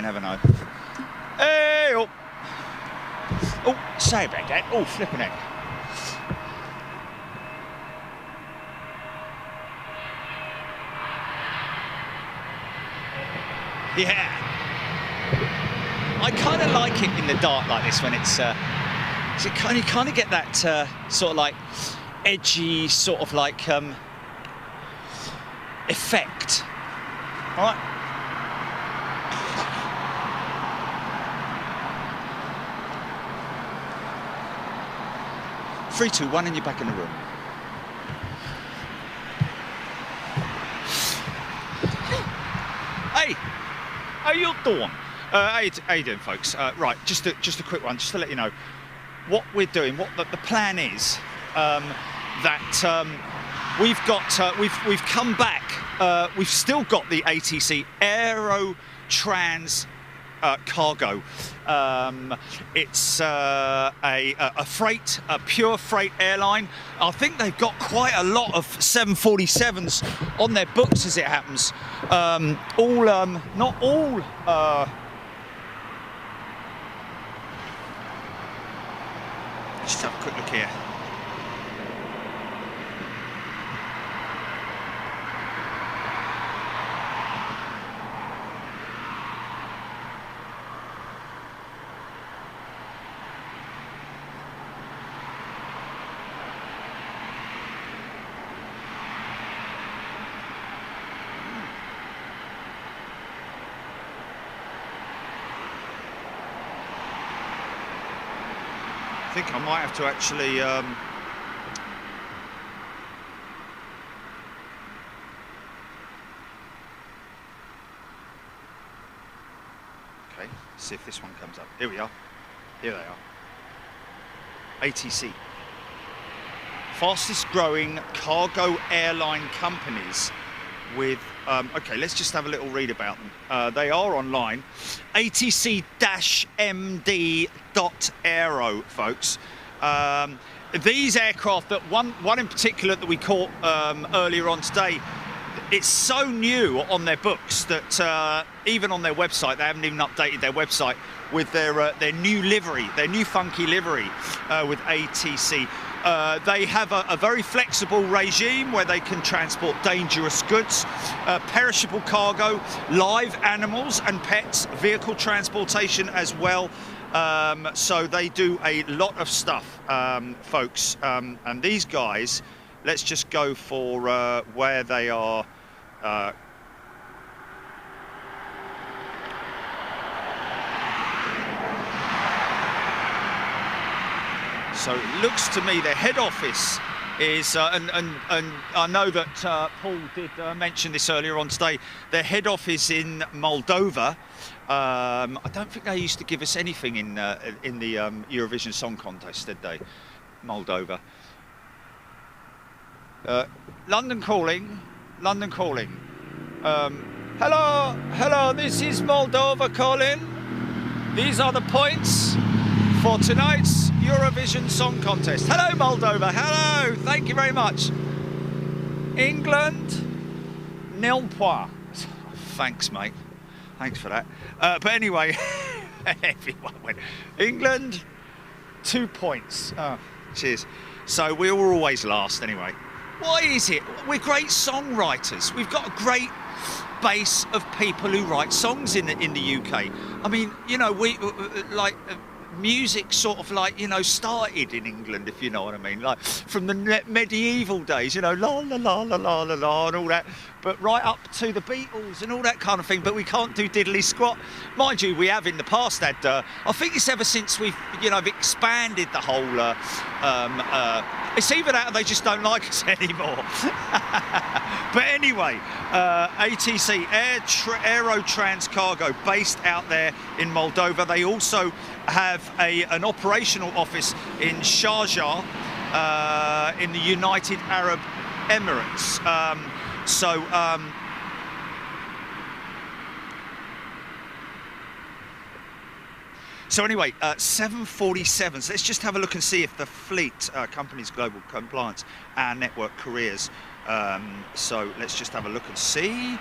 never know. Hey, oh, sorry about that. Oh, flipping it. Yeah. I kind of like it in the dark like this when it's, so you kind of get that sort of like edgy sort of like effect. All right. 3, 2, 1, and you're back in the room. Hey, how you doing? How you doing, folks? Right, just a quick one, just to let you know what we're doing. What the plan is. That we've come back. We've still got the ATC Aerotrans cargo. It's a pure freight airline. I think they've got quite a lot of 747s on their books, as it happens. Not all. Just have a quick look here. I think I might have to actually okay, see if this one comes up. Here we are. Here they are. ATC. Fastest growing cargo airline companies with okay, let's just have a little read about them. They are online. ATC-MD.aero, folks. These aircraft, that one in particular that we caught earlier on today, it's so new on their books that even on their website, they haven't even updated their website with their new livery, their new funky livery with ATC. They have a very flexible regime where they can transport dangerous goods, perishable cargo, live animals and pets, vehicle transportation as well. So they do a lot of stuff, folks. And these guys, let's just go for where they are. So it looks to me their head office is, and I know that Paul did mention this earlier on today, their head office in Moldova. I don't think they used to give us anything in the Eurovision Song Contest, did they? Moldova. London calling, London calling. Hello, this is Moldova calling. These are the points for tonight's Eurovision Song Contest. Hello, Moldova. Hello. Thank you very much. England, 0 points. Thanks, mate. Thanks for that. But anyway, everyone went. England, 2 points. Oh, cheers. So we were always last anyway. Why is it? We're great songwriters. We've got a great base of people who write songs in the UK. I mean, you know, we like. Music sort of like, you know, started in England, if you know what I mean, like from the medieval days, you know, la la la la la la la and all that, but right up to the Beatles and all that kind of thing. But we can't do diddly squat. Mind you, we have in the past had, I think it's ever since we've, you know, expanded the whole, it's either that or they just don't like us anymore. But anyway, ATC Aerotrans Cargo, based out there in Moldova. They also have an operational office in Sharjah in the United Arab Emirates. So anyway, 747s. Let's just have a look and see if the fleet, companies, global compliance, and network careers. So let's just have a look and see.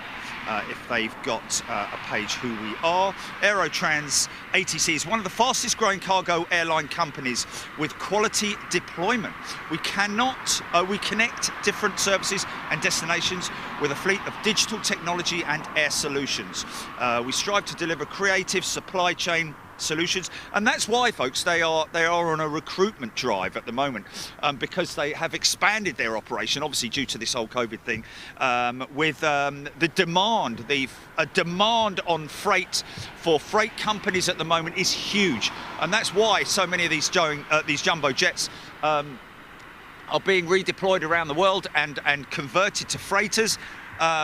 if they've got a page who we are. Aerotrans ATC is one of the fastest growing cargo airline companies with quality deployment. We connect different services and destinations with a fleet of digital technology and air solutions. We strive to deliver creative supply chain solutions, and that's why, folks, they are on a recruitment drive at the moment, because they have expanded their operation, obviously due to this whole COVID thing, with the demand on freight for freight companies at the moment is huge, and that's why so many of these jumbo jets are being redeployed around the world and converted to freighters.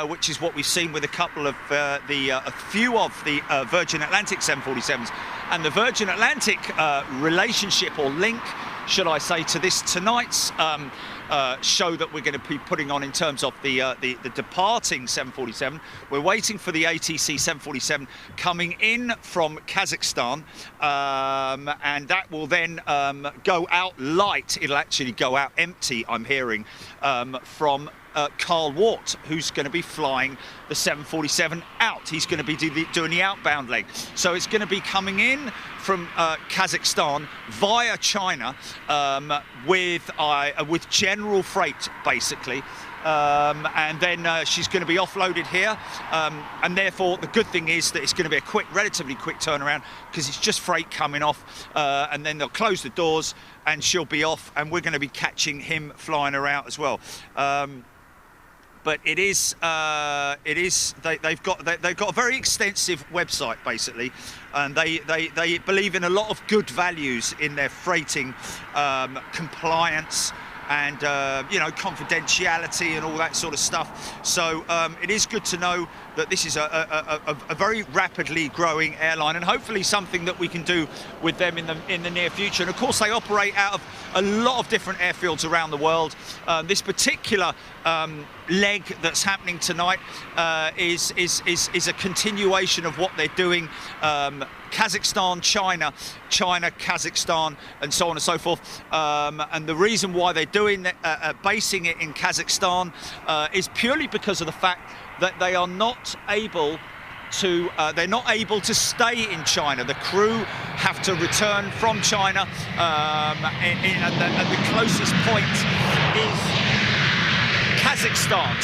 Which is what we've seen with a couple of a few of the Virgin Atlantic 747s, and the Virgin Atlantic relationship, or link, should I say, to this tonight's show that we're going to be putting on in terms of the departing 747. We're waiting for the ATC 747 coming in from Kazakhstan, and that will then go out light. It'll actually go out empty, I'm hearing, from Carl Wart, who's going to be flying the 747 out. He's going to be doing the outbound leg. So it's going to be coming in from Kazakhstan via China with general freight, basically. And then she's going to be offloaded here, and therefore the good thing is that it's going to be a relatively quick turnaround, because it's just freight coming off, and then they'll close the doors and she'll be off, and we're going to be catching him flying her out as well. But they've got a very extensive website, basically, and they believe in a lot of good values in their freighting, compliance, and confidentiality and all that sort of stuff. So it is good to know that this is a very rapidly growing airline, and hopefully something that we can do with them in the near future. And of course, they operate out of a lot of different airfields around the world. This particular leg that's happening tonight is a continuation of what they're doing. Kazakhstan, China, Kazakhstan, and so on and so forth. And the reason why they're doing basing it in Kazakhstan is purely because of the fact that they are not able to stay in China. The crew have to return from China, and the closest point is Kazakhstan.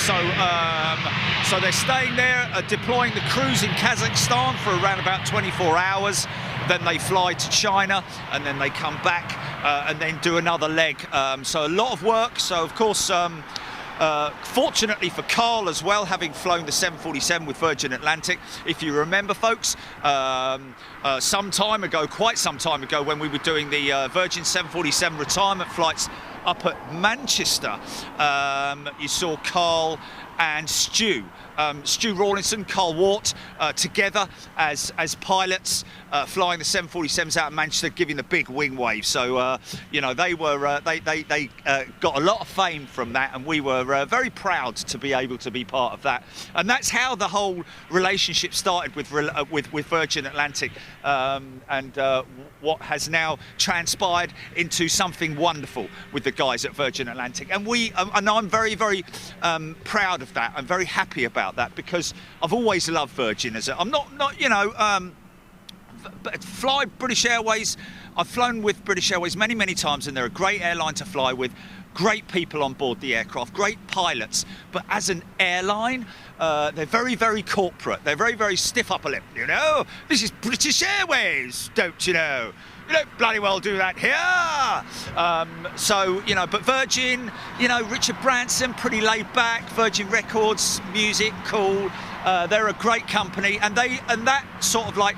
So they're staying there, deploying the crews in Kazakhstan for around about 24 hours. Then they fly to China, and then they come back and then do another leg. So a lot of work. So of course, fortunately for Carl as well, having flown the 747 with Virgin Atlantic, if you remember, folks, quite some time ago, when we were doing the Virgin 747 retirement flights up at Manchester, you saw Carl and Stu Rawlinson, Carl Wart, together as pilots, flying the 747s out of Manchester, giving the big wing wave. So they got a lot of fame from that, and we were very proud to be able to be part of that. And that's how the whole relationship started with Virgin Atlantic, and what has now transpired into something wonderful with the guys at Virgin Atlantic. And I'm very, very proud of that. I'm very happy about that, because I've always loved Virgin. I'm not fly British Airways. I've flown with British Airways many, many times, and they're a great airline to fly with. Great people on board the aircraft, great pilots. But as an airline, they're very, very corporate. They're very, very stiff upper lip. This is British Airways, don't you know? You don't bloody well do that here. But Virgin, Richard Branson, pretty laid back. Virgin Records, music, cool. They're a great company, and that sort of like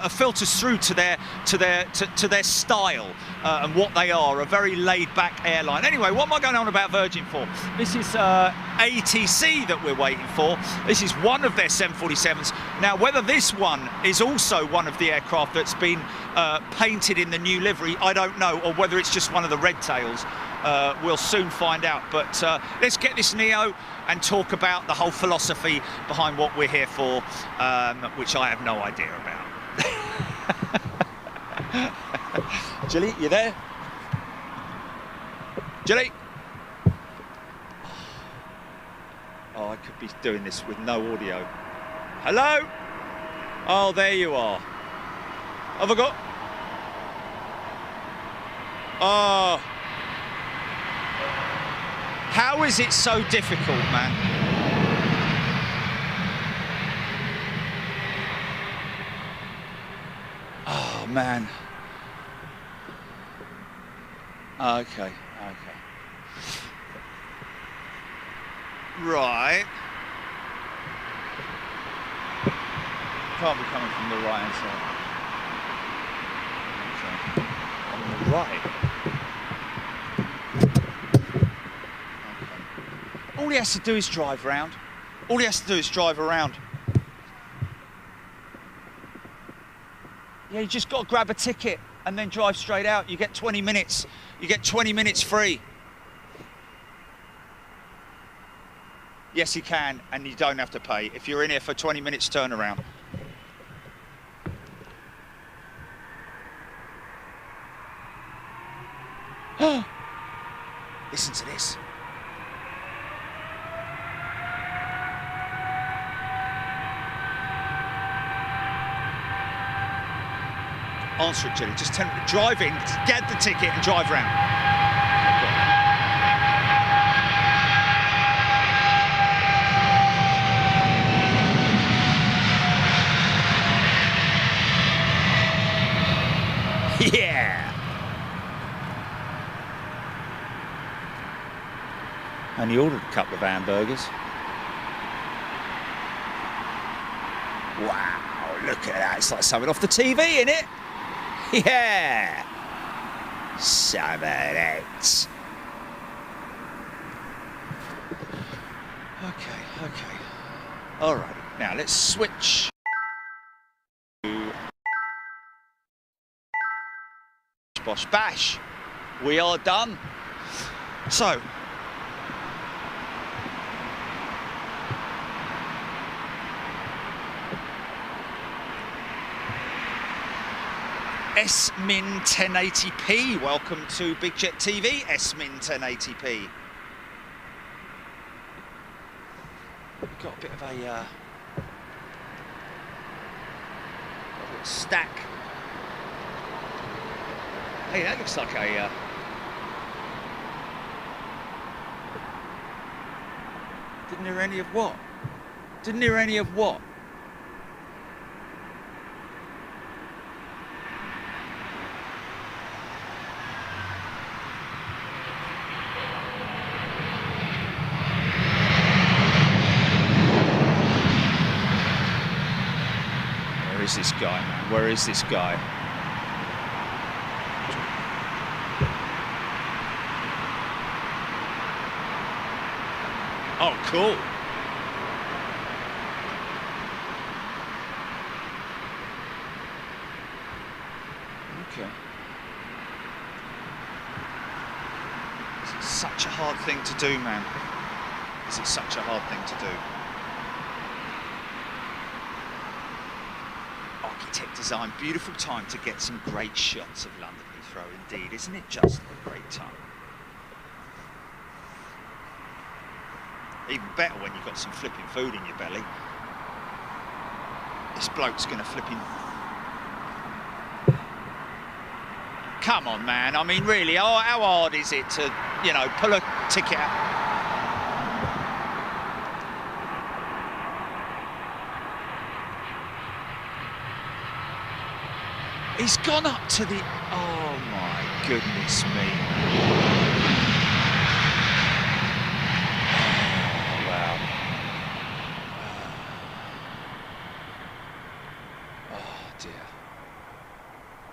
filters through to their style and what they are, a very laid-back airline. Anyway, what am I going on about Virgin for? This is ATC that we're waiting for. This is one of their 747s. Now, whether this one is also one of the aircraft that's been painted in the new livery, I don't know, or whether it's just one of the red tails. We'll soon find out. But let's get this Neo and talk about the whole philosophy behind what we're here for, which I have no idea about. Jilly, you there? Jilly? Oh, I could be doing this with no audio. Hello? Oh, there you are. Have I got... Oh. How is it so difficult, man? Oh, man. Okay. Right. Can't be coming from the right hand side. Okay. On the right. Okay. All he has to do is drive round. All he has to do is drive around. Yeah, you just got to grab a ticket and then drive straight out. You get 20 minutes. You get 20 minutes free. Yes, you can, and you don't have to pay. If you're in here for 20 minutes turnaround. Listen to this. Answer it, Jilly. Just drive in, get the ticket and drive round. Yeah! And he ordered a couple of hamburgers. Wow, look at that. It's like something off the TV, isn't it? Yeah! Some of it. Okay. All right. Now let's switch to Bosh Bash. We are done. So, S-Min 1080p. Welcome to Big Jet TV, S-Min 1080p. We've got a bit of a little stack. Hey, that looks like a didn't hear any of what? Didn't hear any of what? Where is this guy, man? Where is this guy? Oh, cool. Okay. This is such a hard thing to do, man. This is such a hard thing to do. Architect design, beautiful time to get some great shots of London Heathrow indeed. Isn't it just a great time? Even better when you've got some flipping food in your belly. This bloke's gonna flipping... Come on, man. I mean, really, how hard is it to, you know, pull a ticket out? He's gone up to the... Oh, my goodness me.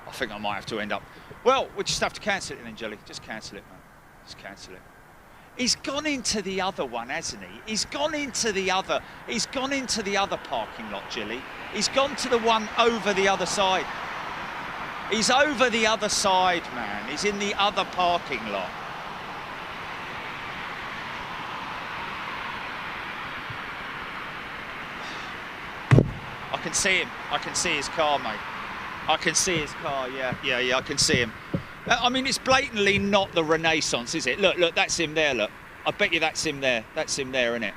I think I might have to end up... Well, we'll just have to cancel it then, Jelly. Just cancel it, man. Just cancel it. He's gone into the other one, hasn't he? He's gone into the other parking lot, Jelly. He's gone to the one over the other side. He's over the other side, man. He's in the other parking lot. I can see him. I can see his car, mate. I can see his car, yeah, I can see him. I mean, it's blatantly not the Renaissance, is it? Look, that's him there, look. I bet you that's him there. That's him there, isn't it?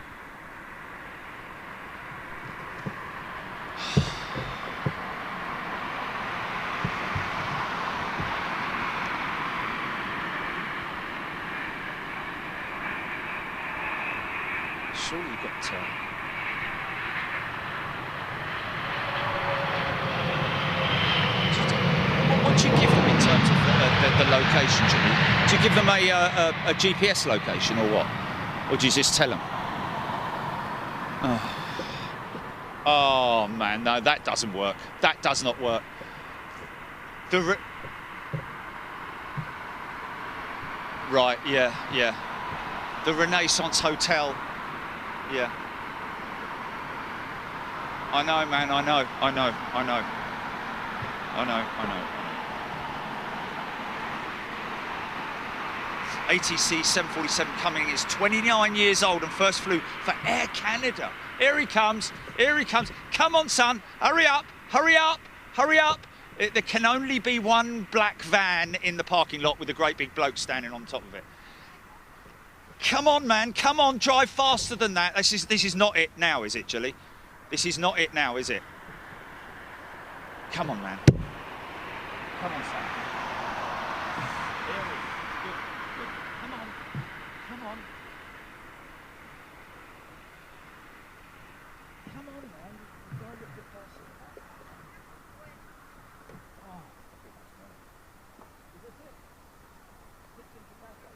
all. You've got what do you give them in terms of the location, Jimmy? Do you give them a GPS location or what? Or do you just tell them? Oh man, no, that doesn't work. That does not work. Right, yeah. The Renaissance Hotel. Yeah. I know, man, I know. ATC 747 coming is 29 years old and first flew for Air Canada. Here he comes. Come on, son, hurry up. There can only be one black van in the parking lot with a great big bloke standing on top of it. Come on, man, come on, drive faster than that. This is not it now, is it, Julie? This is not it now, is it? Come on, man. Come on, son. Good. Come on. Come on, man. You've got to get past it. Oh, is this it? It's in Chicago.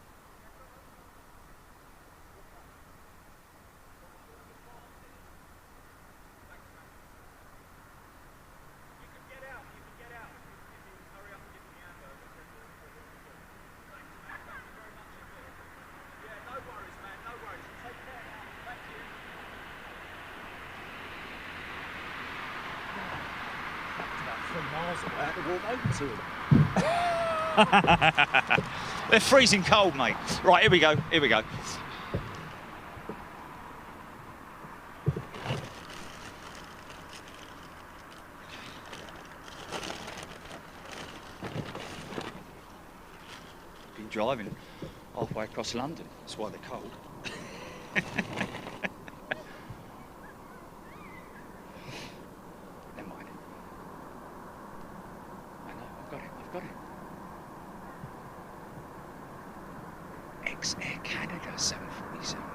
They're freezing cold, mate. Right, here we go. Been driving halfway across London. That's why they're cold. Never mind. I know, I've got it. Air Canada 747. Wow.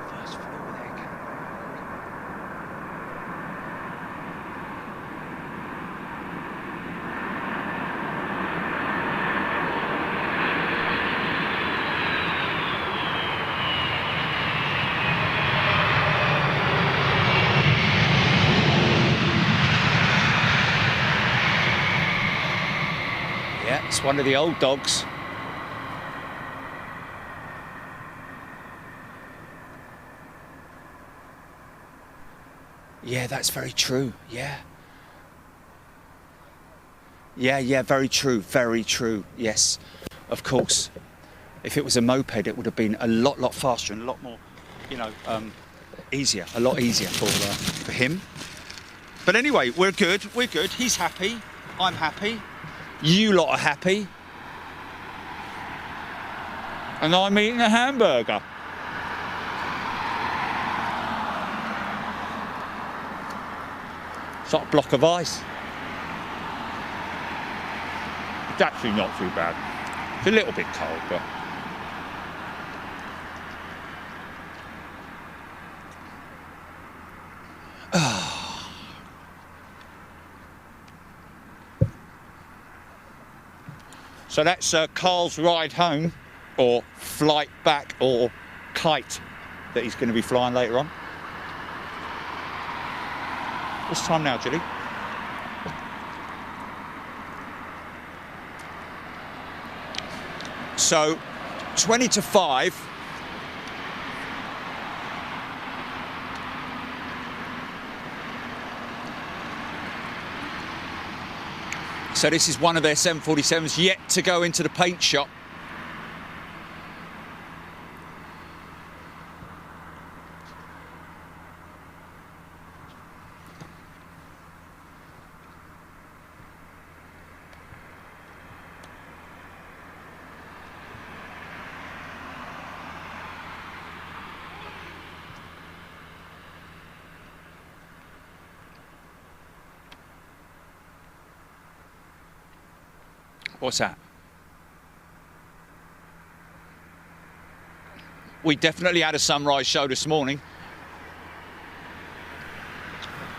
First flew with Air Canada. Yeah, it's one of the old dogs. Yeah, that's very true. Yeah, very true. Yes, of course. If it was a moped, it would have been a lot faster and a lot more, easier. A lot easier for him. But anyway, we're good. He's happy. I'm happy. You lot are happy. And I'm eating a hamburger. It's like a block of ice. It's actually not too bad. It's a little bit cold, but... So that's Carl's ride home, or flight back, or kite that he's going to be flying later on. What's the time now, Julie? So, 20 to 5. So this is one of their 747s yet to go into the paint shop. What's that? We definitely had a sunrise show this morning.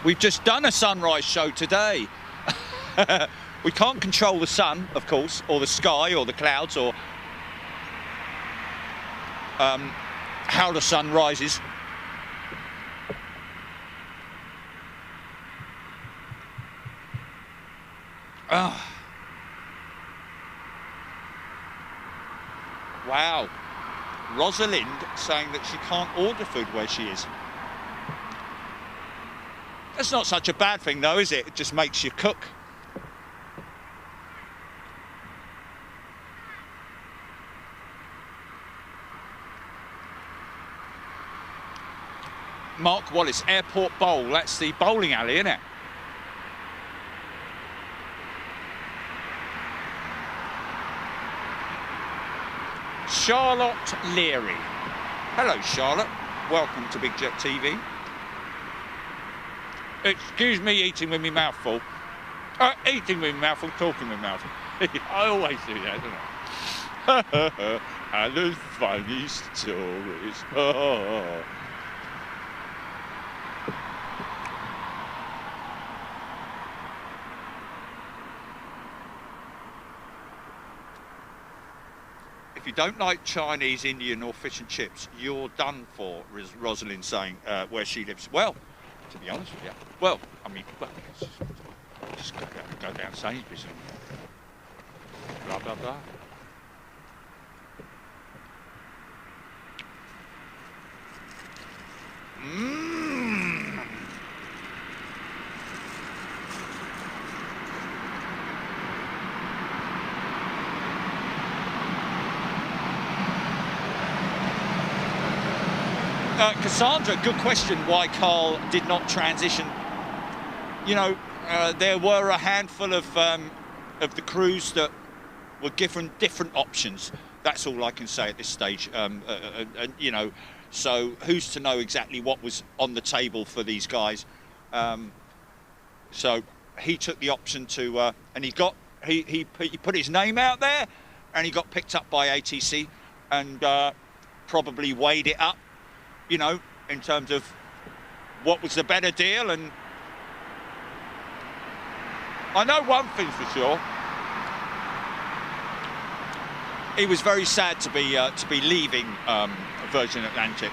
We've just done a sunrise show today. We can't control the sun, of course, or the sky, or the clouds, or how the sun rises. Wow. Rosalind saying that she can't order food where she is. That's not such a bad thing though, is it? It just makes you cook. Mark Wallace, Airport Bowl. That's the bowling alley, isn't it? Charlotte Leary. Hello, Charlotte. Welcome to Big Jet TV. Excuse me eating with my mouth full. Eating with my mouth full, talking with my mouth full. I always do that, don't I? And the funny stories. If you don't like Chinese, Indian or fish and chips, you're done for, Rosalind saying, where she lives. Well, to be honest with you, well, I mean, well, just go down Sainsbury's and blah, blah, blah. Cassandra, good question why Carl did not transition. You know, there were a handful of the crews that were given different options. That's all I can say at this stage. You know, so who's to know exactly what was on the table for these guys? So he took the option to, and he put his name out there, and he got picked up by ATC, and probably weighed it up, you know, in terms of what was the better deal. And I know one thing for sure. He was very sad to be leaving Virgin Atlantic,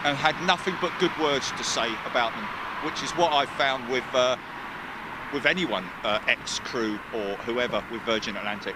and had nothing but good words to say about them, which is what I found with anyone, ex-crew or whoever with Virgin Atlantic.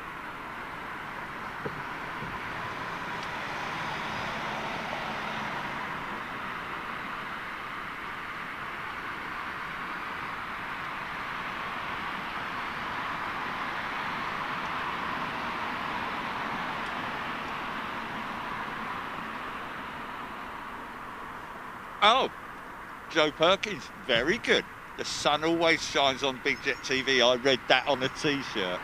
Oh, Joe Perkins, very good. The sun always shines on Big Jet TV. I read that on a t-shirt.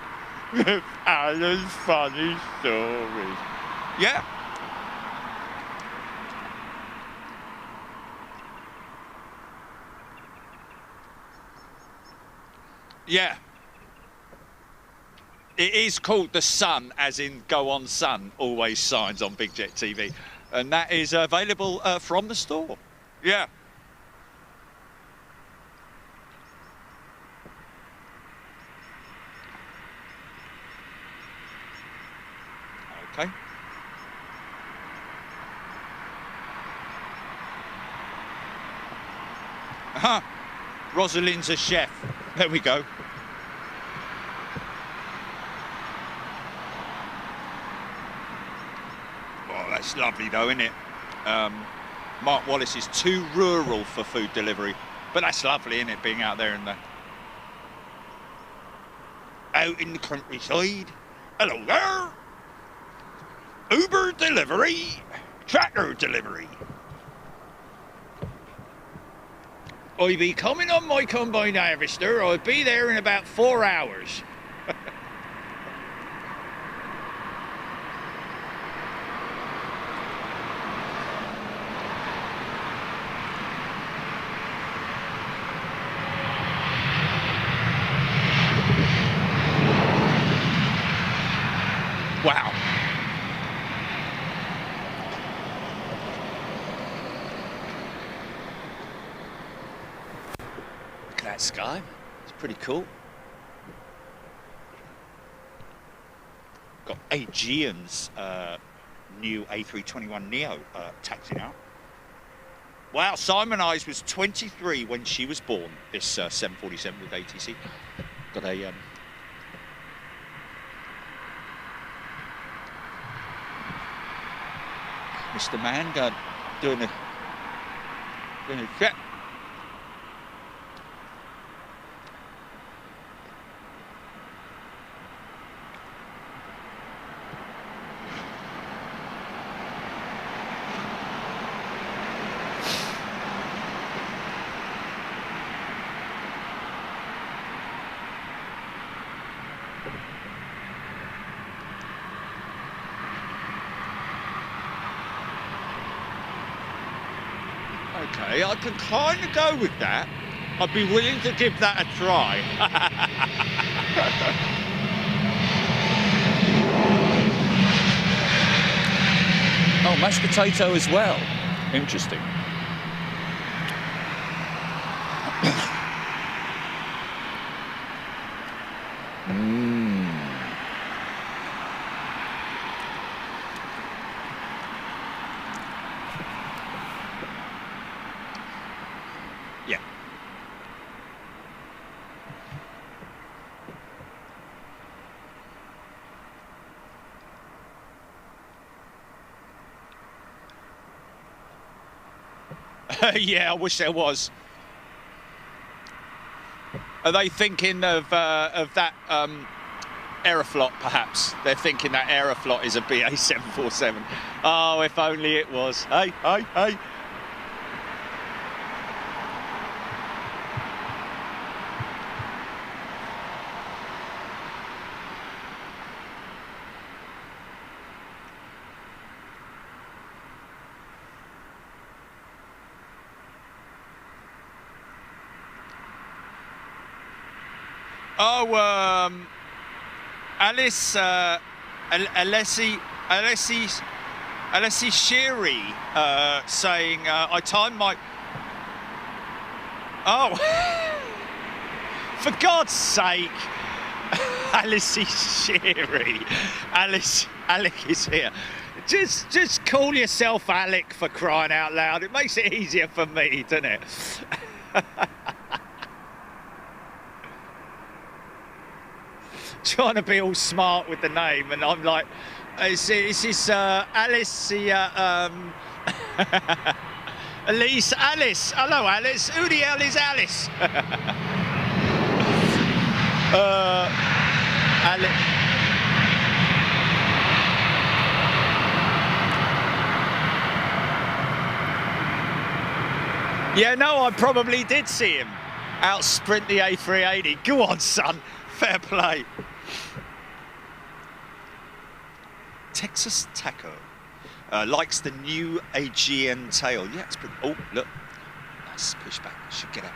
Alan's funny stories. Yeah. Yeah. It is called The Sun, as in go on sun, always shines on Big Jet TV. And that is available from the store. Yeah. Okay. Aha. Rosalind's a chef. There we go. Oh, that's lovely though, isn't it? Mark Wallace is too rural for food delivery, but that's lovely, isn't it, being out there in the countryside. Hello there. Uber delivery, tractor delivery. I'll be coming on my combine harvester. I'll be there in about 4 hours. Wow. that sky. It's pretty cool. Got Aegean's new A321neo taxiing out. Wow, Simon Eyes was 23 when she was born, this 747 with ATC. Got a... Mr. Man doing a jet. Okay, I can kind of go with that. I'd be willing to give that a try. Oh, mashed potato as well. Interesting. Yeah. Yeah, I wish there was. Are they thinking of that Aeroflot, perhaps? They're thinking that Aeroflot is a BA 747. Oh, if only it was. Hey, hey, hey. Oh, Alice, Alessi Sheary saying, I timed my... Oh, for God's sake, Alice Sheary, Alec is here. Just call yourself Alec, for crying out loud. It makes it easier for me, doesn't it? Trying to be all smart with the name, and I'm like, is this Alice? Elise, Alice. Hello, Alice. Who the hell is Alice? Alice. Yeah, no, I probably did see him out sprint the A380. Go on, son. Fair play. Texas Taco likes the new Aegean tail. Yeah, it's pretty... Oh, look. Nice pushback. Should get a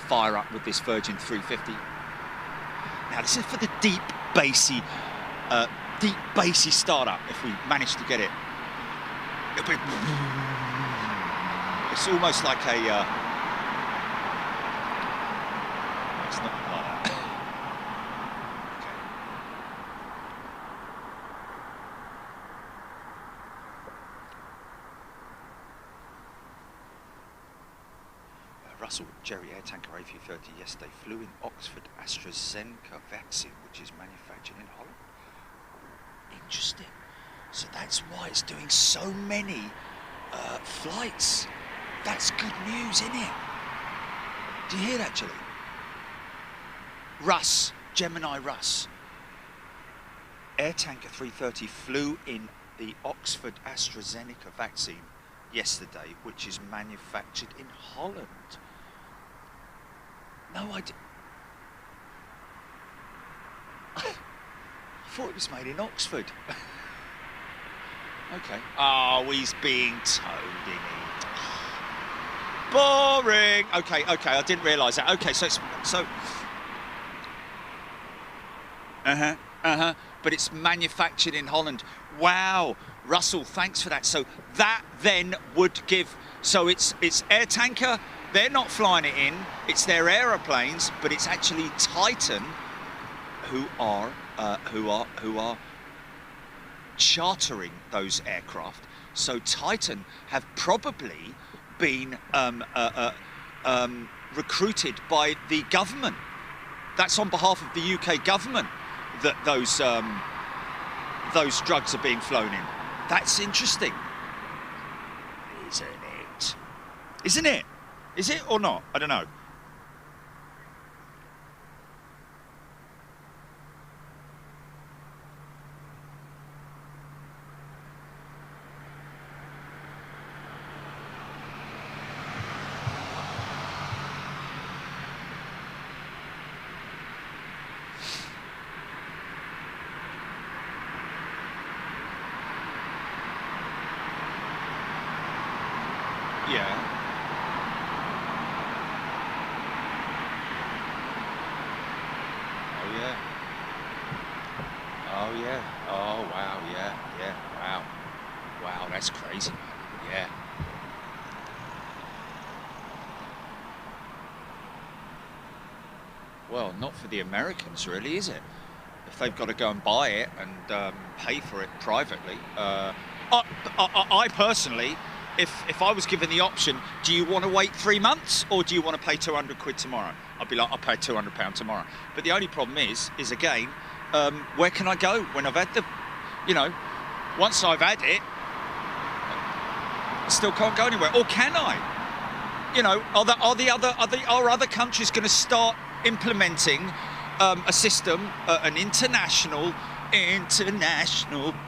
fire up with this Virgin 350. Now, this is for the deep bassy startup, if we manage to get it. It'll be... It's almost like a... It's not like that. Russell, Jerry Air Tanker A330 yesterday flew in Oxford AstraZeneca vaccine, which is manufactured in Holland. Interesting. So that's why it's doing so many flights. That's good news, isn't it? Do you hear that, Julie? Russ, Gemini Russ. Air Tanker 330 flew in the Oxford AstraZeneca vaccine yesterday, which is manufactured in Holland. No idea. I thought it was made in Oxford. Okay. Oh, he's being towed, isn't he? Boring. Okay, I didn't realise that. Okay, so it's but it's manufactured in Holland. Wow, Russell, thanks for that. So that then would give. So it's Air Tanker they're not flying it in. It's their aeroplanes, but it's actually Titan who are chartering those aircraft. So Titan have probably been recruited by the government. That's on behalf of the UK government that those drugs are being flown in. That's interesting, isn't it? Isn't it? Is it or not? I don't know. Yeah. Oh yeah. Oh yeah. Oh wow. Yeah. Yeah. Wow. Wow. That's crazy. Yeah. Well, not for the Americans, really, is it? If they've got to go and buy it and pay for it privately. I personally, if I was given the option, do you want to wait 3 months or do you want to pay 200 quid tomorrow? I'd be like, I'll pay £200 tomorrow. But the only problem is again, where can I go when I've had the, once I've had it, I still can't go anywhere. Or can I? Are other countries going to start implementing a system, an international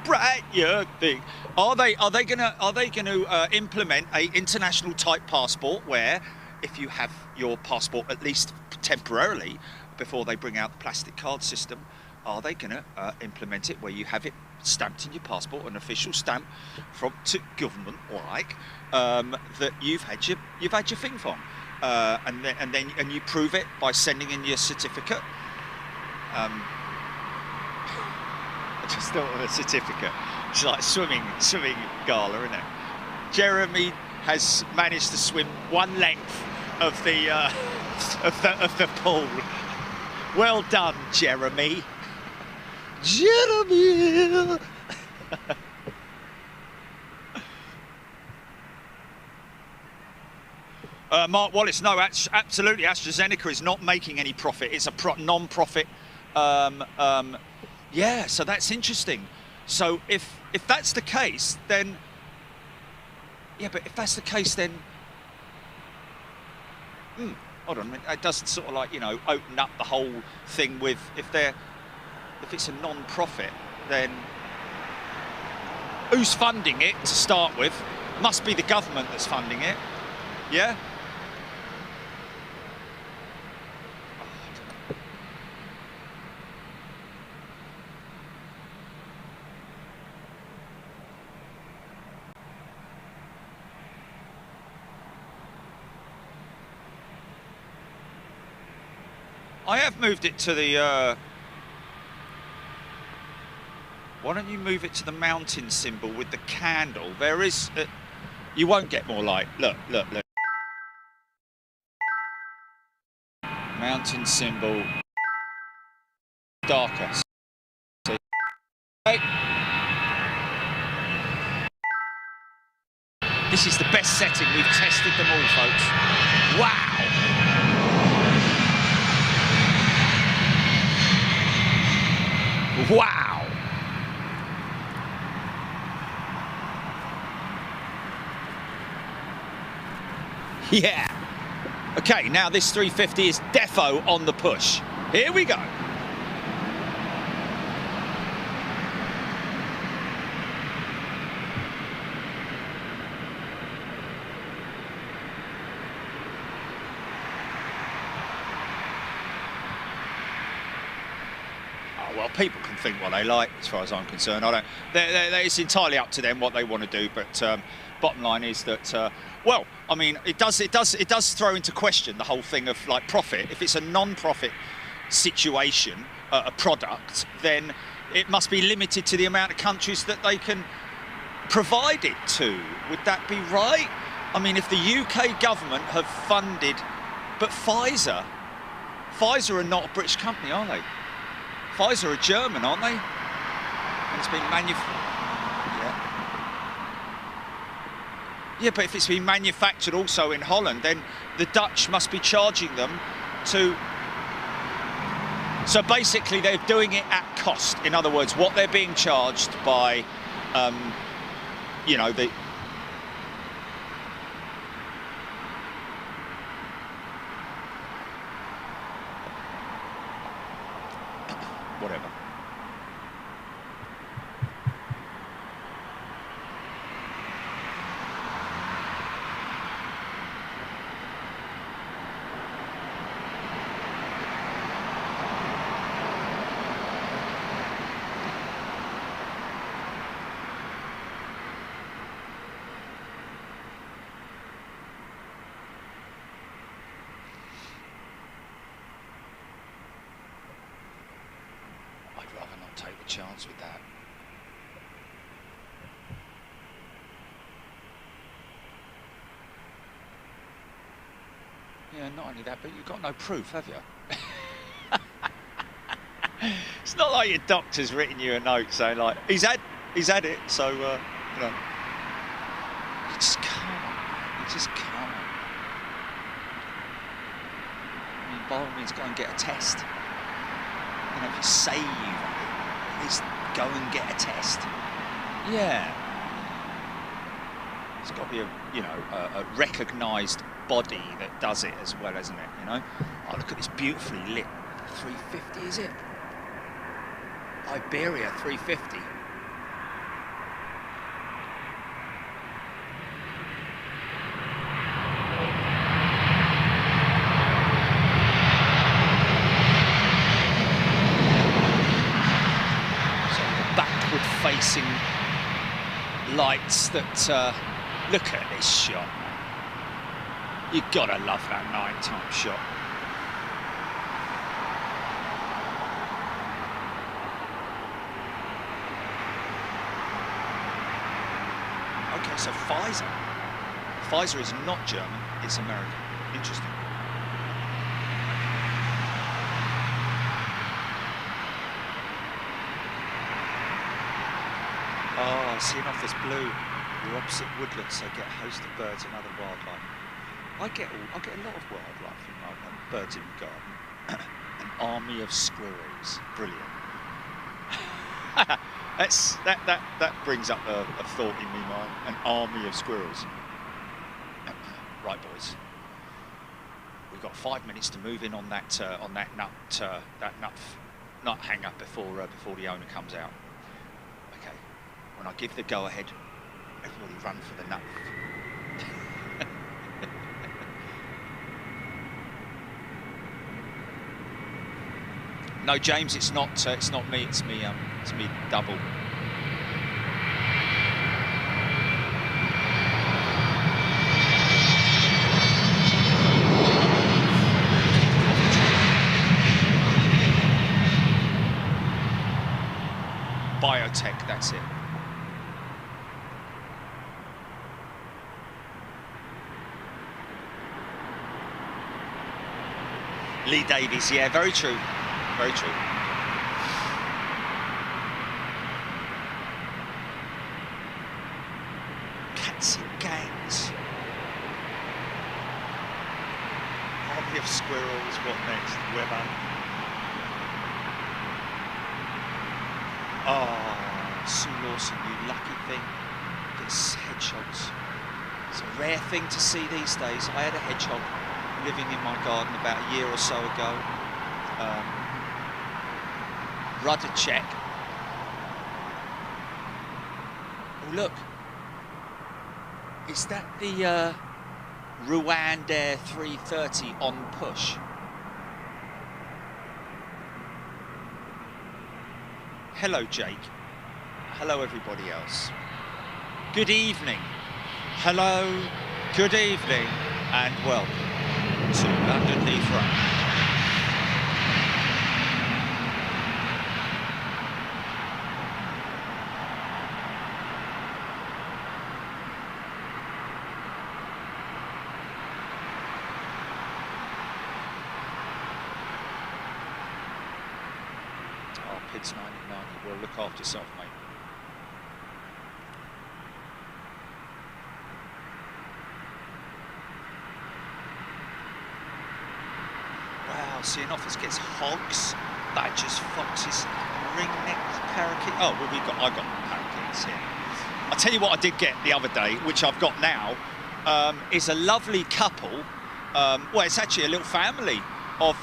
bright young thing? Are they going to implement a international type passport where, if you have your passport at least temporarily before they bring out the plastic card system, are they going to implement it where you have it stamped in your passport, an official stamp from to government, like that you've had your thing from, and you prove it by sending in your certificate. I just thought of a certificate. It's like swimming gala, isn't it? Jeremy has managed to swim one length of the of the pool. Well done, Jeremy. Jeremy. Mark Wallace, no, absolutely. AstraZeneca is not making any profit. It's a non-profit. Yeah, so that's interesting. So if that's the case, then but if that's the case, then hold on a minute. It doesn't sort of like open up the whole thing with if it's a non-profit, then who's funding it to start with? Must be the government that's funding it. Yeah. I have moved it to the, why don't you move it to the mountain symbol with the candle? There is, you won't get more light. Look. Mountain symbol, darker. Okay. This is the best setting. We've tested them all, folks. Wow. Wow! Yeah! Okay, now this 350 is defo on the push. Here we go. Well, people can think what they like, as far as I'm concerned. It's entirely up to them what they want to do. But bottom line is that, well, I mean, it does throw into question the whole thing of like profit. If it's a non-profit situation, a product, then it must be limited to the amount of countries that they can provide it to. Would that be right? I mean, if the UK government have funded, but Pfizer are not a British company, are they? Pfizer are German, aren't they? And it's been yeah, but if it's been manufactured also in Holland, then the Dutch must be charging them to... So basically they're doing it at cost. In other words, what they're being charged by, you know, the... Whatever. Take the chance with that. Yeah, not only that, but you've got no proof, have you? It's not like your doctor's written you a note saying like, he's had it, so, you know. You just can't. You just can't. I mean, by all means, go and get a test. You know, if you say you've had it, at least go and get a test. Yeah. It's got to be a, you know, a recognised body that does it as well, isn't it? You know. Oh, look at this beautifully lit 350, is it? Iberia 350. Facing lights that look at this shot. You gotta love that nighttime shot. Okay, so Pfizer is not German, it's American. Interesting. Oh, seeing off this blue, we're opposite woodlands, so get a host of birds and other wildlife. I get a lot of wildlife in my birds in the garden. An army of squirrels, brilliant. that brings up a thought in me mind. An army of squirrels. Right, boys. We've got 5 minutes to move in on that nut hanger before the owner comes out. Okay. When I give the go-ahead, everybody run for the nut. No, James, it's not me. It's me double. Biotech, that's it. Lee Davies, yeah, very true. Very true. Cats and gangs. Army of squirrels, what next? Weather. Oh, Sue Lawson, you lucky thing. This hedgehogs. It's a rare thing to see these days. I had a hedgehog living in my garden about a year or so ago. Rudder check. Oh look, is that the Rwandair 330 on push? Hello Jake, hello everybody else. Good evening, hello, good evening and welcome to London Heathrow. Rapids 1990. Well, look after yourself, mate. Wow, seeing office gets hogs, badgers, foxes, ring-necked parakeet. Oh, well, I got parakeets here. I'll tell you what I did get the other day, which I've got now, is a lovely couple. Well, it's actually a little family of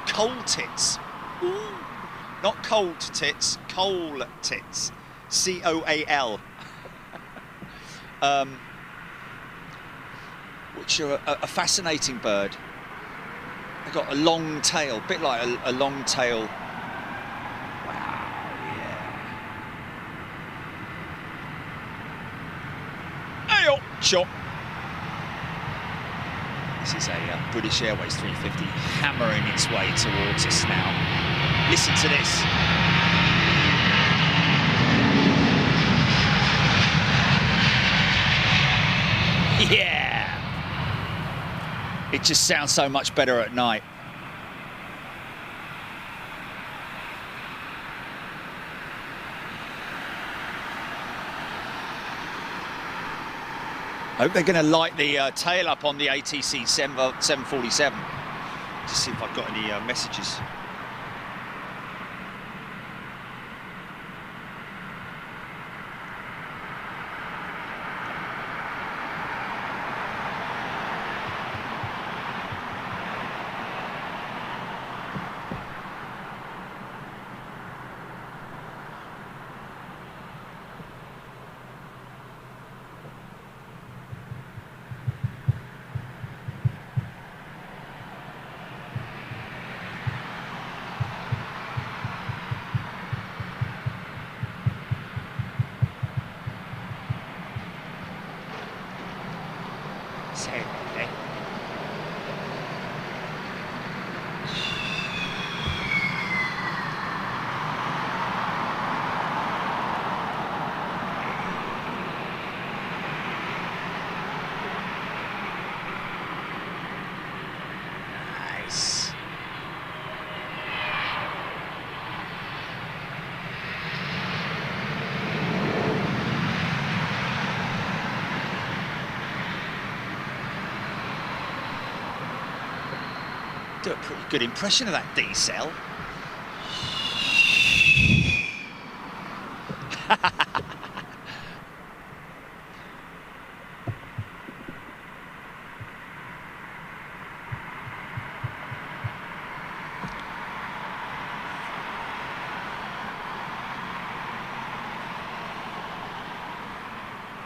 coal tits. Ooh. Not cold tits, coal tits. C-O-A-L. Which are a fascinating bird. They've got a long tail, a bit like a long tail. Wow, yeah. Hey-oh, chop. This is a British Airways 350 hammering its way towards us now. Listen to this. Yeah! It just sounds so much better at night. I hope they're going to light the tail up on the ATC 747. Just see if I've got any messages. Do a pretty good impression of that D-cell.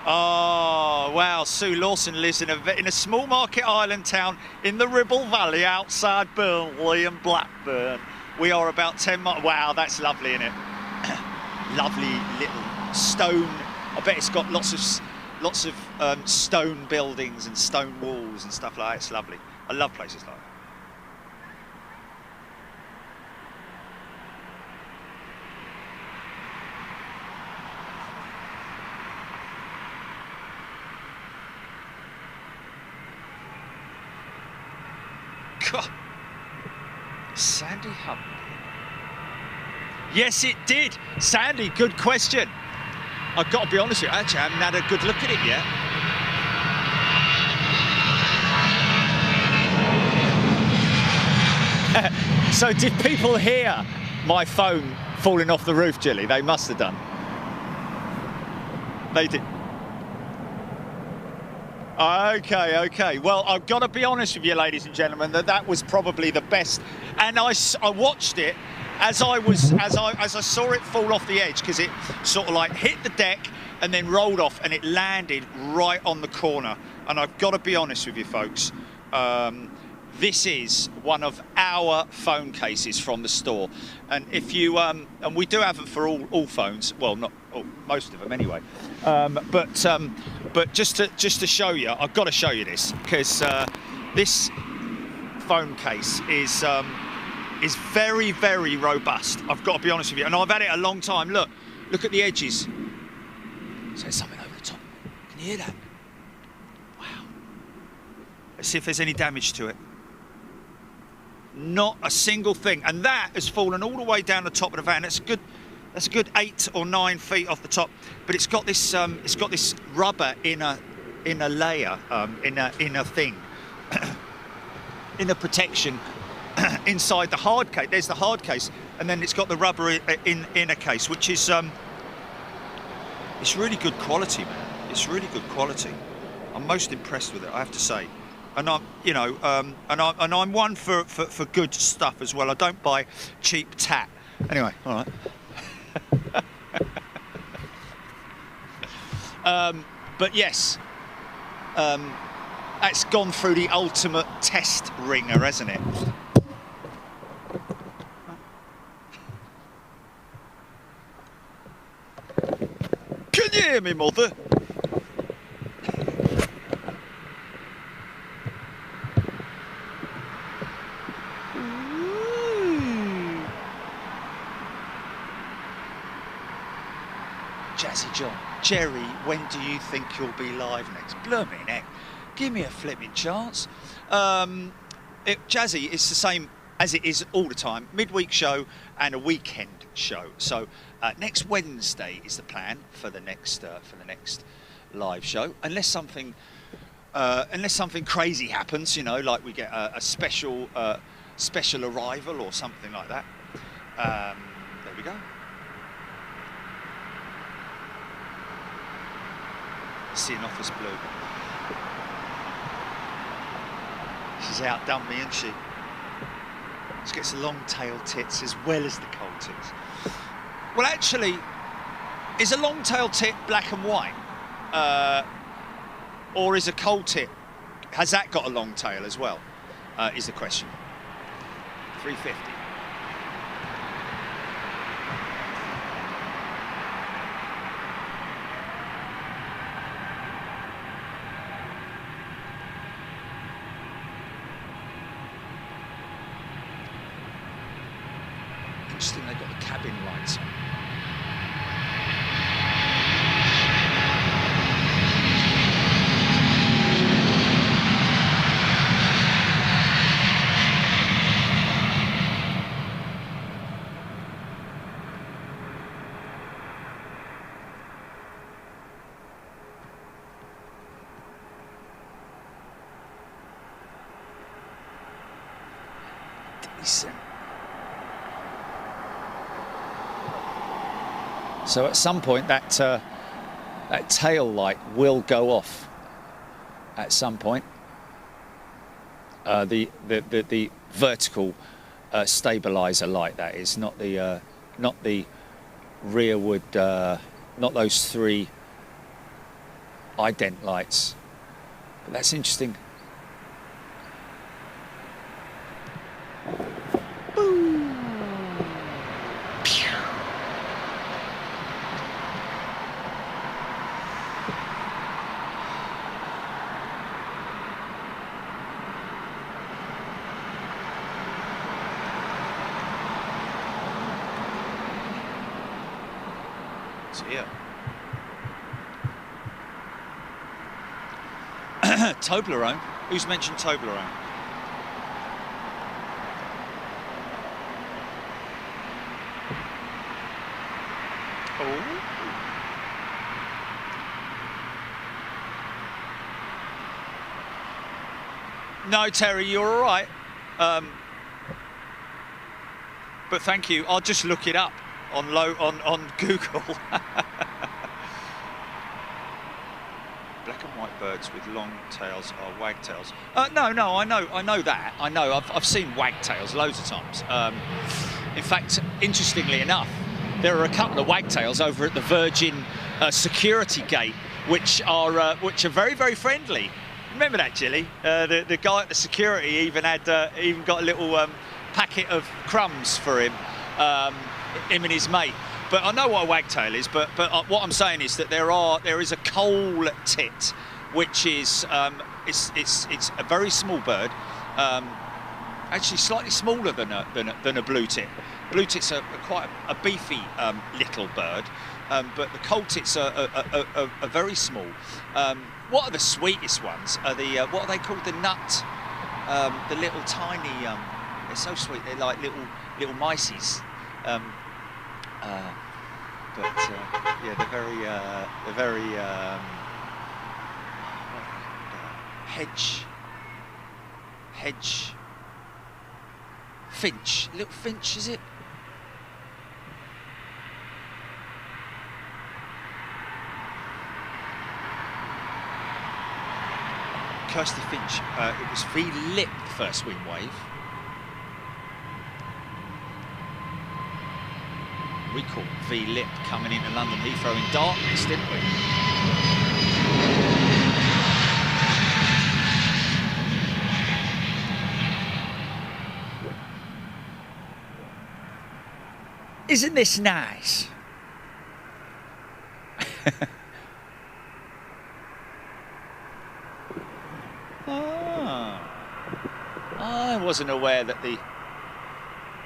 Oh, wow, Sue Lawson lives in a small market island town in the Ribble Valley outside Burnley and Blackburn. We are about 10 miles. Wow, that's lovely, isn't it? Lovely little stone. I bet it's got lots of stone buildings and stone walls and stuff like that. It's lovely. I love places like that. God. Sandy Hump. Yes, it did. Sandy, good question. I've got to be honest with you, actually, I haven't had a good look at it yet. So did people hear my phone falling off the roof, Jilly? They must have done. They did. Okay. Well, I've got to be honest with you, ladies and gentlemen, that was probably the best. And I watched it as I saw it fall off the edge, because it sort of like hit the deck and then rolled off, and it landed right on the corner. And I've got to be honest with you, folks. This is one of our phone cases from the store, and if you and we do have it for all phones. Well, not all, most of them anyway. But just to show you, I've got to show you this, because this phone case is very, very robust. I've got to be honest with you, and I've had it a long time. Look at the edges. So there's something over the top. Can you hear that? Wow. Let's see if there's any damage to it. Not a single thing, and that has fallen all the way down the top of the van. That's a good 8 or 9 feet off the top, but it's got this rubber inner layer, inner thing, inner protection inside the hard case. There's the hard case, and then it's got the rubber inner case, which is it's really good quality, man. It's really good quality. I'm most impressed with it, I have to say. And I'm, you know, and I'm one for good stuff as well. I don't buy cheap tat. Anyway, all right. But yes, that's gone through the ultimate test ringer, hasn't it? Can you hear me, mother? Jazzy John, Jerry, when do you think you'll be live next? Blooming heck, give me a flipping chance. Jazzy, it's the same as it is all the time, midweek show and a weekend show. So next Wednesday is the plan for the next live show, unless something crazy happens, you know, like we get a special arrival or something like that. There we go. See an office blue. She's outdone me, isn't she? She gets long tail tits as well as the cold tits. Well, actually, is a long tail tit black and white? Or is a cold tit, has that got a long tail as well? Is the question. 350. Interesting, they've got the cabin lights on. Decent. So at some point that tail light will go off. At some point, the vertical stabilizer light, that is, not the rearward, not those 3 ident lights. But that's interesting. Here. Toblerone? Who's mentioned Toblerone? Oh. No, Terry, you're all right. But thank you. I'll just look it up on Google. Black and white birds with long tails are wagtails. No, I know that. I know. I've seen wagtails loads of times. In fact, interestingly enough, there are a couple of wagtails over at the Virgin security gate, which are very, very friendly. Remember that, Jilly? The guy at the security even got a little packet of crumbs for him. Him and his mate. But I know what a wagtail is, but what I'm saying is that there is a coal tit, which is it's a very small bird, actually slightly smaller than a blue tit. Blue tits are quite a beefy little bird, but the coal tits are very small. What are the sweetest ones? Are the what are they called? The nut, the little tiny. They're so sweet. They're like little mices. Yeah, they're very hedge finch, little finch, is it? Kirsty Finch. It was V-lip first wing wave. We caught V-lip coming into London Heathrow in darkness, didn't we? Isn't this nice? I wasn't aware that the...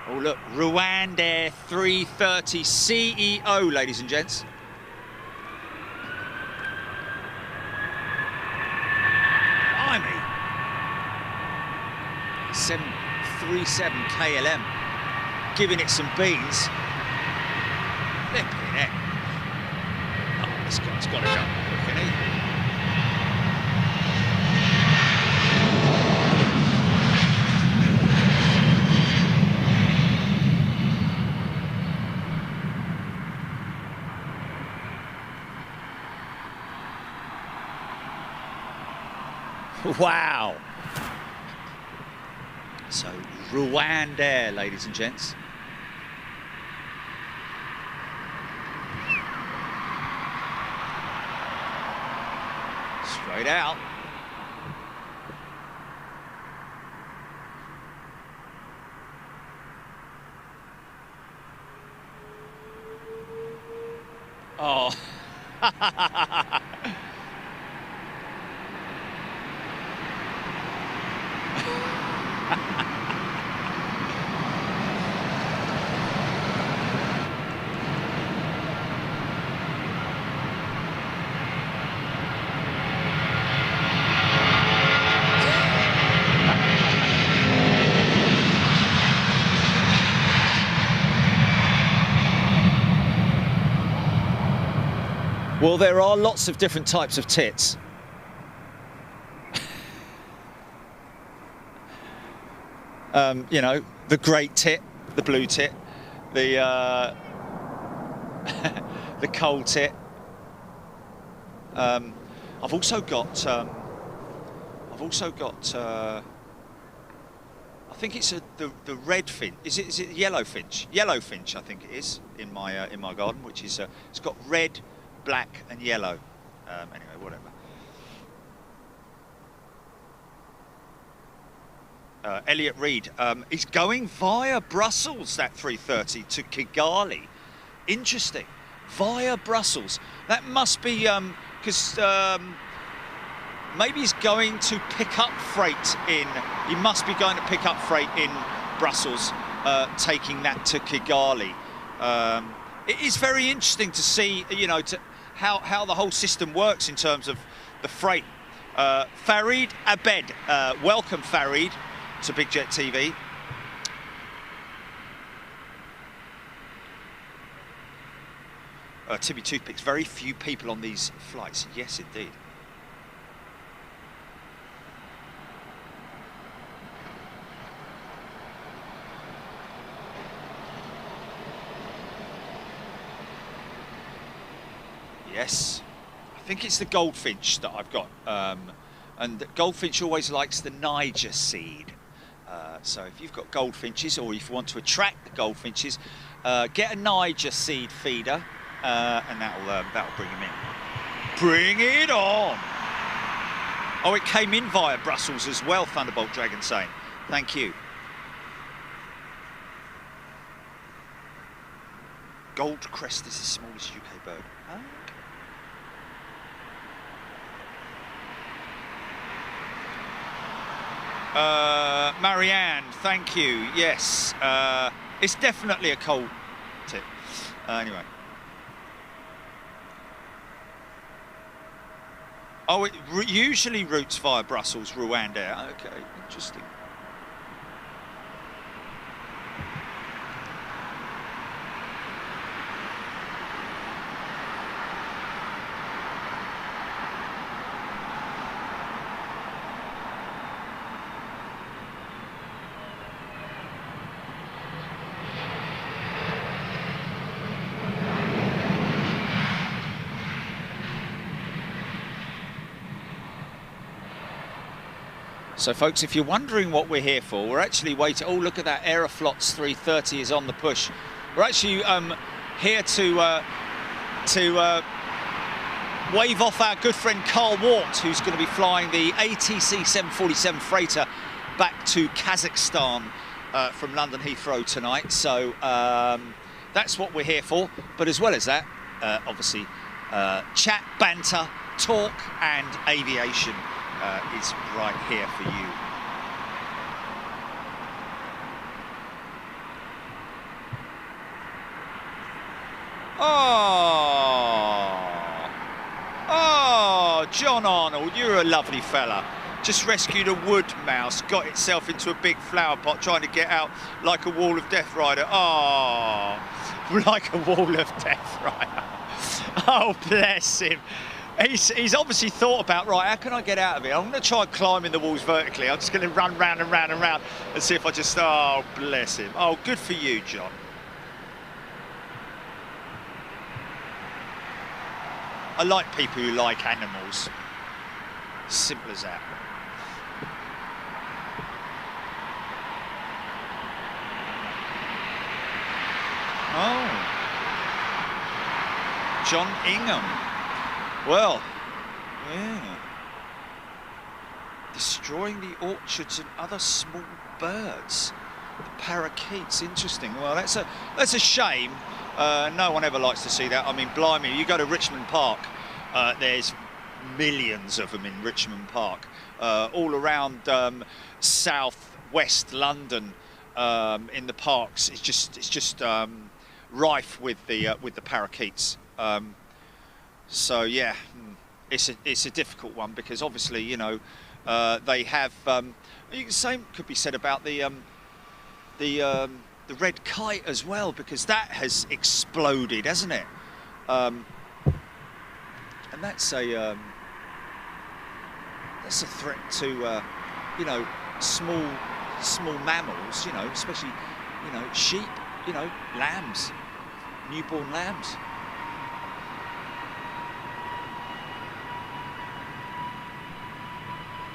Oh, look, Rwanda 330 CEO, ladies and gents. Blimey. 737 KLM. Giving it some beans. Flipping it. Oh, this guy's got to jump, hasn't he? Wow. So, Rwanda, ladies and gents. Straight out. Oh. Well, there are lots of different types of tits. You know, the great tit, the blue tit, the the cold tit. I've also got I think it's the red finch. Is it yellow finch? Yellow finch, I think it is in my garden, which is it's got red, black, and yellow. Anyway, whatever. Elliot Reed is going via Brussels, that 330 to Kigali. Interesting. Via Brussels. That must be because maybe he's going to pick up freight in. He must be going to pick up freight in Brussels, taking that to Kigali. It is very interesting to see, you know, how the whole system works in terms of the freight. Farid Abed, welcome Farid to Big Jet TV. Timmy Toothpicks, very few people on these flights. Yes, indeed. Yes, I think it's the goldfinch that I've got. And the goldfinch always likes the Niger seed. So if you've got goldfinches, or if you want to attract the goldfinches, get a Niger seed feeder, and that'll bring them in. Bring it on! Oh, it came in via Brussels as well, Thunderbolt Dragon saying. Thank you. Goldcrest is the smallest UK bird. Oh. Marianne, thank you. Yes, it's definitely a cold tip. Anyway. Oh, it usually routes via Brussels, Rwanda. Okay, interesting. So folks, if you're wondering what we're here for, we're actually waiting. Oh, look at that, Aeroflot's 330 is on the push. We're actually here to wave off our good friend Carl Wart, who's going to be flying the ATC 747 freighter back to Kazakhstan from London Heathrow tonight. So that's what we're here for. But as well as that, obviously, chat, banter, talk and aviation is right here for you. Oh, John Arnold, you're a lovely fella. Just rescued a wood mouse, got itself into a big flower pot, trying to get out like a wall of death rider. Oh, like a wall of death rider. Oh, bless him. He's obviously thought about, right, how can I get out of here? I'm going to try climbing the walls vertically. I'm just going to run round and round and round and see if I just, oh, bless him. Oh, good for you, John. I like people who like animals. Simple as that. Oh. John Ingham. Well, yeah. Destroying the orchards and other small birds. The parakeets, interesting. Well, that's a shame. No one ever likes to see that. I mean, blimey, you go to Richmond Park, there's millions of them in Richmond Park, all around south west London. In the parks, it's just rife with the parakeets. So yeah, it's a difficult one because obviously, you know, they have. The same could be said about the red kite as well, because that has exploded, hasn't it? And that's a threat to you know, small mammals, you know, especially, you know, sheep, you know, lambs, newborn lambs.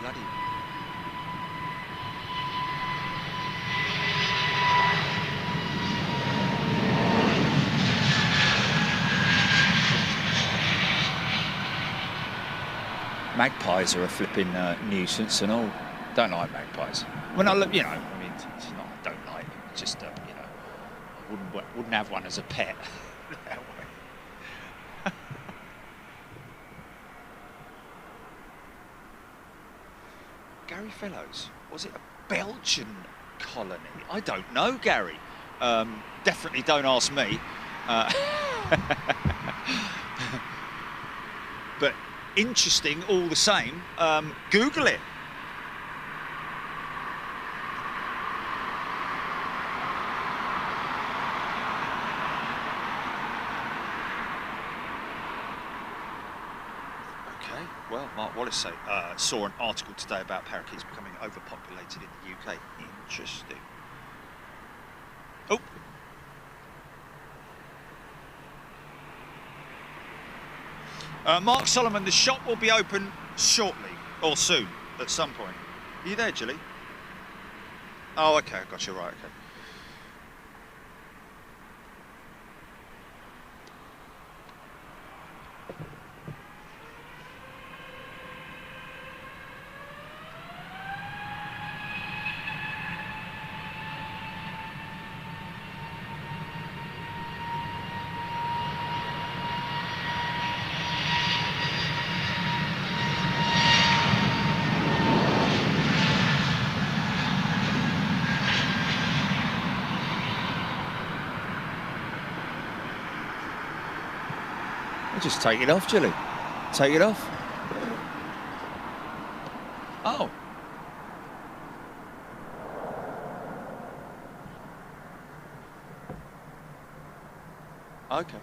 Bloody. Magpies are a flipping nuisance and all. Don't like magpies. When I look, you know, I mean, it's not I don't like. It's just you know, I wouldn't have one as a pet. That way. Gary Fellows, was it a Belgian colony? I don't know, Gary. Definitely don't ask me. But interesting all the same. Google it. Well, Mark Wallace saw an article today about parakeets becoming overpopulated in the UK. Interesting. Oh. Mark Solomon, the shop will be open shortly, or soon, at some point. Are you there, Julie? Oh, okay, I got you right, okay. Just take it off, Julie. Take it off. Oh. Okay.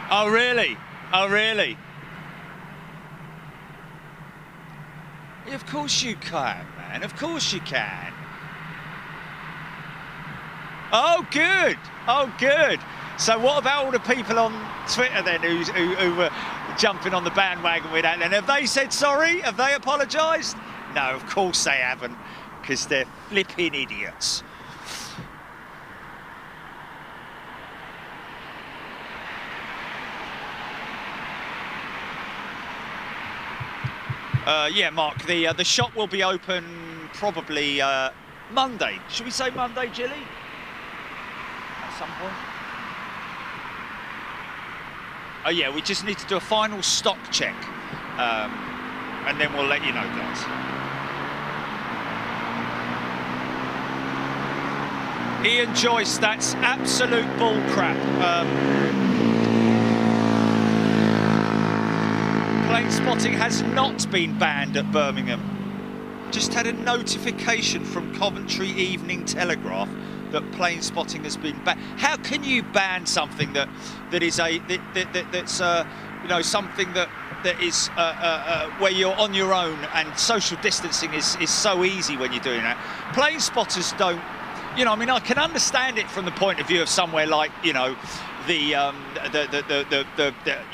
Oh, really? Oh, really? Of course you can, man. Of course you can. Oh, good. Oh, good. So what about all the people on Twitter then who were jumping on the bandwagon with that then? Have they said sorry? Have they apologised? No, of course they haven't, because they're flipping idiots. Yeah, Mark, the shop will be open probably Monday. Should we say Monday, Jilly? At some point. Oh yeah, we just need to do a final stock check, and then we'll let you know, guys. Ian Joyce, that's absolute bull crap. Planespotting has not been banned at Birmingham. Just had a notification from Coventry Evening Telegraph that Planespotting has been banned. How can you ban something that's you know, something that is where you're on your own, and social distancing is so easy when you're doing that? Planespotters don't. You know, I mean, I can understand it from the point of view of somewhere like, you know, you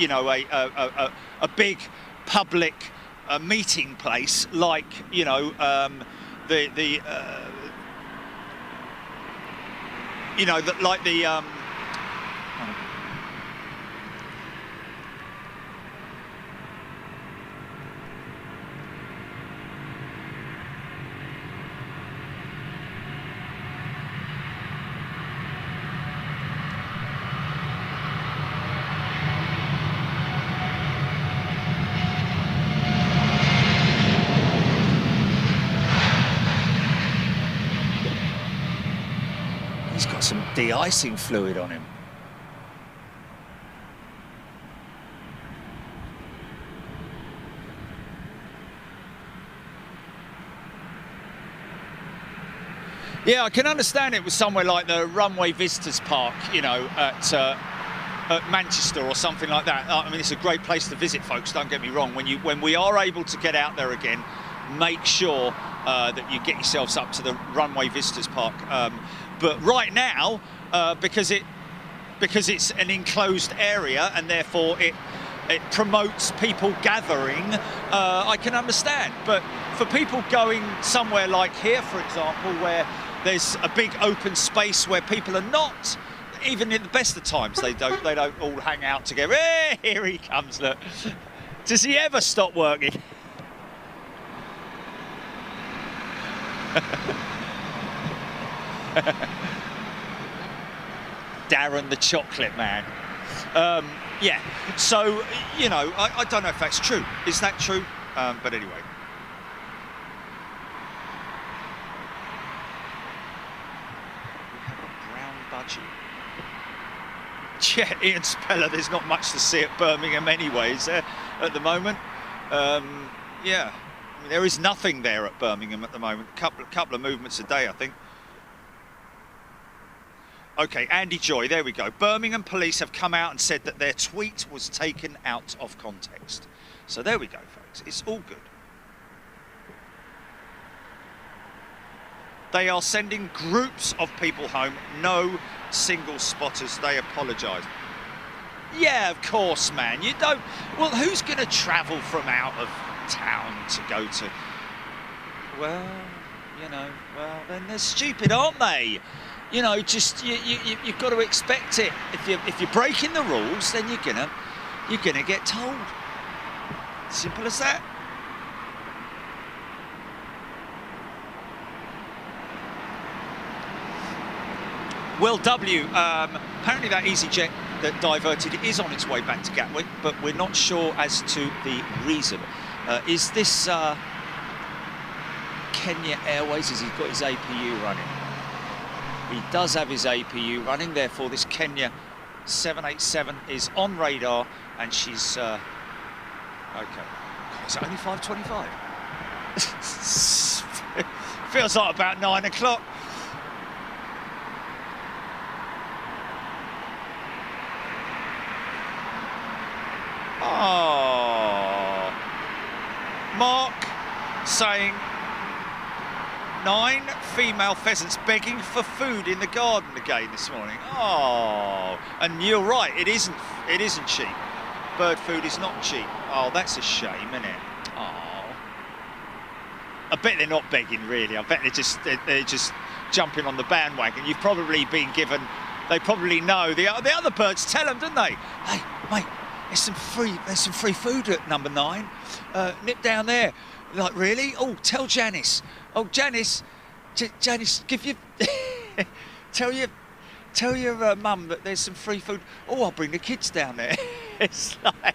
know, a big public meeting place like, you know, you know, like the he's got some de-icing fluid on him. Yeah, I can understand it with somewhere like the Runway Visitors Park, you know, at Manchester or something like that. I mean, it's a great place to visit, folks, don't get me wrong. When we are able to get out there again, make sure that you get yourselves up to the Runway Visitors Park. But right now, because it's an enclosed area and therefore it promotes people gathering, I can understand. But for people going somewhere like here, for example, where there's a big open space where people are not, even in the best of times, they don't all hang out together. Hey, here he comes, look. Does he ever stop working? Darren the chocolate man. Yeah, so, you know, I don't know if that's true. Is that true? But anyway. We have a brown budgie. Yeah, Ian Speller, there's not much to see at Birmingham anyway, is there, at the moment? Yeah, I mean, there is nothing there at Birmingham at the moment. Couple of movements a day, I think. Okay, Andy Joy, there we go. Birmingham police have come out and said that their tweet was taken out of context. So there we go, folks. It's all good. They are sending groups of people home, no single spotters. They apologise. Yeah, of course, man. You don't... Well, who's going to travel from out of town to go to... Well, you know, well, then they're stupid, aren't they? You know, just you've got to expect it. If you're breaking the rules, then you're gonna get told. Simple as that. Will W. Apparently that EasyJet that diverted is on its way back to Gatwick, but we're not sure as to the reason. Is this Kenya Airways? Has he got his APU running? He does have his APU running, therefore this Kenya 787 is on radar, and she's okay. Is it only 5:25? Feels like about 9 o'clock. Oh, Mark saying 9 female pheasants begging for food in the garden again this morning. Oh, and you're right, it isn't cheap. Bird food is not cheap. Oh, that's a shame, isn't it? Oh, I bet they're not begging really. I bet they're just jumping on the bandwagon. You've probably been given. They probably know the other birds tell them, don't they? Hey, mate, there's some free food at number 9. Nip down there. Like, really? Oh, tell Janice. Oh, Janice, Janice, tell your mum that there's some free food. Oh, I'll bring the kids down there. It's like,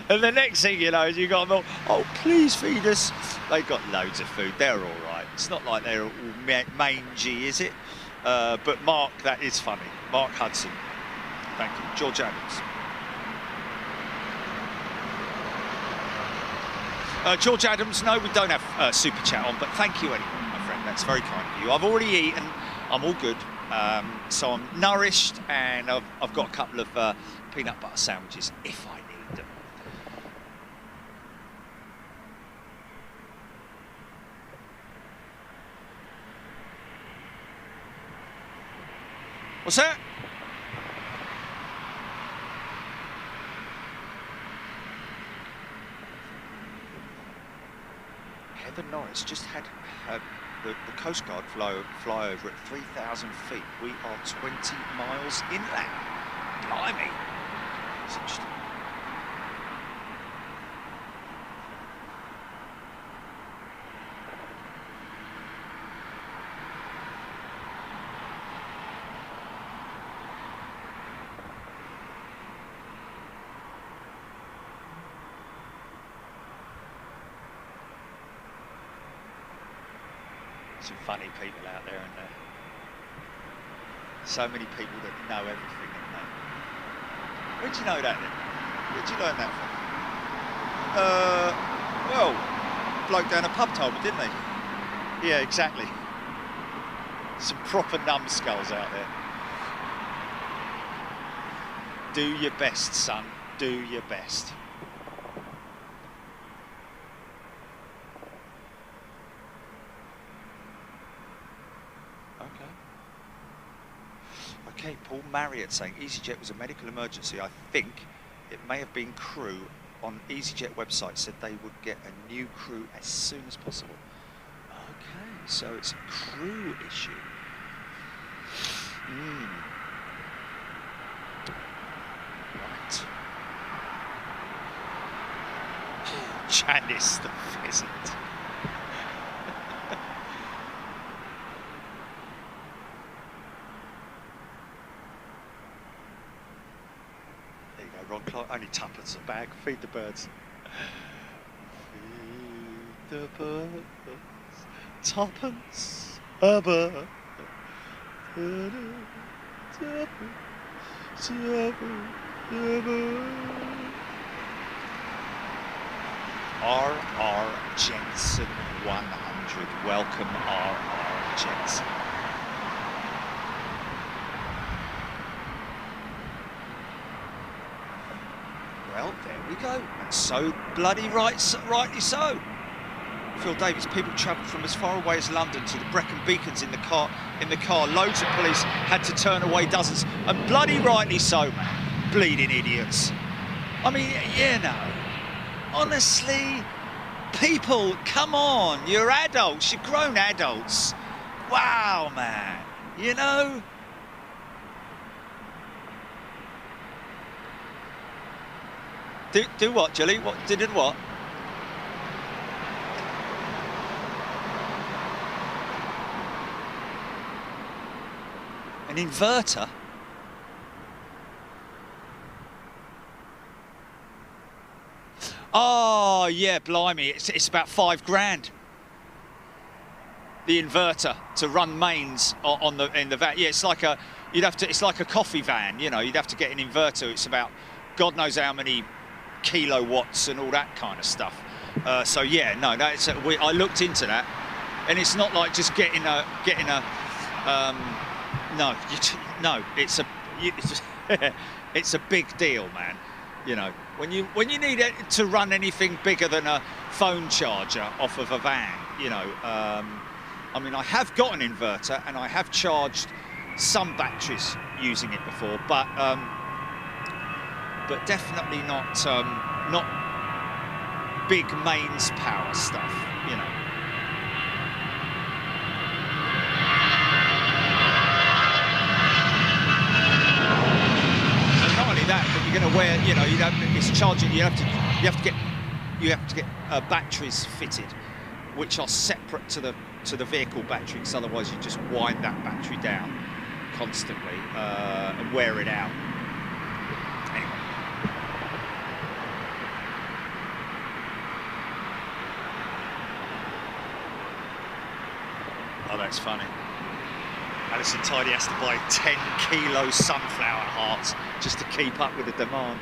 and the next thing you know is you got them all, oh, please feed us. They've got loads of food. They're all right. It's not like they're all mangy, is it? But Mark, that is funny. Mark Hudson. Thank you. George Adams. George Adams, no, we don't have super chat on, but thank you anyway, my friend. That's very kind of you. I've already eaten. I'm all good. So I'm nourished, and I've got a couple of peanut butter sandwiches if I need them. What's that? Heather Norris just had the Coast Guard fly over at 3,000 feet. We are 20 miles inland. Blimey. It's interesting. Some funny people out there, and so many people that know everything, don't they? Where'd you know that then? Where'd you learn that from? Well, bloke down a pub told me, didn't he? Yeah, exactly. Some proper numbskulls out there. Do your best, son. Do your best. Okay, Paul Marriott saying EasyJet was a medical emergency. I think it may have been crew on EasyJet website said they would get a new crew as soon as possible. Okay, so it's a crew issue. Right. Janice the pheasant. Ron Clark, only tuppence a bag, feed the birds. Feed the birds, tuppence a bird. R.R. Jensen 100. Welcome, R.R. Jensen. Well, there we go, and so bloody rightly so. Phil Davis, people travelled from as far away as London to the Brecon Beacons in the car. Loads of police had to turn away dozens, and bloody rightly so, man. Bleeding idiots. I mean, you know, honestly, people, come on, you're adults, you're grown adults. Wow, man, you know. Do what, Julie? What did what? An inverter? Oh yeah, blimey! It's about £5 grand. The inverter to run mains in the van. Yeah, it's like it's like a coffee van. You know, you'd have to get an inverter. It's about God knows how many kilowatts and all that kind of stuff. So yeah, no, I looked into that, and it's not like just getting a no, it's a big deal, man. You know, when you need it to run anything bigger than a phone charger off of a van, you know, I mean, I have got an inverter and I have charged some batteries using it before, but definitely not big mains power stuff, you know. And not only that, but you're going to wear, you know, it's charging. You have to get batteries fitted, which are separate to the vehicle battery, because otherwise you just wind that battery down constantly and wear it out. Anyway. Oh, that's funny. Alison Tidy has to buy 10 kilo sunflower hearts just to keep up with the demand.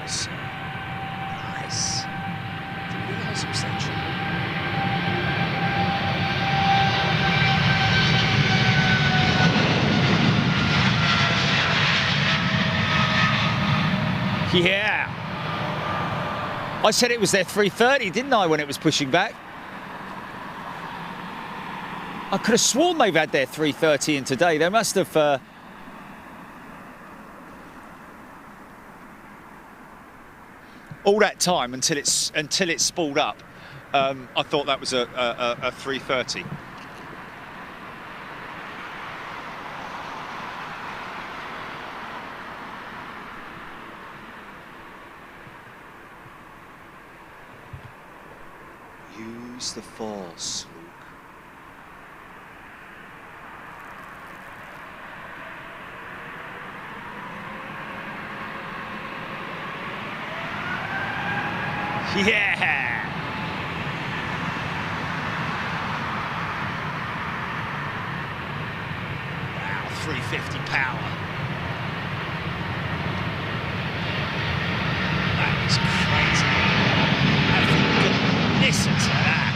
Nice. Didn't realise it was that true. Yeah. I said it was their 330, didn't I, when it was pushing back? I could have sworn they've had their 330 in today. They must have... all that time until it spooled up, I thought that was a 330. Use the force, Luke. Yeah! Wow, 350 power. That is crazy. Listen to that.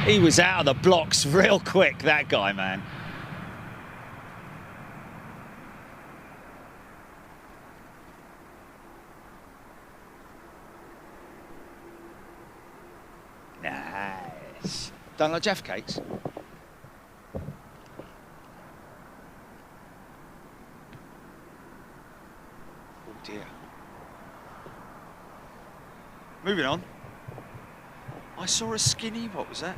He was out of the blocks real quick, that guy, man. Nice. Don't like Jaffa cakes? Oh dear. Moving on. I saw a skinny, what was that?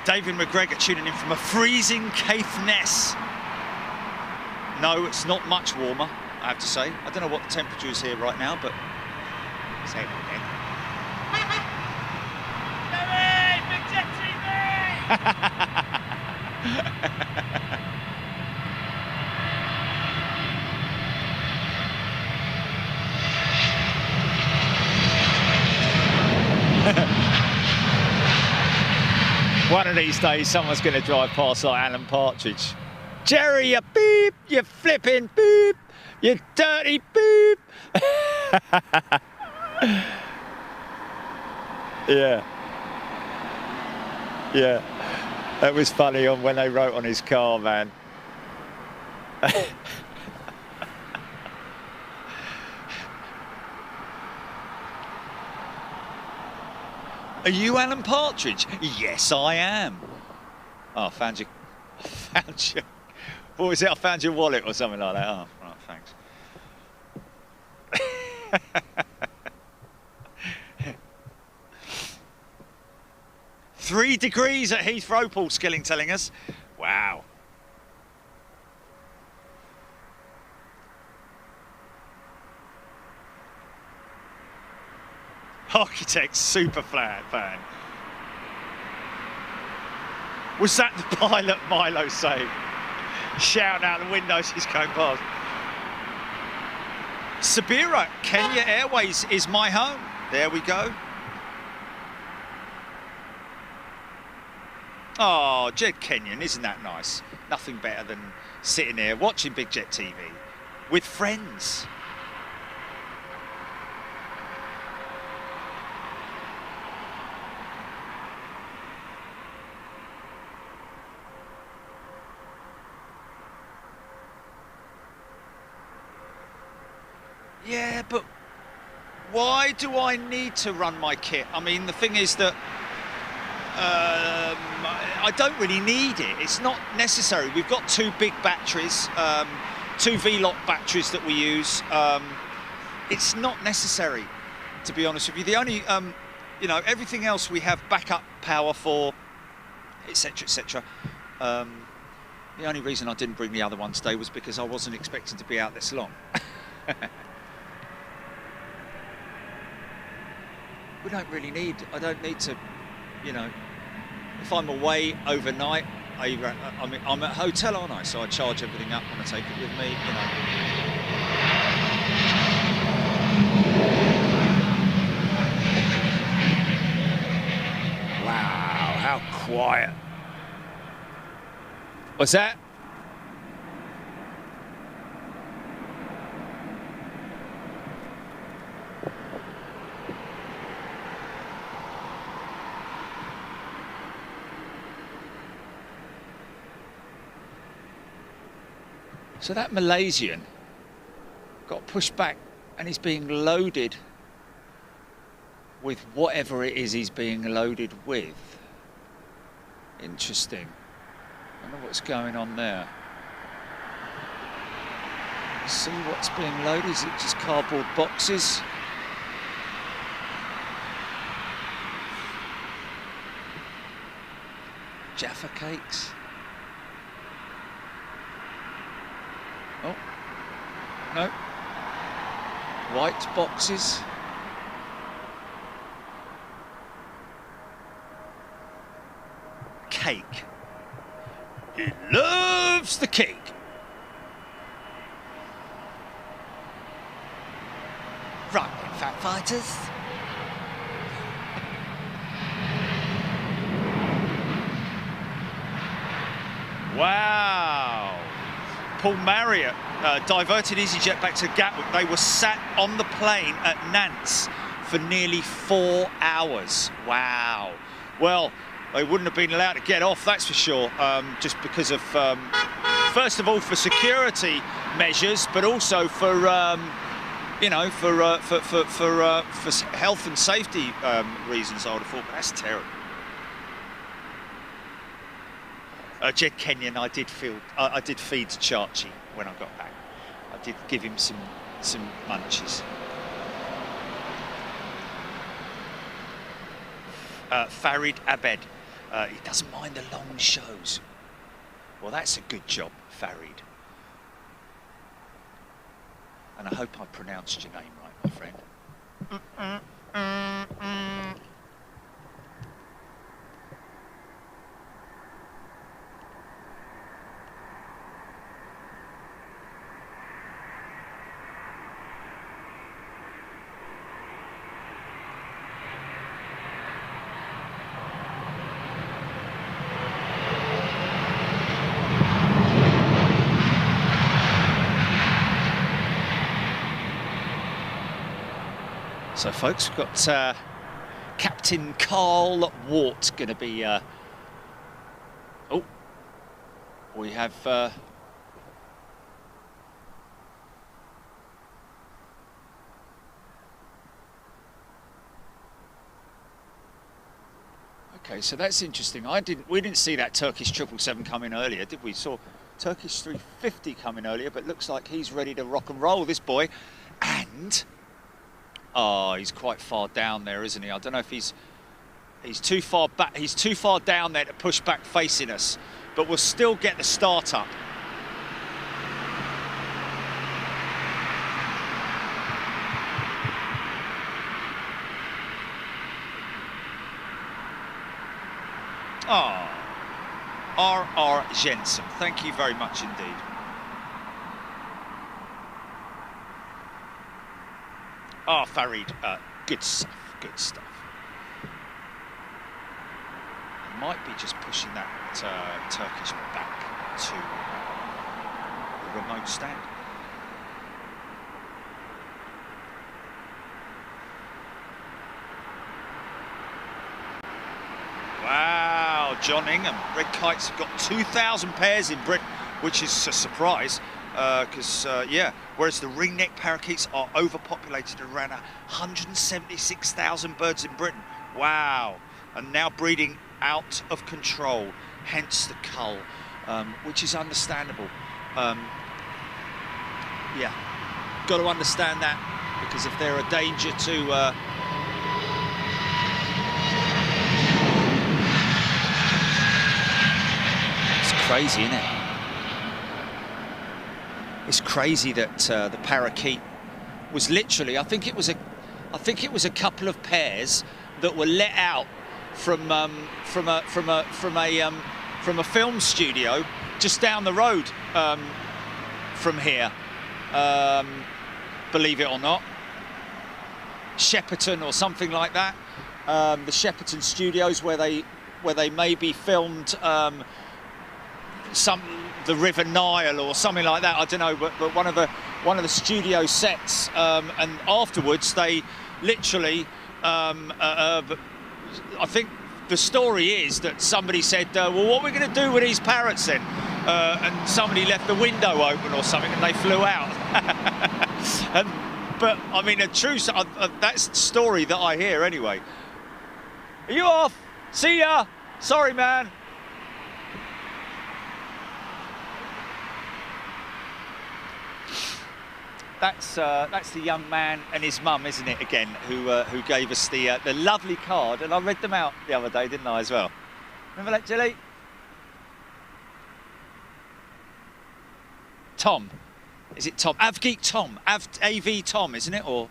David McGregor tuning in from a freezing Caithness. No, it's not much warmer, I have to say. I don't know what the temperature is here right now, but say it again. Big Jet TV! One of these days, someone's going to drive past like Alan Partridge. Jerry, you beep, you flipping beep, you dirty beep. Yeah. Yeah. That was funny on when they wrote on his car, man. Are you Alan Partridge? Yes, I am. Oh, I found you. What was it? I found your wallet or something like that. Oh, right, thanks. 3 degrees at Heathrow, Paul Skilling telling us. Wow. Architect super fan. Was that the pilot Milo saying? Shouting out the windows he's going past. Sabira, Kenya Airways is my home. There we go. Oh, Jed Kenyon, isn't that nice? Nothing better than sitting here watching Big Jet TV with friends. Yeah, but why do I need to run my kit? I mean, the thing is that I don't really need it. It's not necessary. We've got two big batteries, two V-lock batteries that we use. It's not necessary, to be honest with you. The only, you know, everything else we have backup power for, etc., etc. The only reason I didn't bring the other one today was because I wasn't expecting to be out this long. We don't really need, I don't need to, you know, if I'm away overnight, I'm at a hotel, aren't I? So I charge everything up when I take it with me, you know. Wow, how quiet. What's that? So that Malaysian got pushed back and he's being loaded with whatever it is he's being loaded with. Interesting. I don't know what's going on there. See what's being loaded. Is it just cardboard boxes? Jaffa cakes? Oh, no. White boxes. Cake. He loves the cake. Right, fat fighters. Wow. Paul Marriott diverted EasyJet back to Gatwick. They were sat on the plane at Nantes for nearly 4 hours. Wow. Well, they wouldn't have been allowed to get off, that's for sure, just because of, first of all, for security measures, but also for, you know, for health and safety reasons, I would have thought. But that's terrible. Jed Kenyon, I did feed Chachi when I got back. I did give him some munchies. Farid Abed, he doesn't mind the long shows. Well, that's a good job, Farid. And I hope I pronounced your name right, my friend. So, folks, we've got Captain Carl Wart going to be... oh, we have... okay, so that's interesting. We didn't see that Turkish 777 come in earlier, did we? Saw Turkish 350 come in earlier, but looks like he's ready to rock and roll, this boy. And... oh, he's quite far down there, isn't he? I don't know if he's too far back. He's too far down there to push back facing us, but we'll still get the start up. Oh, R.R. Jensen, thank you very much indeed. Oh, Farid, good stuff, good stuff. might be just pushing that Turkish back to the remote stand. Wow, John Ingham. Red Kites have got 2,000 pairs in Britain, which is a surprise, because, yeah, whereas the ringneck parakeets are overpopulated around 176,000 birds in Britain. Wow. And now breeding out of control, hence the cull, which is understandable. Yeah, got to understand that, because if they're a danger to... crazy, isn't it? It's crazy that the parakeet was literally, I think it was a couple of pairs that were let out from a film studio just down the road from here. Believe it or not, Shepperton or something like that. The Shepperton Studios, where they maybe filmed the River Nile or something like that. I don't know, but one of the studio sets, and afterwards they literally, I think the story is that somebody said, well, what are we going to do with these parrots then? And somebody left the window open or something, and they flew out. But I mean, that's the story that I hear anyway. Are you off? See ya. Sorry, man. That's the young man and his mum, isn't it? Again, who gave us the lovely card, and I read them out the other day, didn't I, as well? Remember that, Jilly? Tom, is it Tom? Avgeek Tom, AV Tom, isn't it, or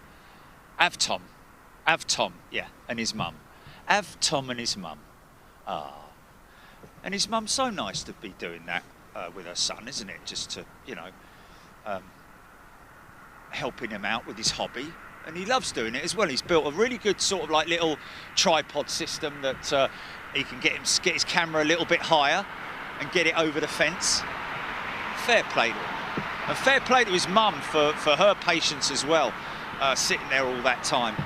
Av Tom? Yeah, and his mum. Av Tom and his mum. Ah, and his mum's so nice to be doing that with her son, isn't it? Just to, you know. Helping him out with his hobby, and he loves doing it as well. He's built a really good sort of like little tripod system that he can get his camera a little bit higher and get it over the fence. Fair play to him, and fair play to his mum for her patience as well, sitting there all that time.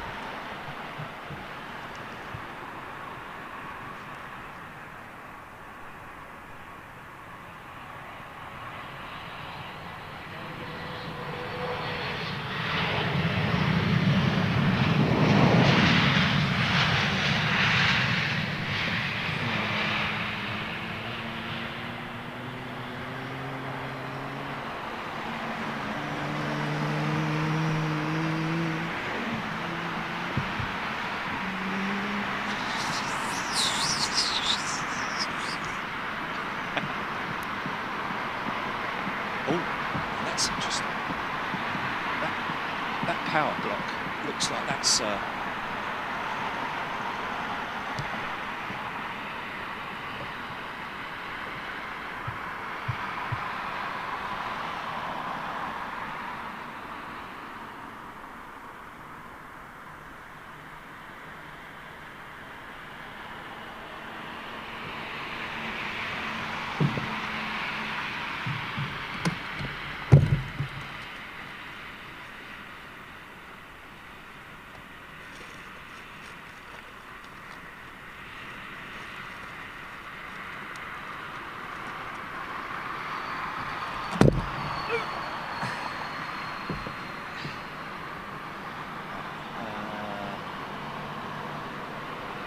Power block looks like that's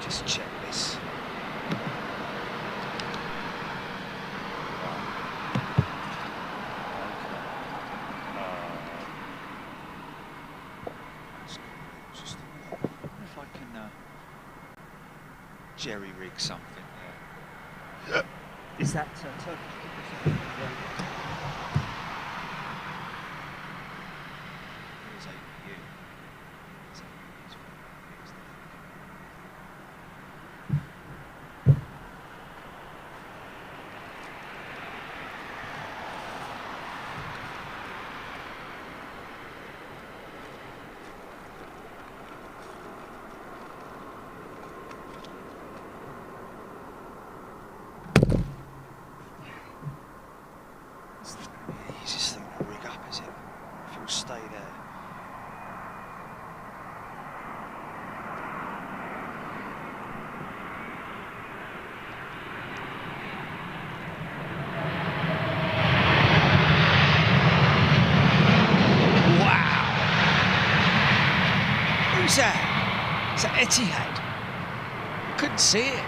just check this. Just wonder if I can jerry rig something there. Is that Turkish? Etihad. Couldn't see it.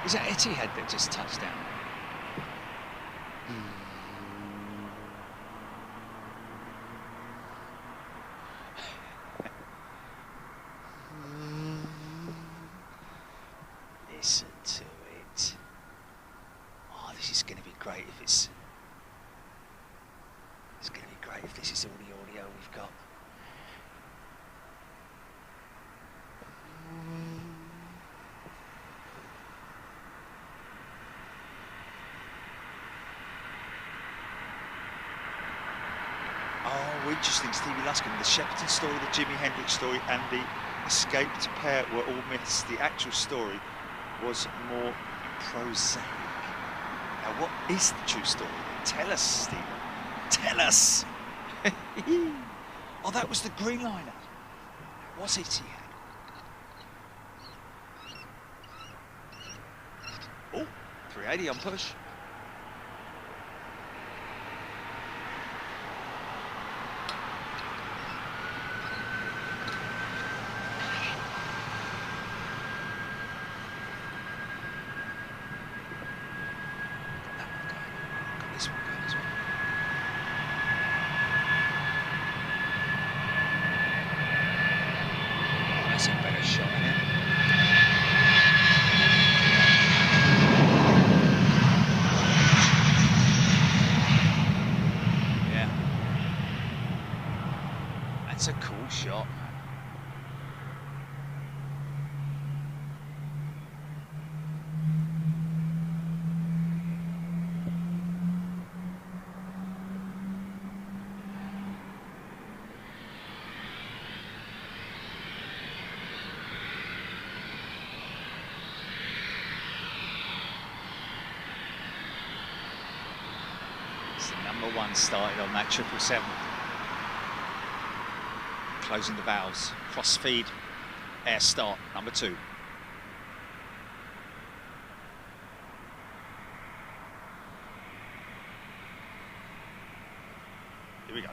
Was that Etihad that just touched down? Listen to it. Oh, this is going to be great if it's... It's going to be great if this is all the audio we've got. Oh, interesting, Stevie Luskin. The Shepperton story, the Jimi Hendrix story, and the escaped pair were all myths. The actual story was more prosaic. Now, what is the true story? Tell us, Stephen. Tell us. Oh, that was the Green Liner. That was Etihad. Oh, 380 on push. That's a cool shot. It's the number one started on that 777. Closing the valves, cross feed, air start, number 2. Here we go.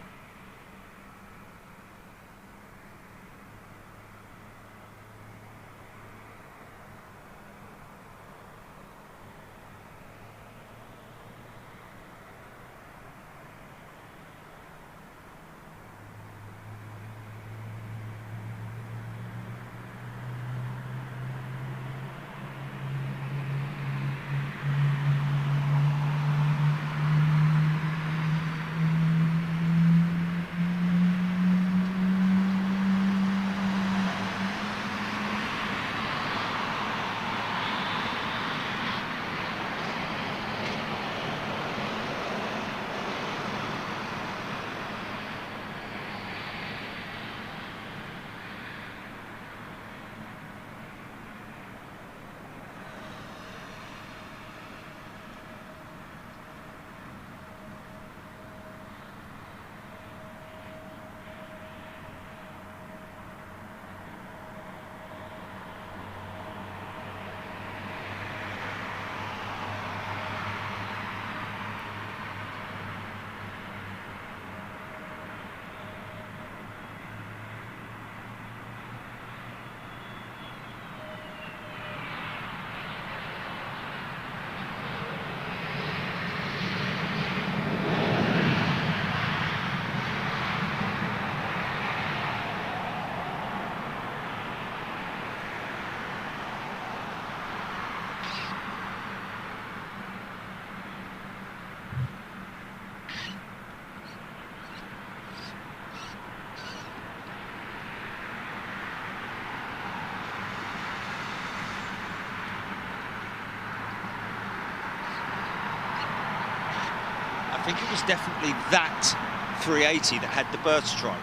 I think it was definitely that 380 that had the bird strike.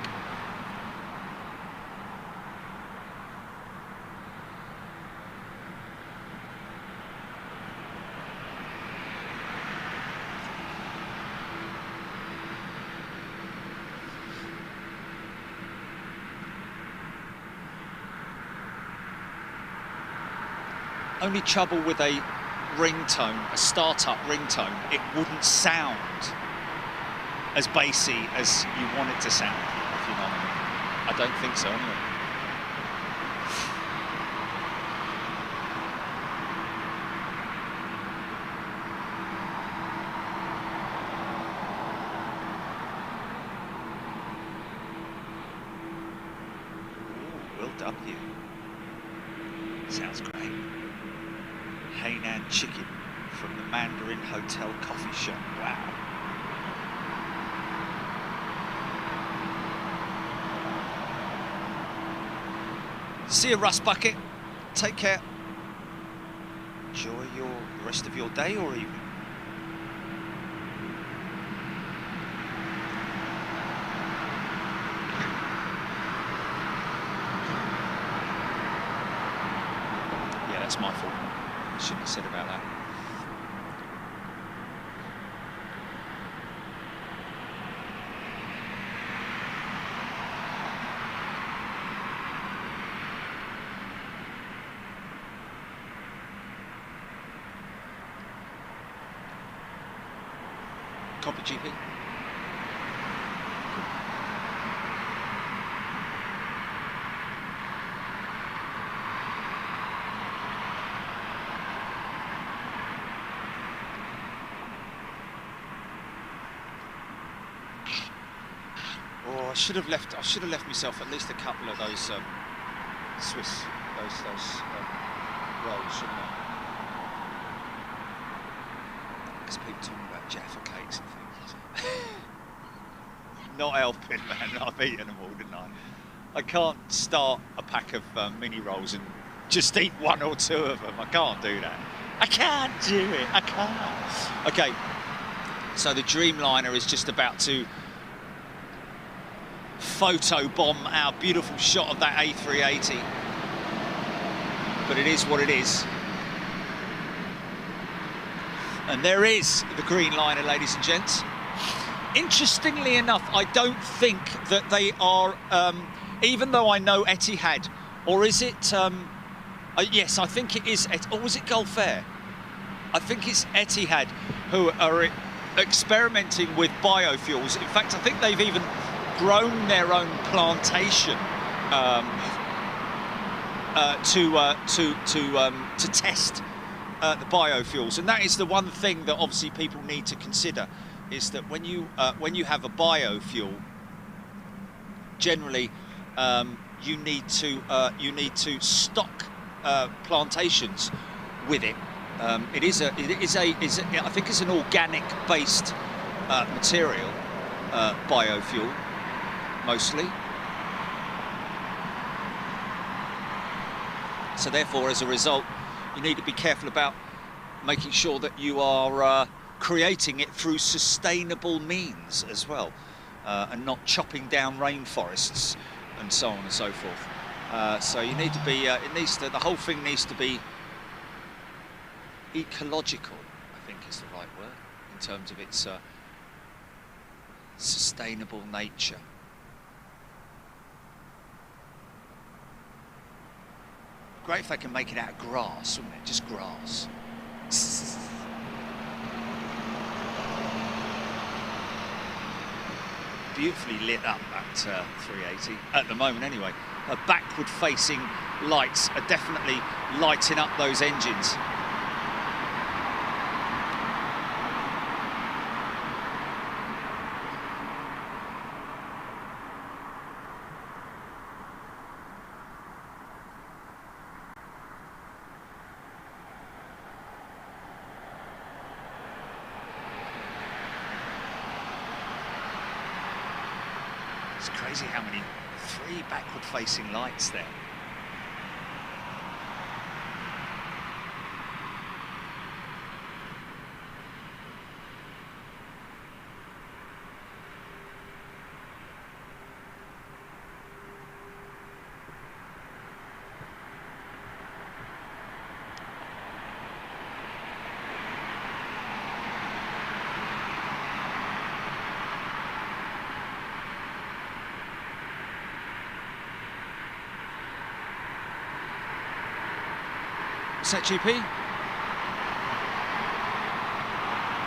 Only trouble with a ringtone, a startup ringtone, it wouldn't sound as bassy as you want it to sound, if you know what I mean. I don't think so, anyway. W. Sounds great. Hainan chicken from the Mandarin Hotel coffee shop. Wow. See you, Rust Bucket. Take care. Enjoy the rest of your day or evening. Yeah, that's my fault. I shouldn't have said about that. Copy, GP. Oh, I should have left myself at least a couple of those Swiss rolls, shouldn't I? Because people talking about Jaffa cakes and things. Not helping, man. I've eaten them all, didn't I? I can't start a pack of mini rolls and just eat one or two of them. I can't do that. I can't do it. I can't. Okay. So the Dreamliner is just about to photo bomb our beautiful shot of that A380. But it is what it is. And there is the green liner, ladies and gents. Interestingly enough, I don't think that they are, even though I know Etihad, or is it, yes, I think it is, or was it Gulf Air? I think it's Etihad who are experimenting with biofuels. In fact, I think they've even grown their own plantation to test the biofuels, and that is the one thing that obviously people need to consider, is that when you have a biofuel, generally you need to stock plantations with it. It is I think it's an organic based material, biofuel mostly. So therefore, as a result, you need to be careful about making sure that you are creating it through sustainable means as well, and not chopping down rainforests and so on and so forth. So you need to be, the whole thing needs to be ecological, I think is the right word, in terms of its sustainable nature. Great if they can make it out of grass, wouldn't it? Just grass. Beautifully lit up, that 380, at the moment anyway. Her backward facing lights are definitely lighting up those engines. It's crazy how many 3 backward-facing lights there. Set GP?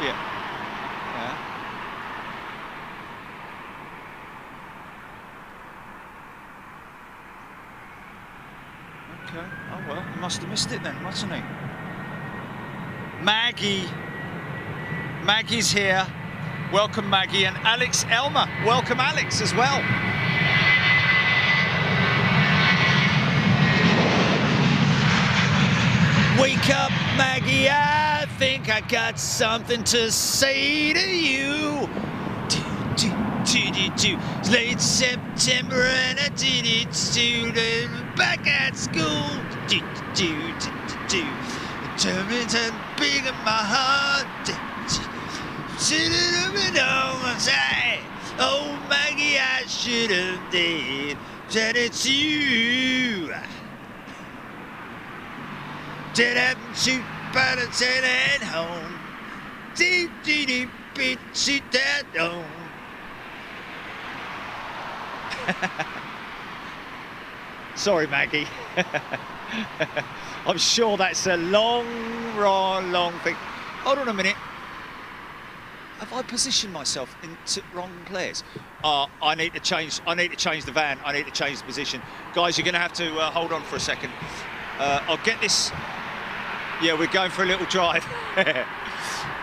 Yeah. Yeah. Okay. Oh well, he must have missed it then, mustn't he? Maggie's here. Welcome, Maggie, and Alex Elmer. Welcome, Alex, as well. Wake up, Maggie, I think I got something to say to you. It's late September and I did it student back at school. Determined and big in my heart. Oh, Maggie, I should have said it to you. Did I shoot by the at home? Deep, shoot that home. Sorry, Maggie. I'm sure that's a long thing. Hold on a minute. Have I positioned myself into wrong place? I need to change the van. I need to change the position. Guys, you're going to have to hold on for a second. I'll get this. Yeah, we're going for a little drive.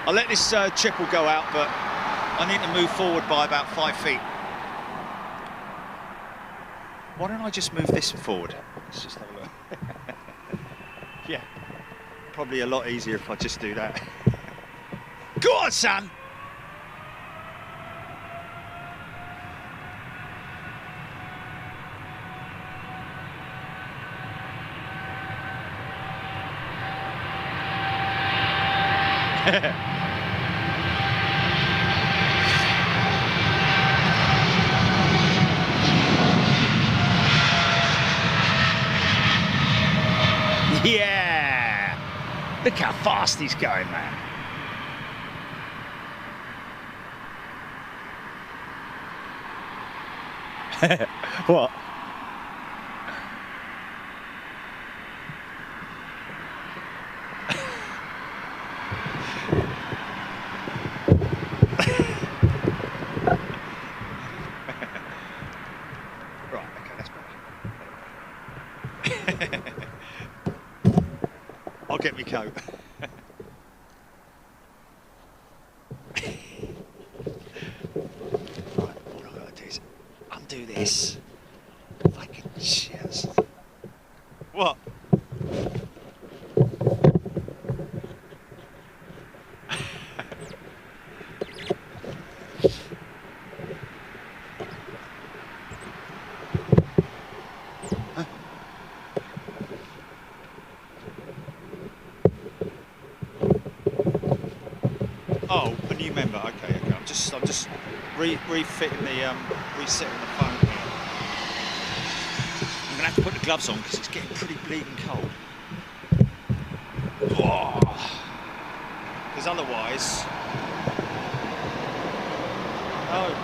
I'll let this triple go out, but I need to move forward by about 5 feet. Why don't I just move this forward? Let's just have a look. Yeah, probably a lot easier if I just do that. Go on, son! Yeah! Look how fast he's going, man. What? Right, okay, that's better. I'll get me coat. Right, all I've got to do is undo this. Fucking shit. What? Oh, a new member. Okay. I'm just refitting the resetting the phone here. I'm gonna have to put the gloves on because it's getting pretty bleeding cold. Because otherwise, oh.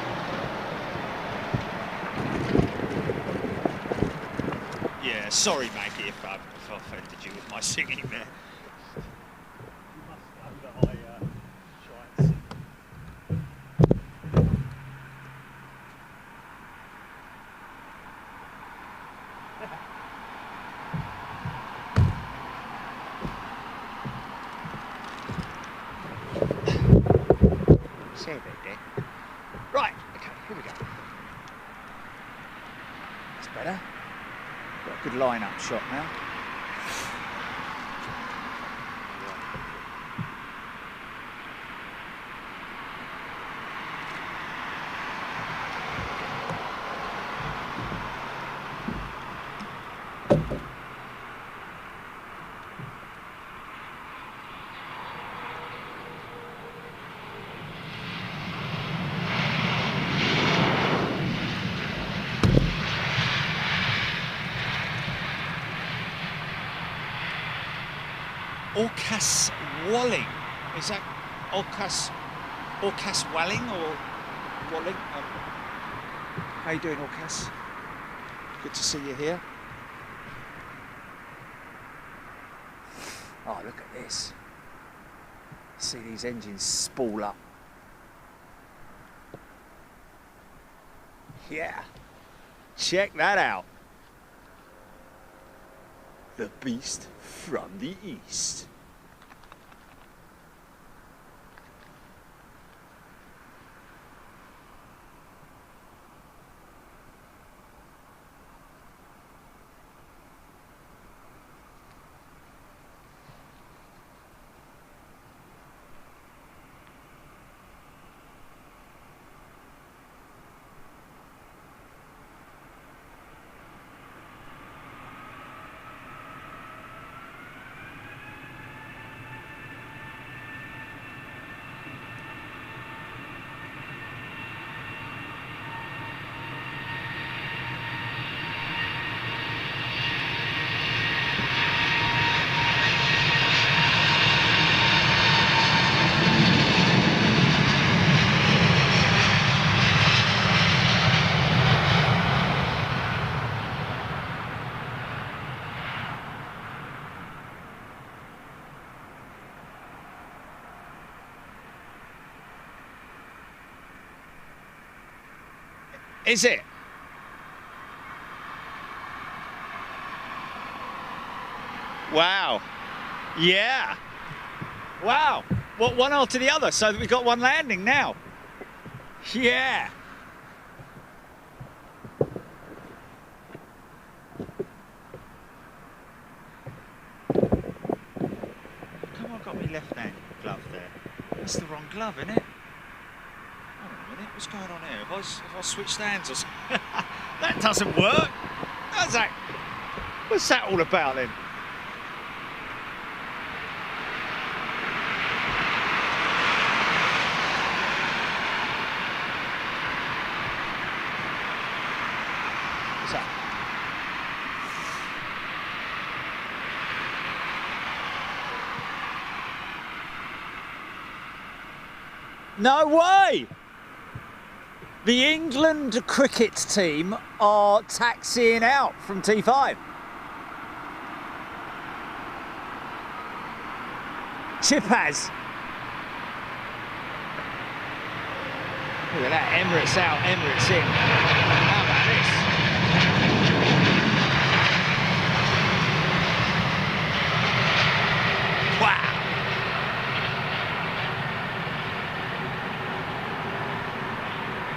Yeah, sorry, Maggie, if I offended you with my singing there. Right, okay, here we go. That's better. Got a good line-up shot now. Orcas Walling. Is that Orcas Walling or Walling? How you doing, Orcas? Good to see you here. Oh, look at this. See these engines spool up. Yeah. Check that out. The beast from the east. Is it? Wow. Yeah. Wow. What, one after the other, so that we've got one landing now. Yeah. Come on, I've got my left hand glove there. That's the wrong glove, isn't it? Hold on a minute, what's going on here? Have I switched hands or something? That doesn't work. How's that? What's that all about then? What's that? No way! The England cricket team are taxiing out from T5. Chip has. Look at that, Emirates out, Emirates in. How about this? Wow!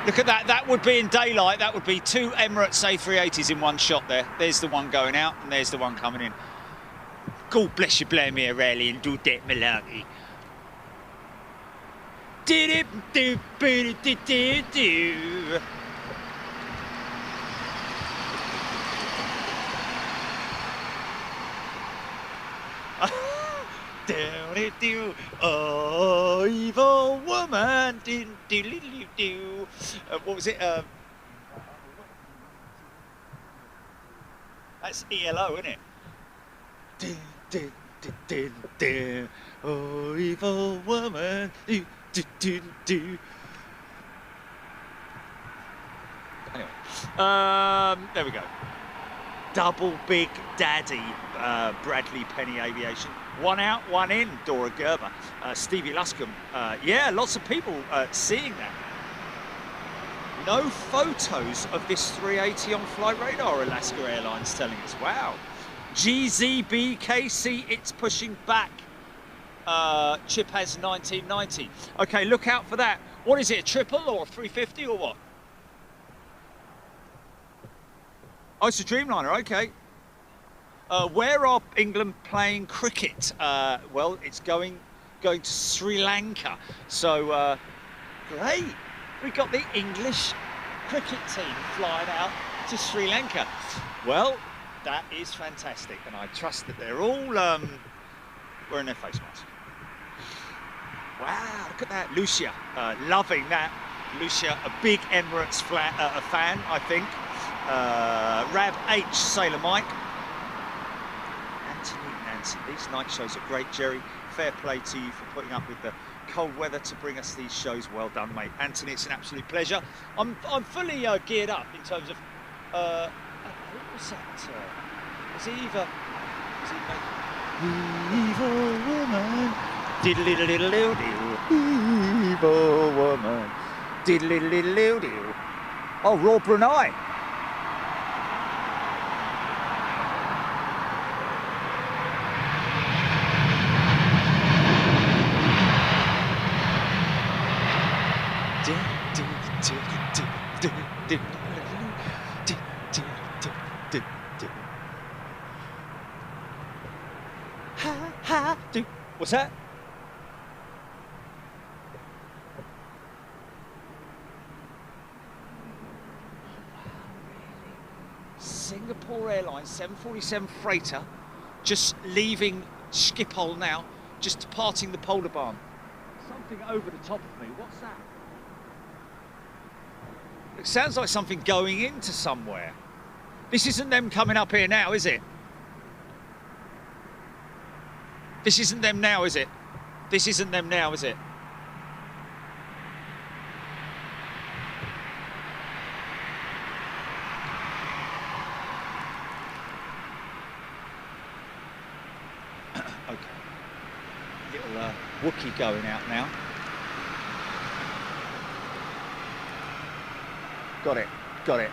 Look at that, that would be in daylight, that would be 2 Emirates A380s in one shot there. There's the one going out and there's the one coming in. God bless you, blame me, Raleigh, and do that malarkey. Oh, evil woman. What was it? That's ELO, isn't it? Oh, evil woman. Anyway, there we go. Double Big Daddy, Bradley Penny Aviation. One out, one in, Dora Gerber. Stevie Luscombe. Yeah, lots of people seeing that. No photos of this 380 on flight radar, Alaska Airlines telling us. Wow. GZBKC, it's pushing back. Chip has 1990. Okay, look out for that. What is it, a triple or a 350 or what? Oh, it's a Dreamliner, okay. Where are England playing cricket? Well, it's going to Sri Lanka. So, great. We got the English cricket team flying out to Sri Lanka. Well, that is fantastic, and I trust that they're all wearing their face masks. Wow, look at that, Lucia, loving that. Lucia, a big Emirates fan, I think. Rab H, Sailor Mike. Anthony Nancy, these night shows are great, Jerry. Fair play to you for putting up with the cold weather to bring us these shows. Well done, mate. Anthony, it's an absolute pleasure. I'm fully geared up in terms of what was that? Was it Eva? Was it Evil Woman? Diddly diddle diddle diddle. Evil Woman. Diddly diddle diddle diddle. Oh, Raw Brunei. What's that? Singapore Airlines 747 freighter just leaving Schiphol now, just departing the polar barn. Something over the top of me. What's that? It sounds like something going into somewhere. This isn't them coming up here now, is it? This isn't them now, is it? This isn't them now, is it? Okay. Little Wookie going out now. Got it. Got it.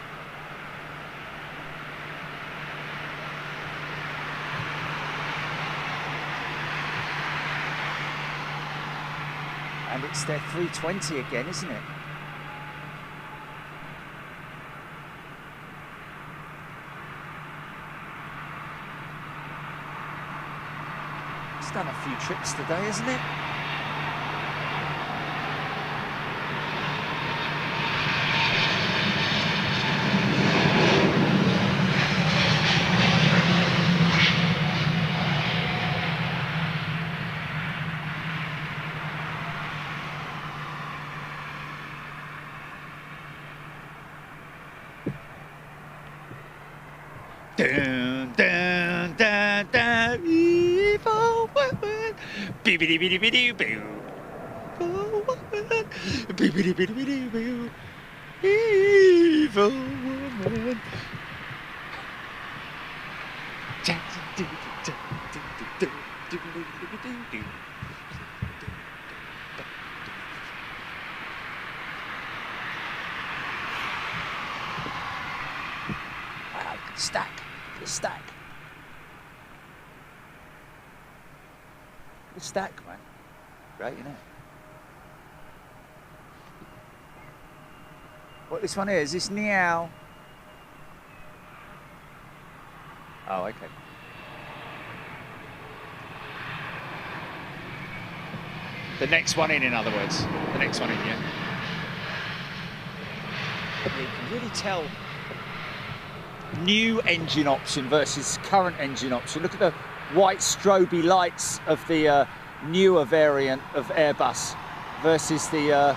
And it's their 320 again, isn't it? It's done a few trips today, hasn't it? Dun, dun, dun, dun, evil woman. Bibbidi bidi bidi boo. Evil woman. Bibbidi bidi bidi boo. Evil woman. Wow, stack. The stack. The stack, man. Great, isn't it? What this one is, it's Niao. Oh, okay. The next one in other words. The next one in, yeah. You can really tell new engine option versus current engine option. Look at the white stroby lights of the newer variant of Airbus versus the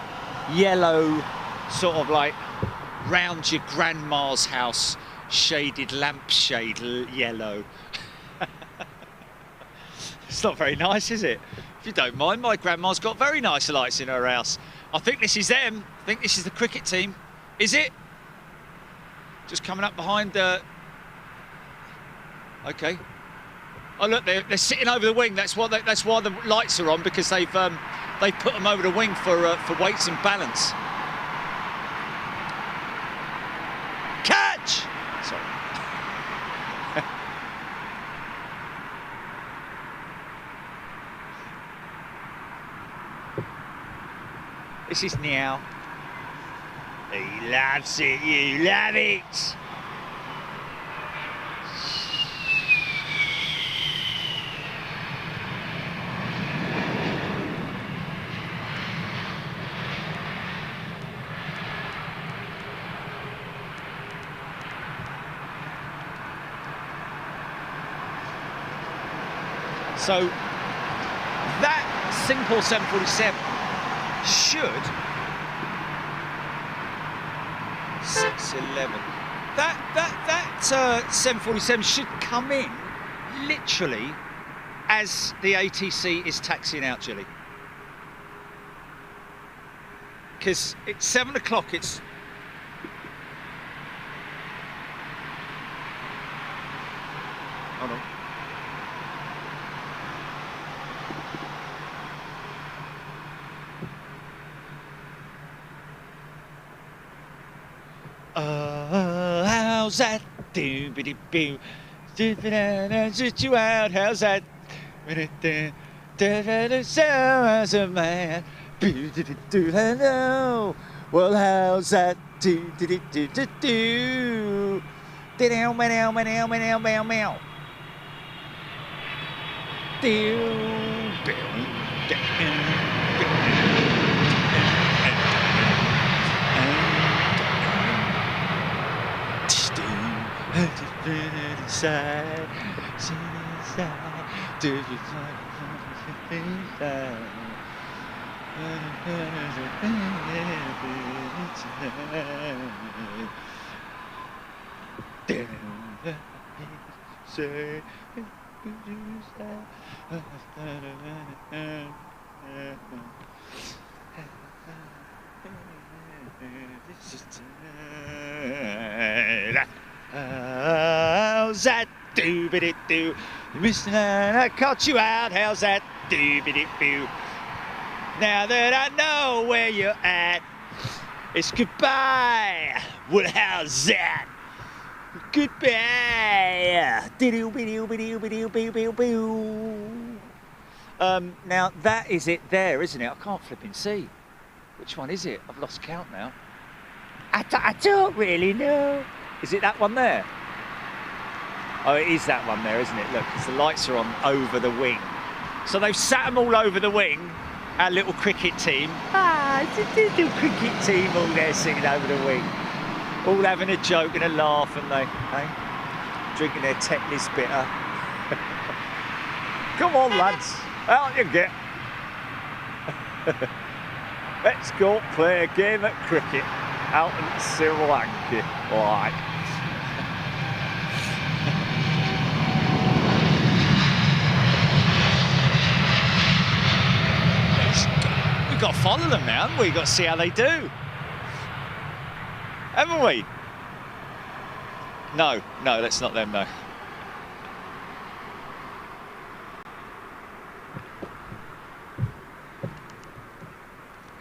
yellow Sort of like round your grandma's house shaded lampshade yellow. It's not very nice, is it? If you don't mind, my grandma's got very nice lights in her house. I think this is them. I think this is the cricket team. Is it? Just coming up behind the... Okay. Oh look, they're sitting over the wing. That's why the lights are on, because they've put them over the wing for weights and balance. Catch! Sorry. This is Niao. He loves it, you love it! So that simple 747 should 611. That 747 should come in literally as the ATC is taxiing out, Jilly. Because it's 7 o'clock. It's hold on. How's that? Doo-biddy-boo. Shoot you out. How's that? As a man. Hello. Well, how's that? Do-do-do-do-do-do. Meow, meow, meow, meow, meow, meow. Inside, do you say how's that? Doo-biddy-doo. Mr. I caught you out. How's that? Doo-biddy-doo. Now that I know where you're at, It's goodbye. Well, how's that? Goodbye. Now that is it there, isn't it? I can't flipping see. Which one is it? I've lost count now. I don't really know. Is it that one there? Oh, it is that one there, isn't it? Look, because the lights are on over the wing. So they've sat them all over the wing, our little cricket team. It's a little cricket team all there sitting over the wing. All having a joke and a laugh, and they, drinking their Tetley's bitter. Come on, lads, out you get. Let's go play a game at cricket out in Sri Lanka. All right. We've got to follow them now, haven't we? We've got to see how they do. Haven't we? No, that's not them, no.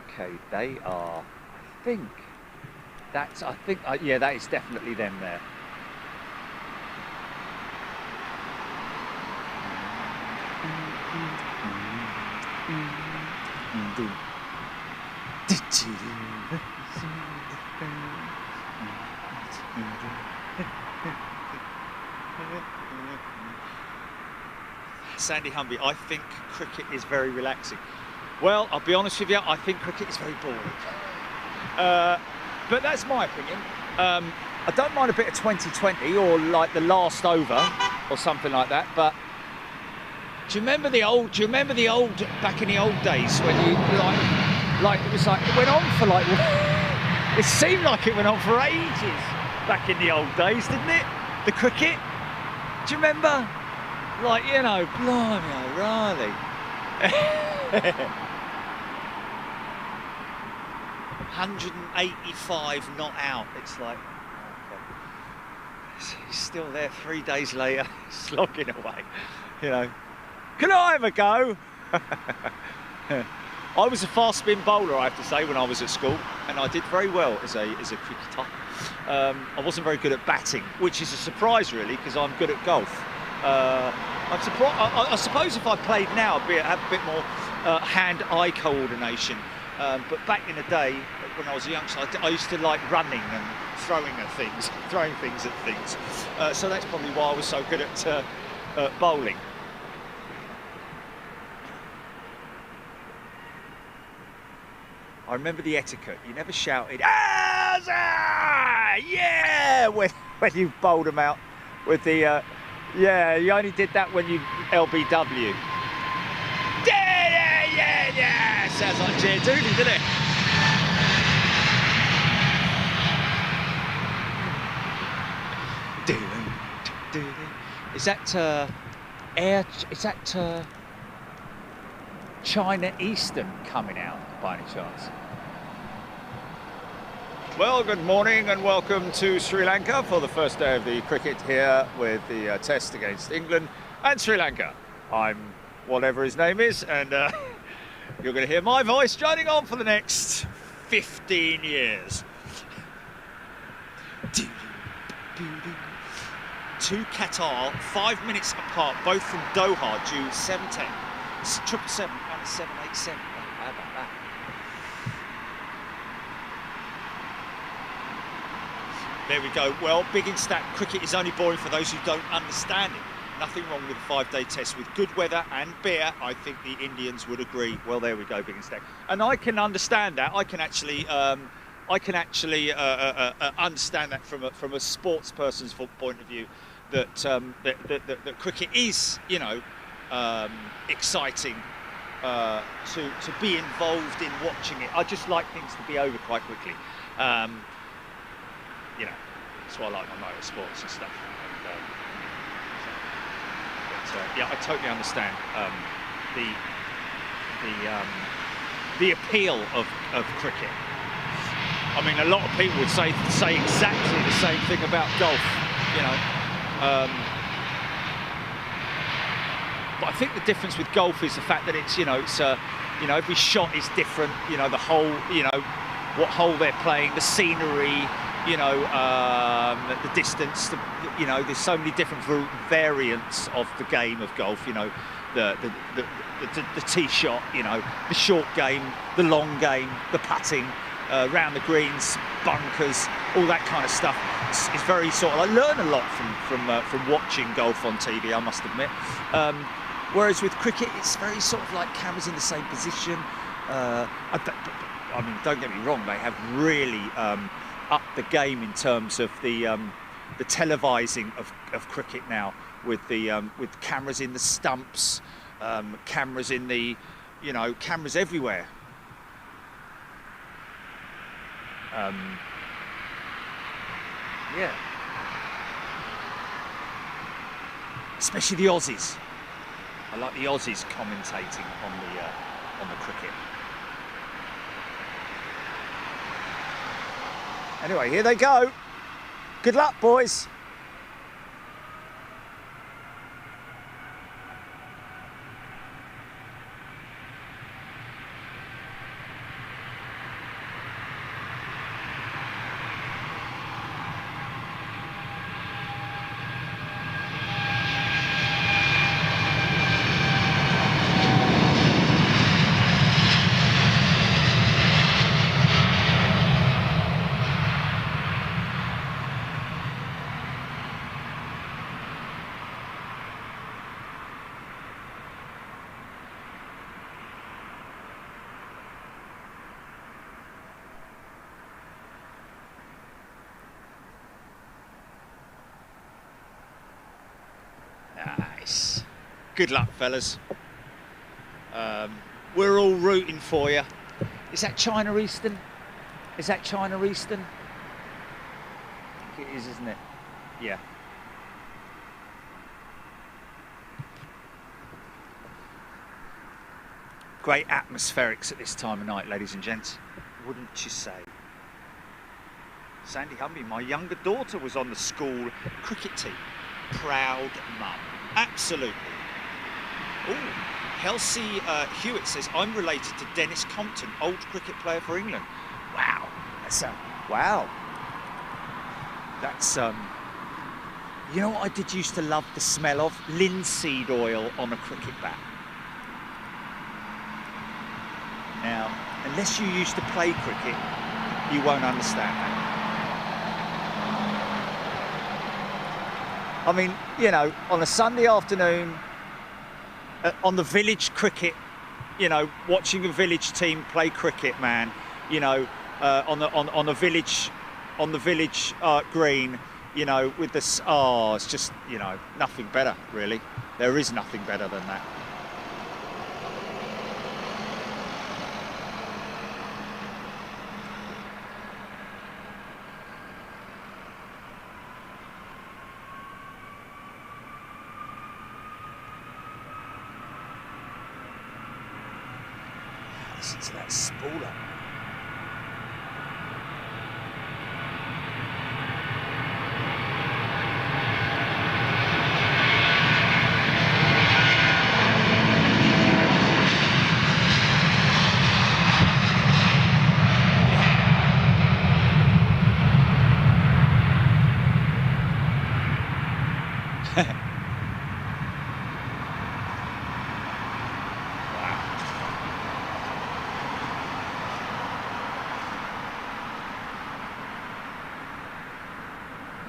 Okay, they are, yeah, that is definitely them there. Sandy Humby, I think cricket is very relaxing. Well, I'll be honest with you, I think cricket is very boring. But that's my opinion. I don't mind a bit of 2020 or like the last over or something like that, but do you remember the old back in the old days when you like it was like it went on for like it seemed like it went on for ages back in the old days, didn't it? The cricket. Do you remember? Like, you know, blimey O'Reilly. 185 not out. It's like, he's still there 3 days later, slogging away. You know, can I have a go? I was a fast spin bowler, I have to say, when I was at school, and I did very well as a cricketer. I wasn't very good at batting, which is a surprise really, because I'm good at golf. I suppose if I played now, I'd have a bit more hand-eye coordination. But back in the day, when I was a youngster, I used to like running and throwing things at things. So that's probably why I was so good at bowling. I remember the etiquette. You never shouted, "Ah, yeah!" when you bowled them out with the. Yeah, you only did that when you LBW. Yeah. Sounds like Jay Dooley, doesn't it? Is that China Eastern coming out by any chance? Well, good morning and welcome to Sri Lanka for the first day of the cricket here with the test against England and Sri Lanka. I'm whatever his name is, and you're going to hear my voice joining on for the next 15 years. To Qatar, 5 minutes apart, both from Doha, due 7:10. 777 and 787. How about that? There we go. Well, big in stat, cricket is only boring for those who don't understand it. Nothing wrong with a 5-day test with good weather and beer. I think the Indians would agree. Well, there we go, big in stat. And I can understand that. I can actually understand that from a sports person's point of view. That cricket is, you know, exciting to be involved in watching it. I just like things to be over quite quickly. You know, that's why I like my motorsports and stuff. Yeah, I totally understand the appeal of cricket. I mean, a lot of people would say exactly the same thing about golf. You know. But I think the difference with golf is the fact that it's, you know, every shot is different. You know, the whole, you know, what hole they're playing, the scenery, you know, the distance, you know, there's so many different variants of the game of golf, you know, the tee shot, you know, the short game, the long game, the putting, round the greens, bunkers, all that kind of stuff. It's very sort of, I learn a lot from watching golf on TV, I must admit. Whereas with cricket, it's very sort of like cameras in the same position. I mean, don't get me wrong, they have really upped the game in terms of the televising of cricket now, with cameras in the stumps, cameras in the, you know, cameras everywhere. Yeah. Especially the Aussies. I like the Aussies commentating on the cricket. Anyway, here they go. Good luck, boys. Nice. Good luck, fellas. We're all rooting for you. Is that China Eastern? Is that China Eastern? I think it is, isn't it? Yeah. Great atmospherics at this time of night, ladies and gents. Wouldn't you say? Sandy Humby, my younger daughter, was on the school cricket team. Proud mum. Absolutely. Oh, Kelsey Hewitt says, I'm related to Dennis Compton, old cricket player for England. Wow. That's wow. That's you know what I did used to love the smell of? Linseed oil on a cricket bat. Now, unless you used to play cricket, you won't understand that. I mean, you know, on a Sunday afternoon, on the village cricket, you know, watching a village team play cricket, man, you know, on the village green, you know, with the it's just, you know, nothing better really. There is nothing better than that. Listen to that spooler.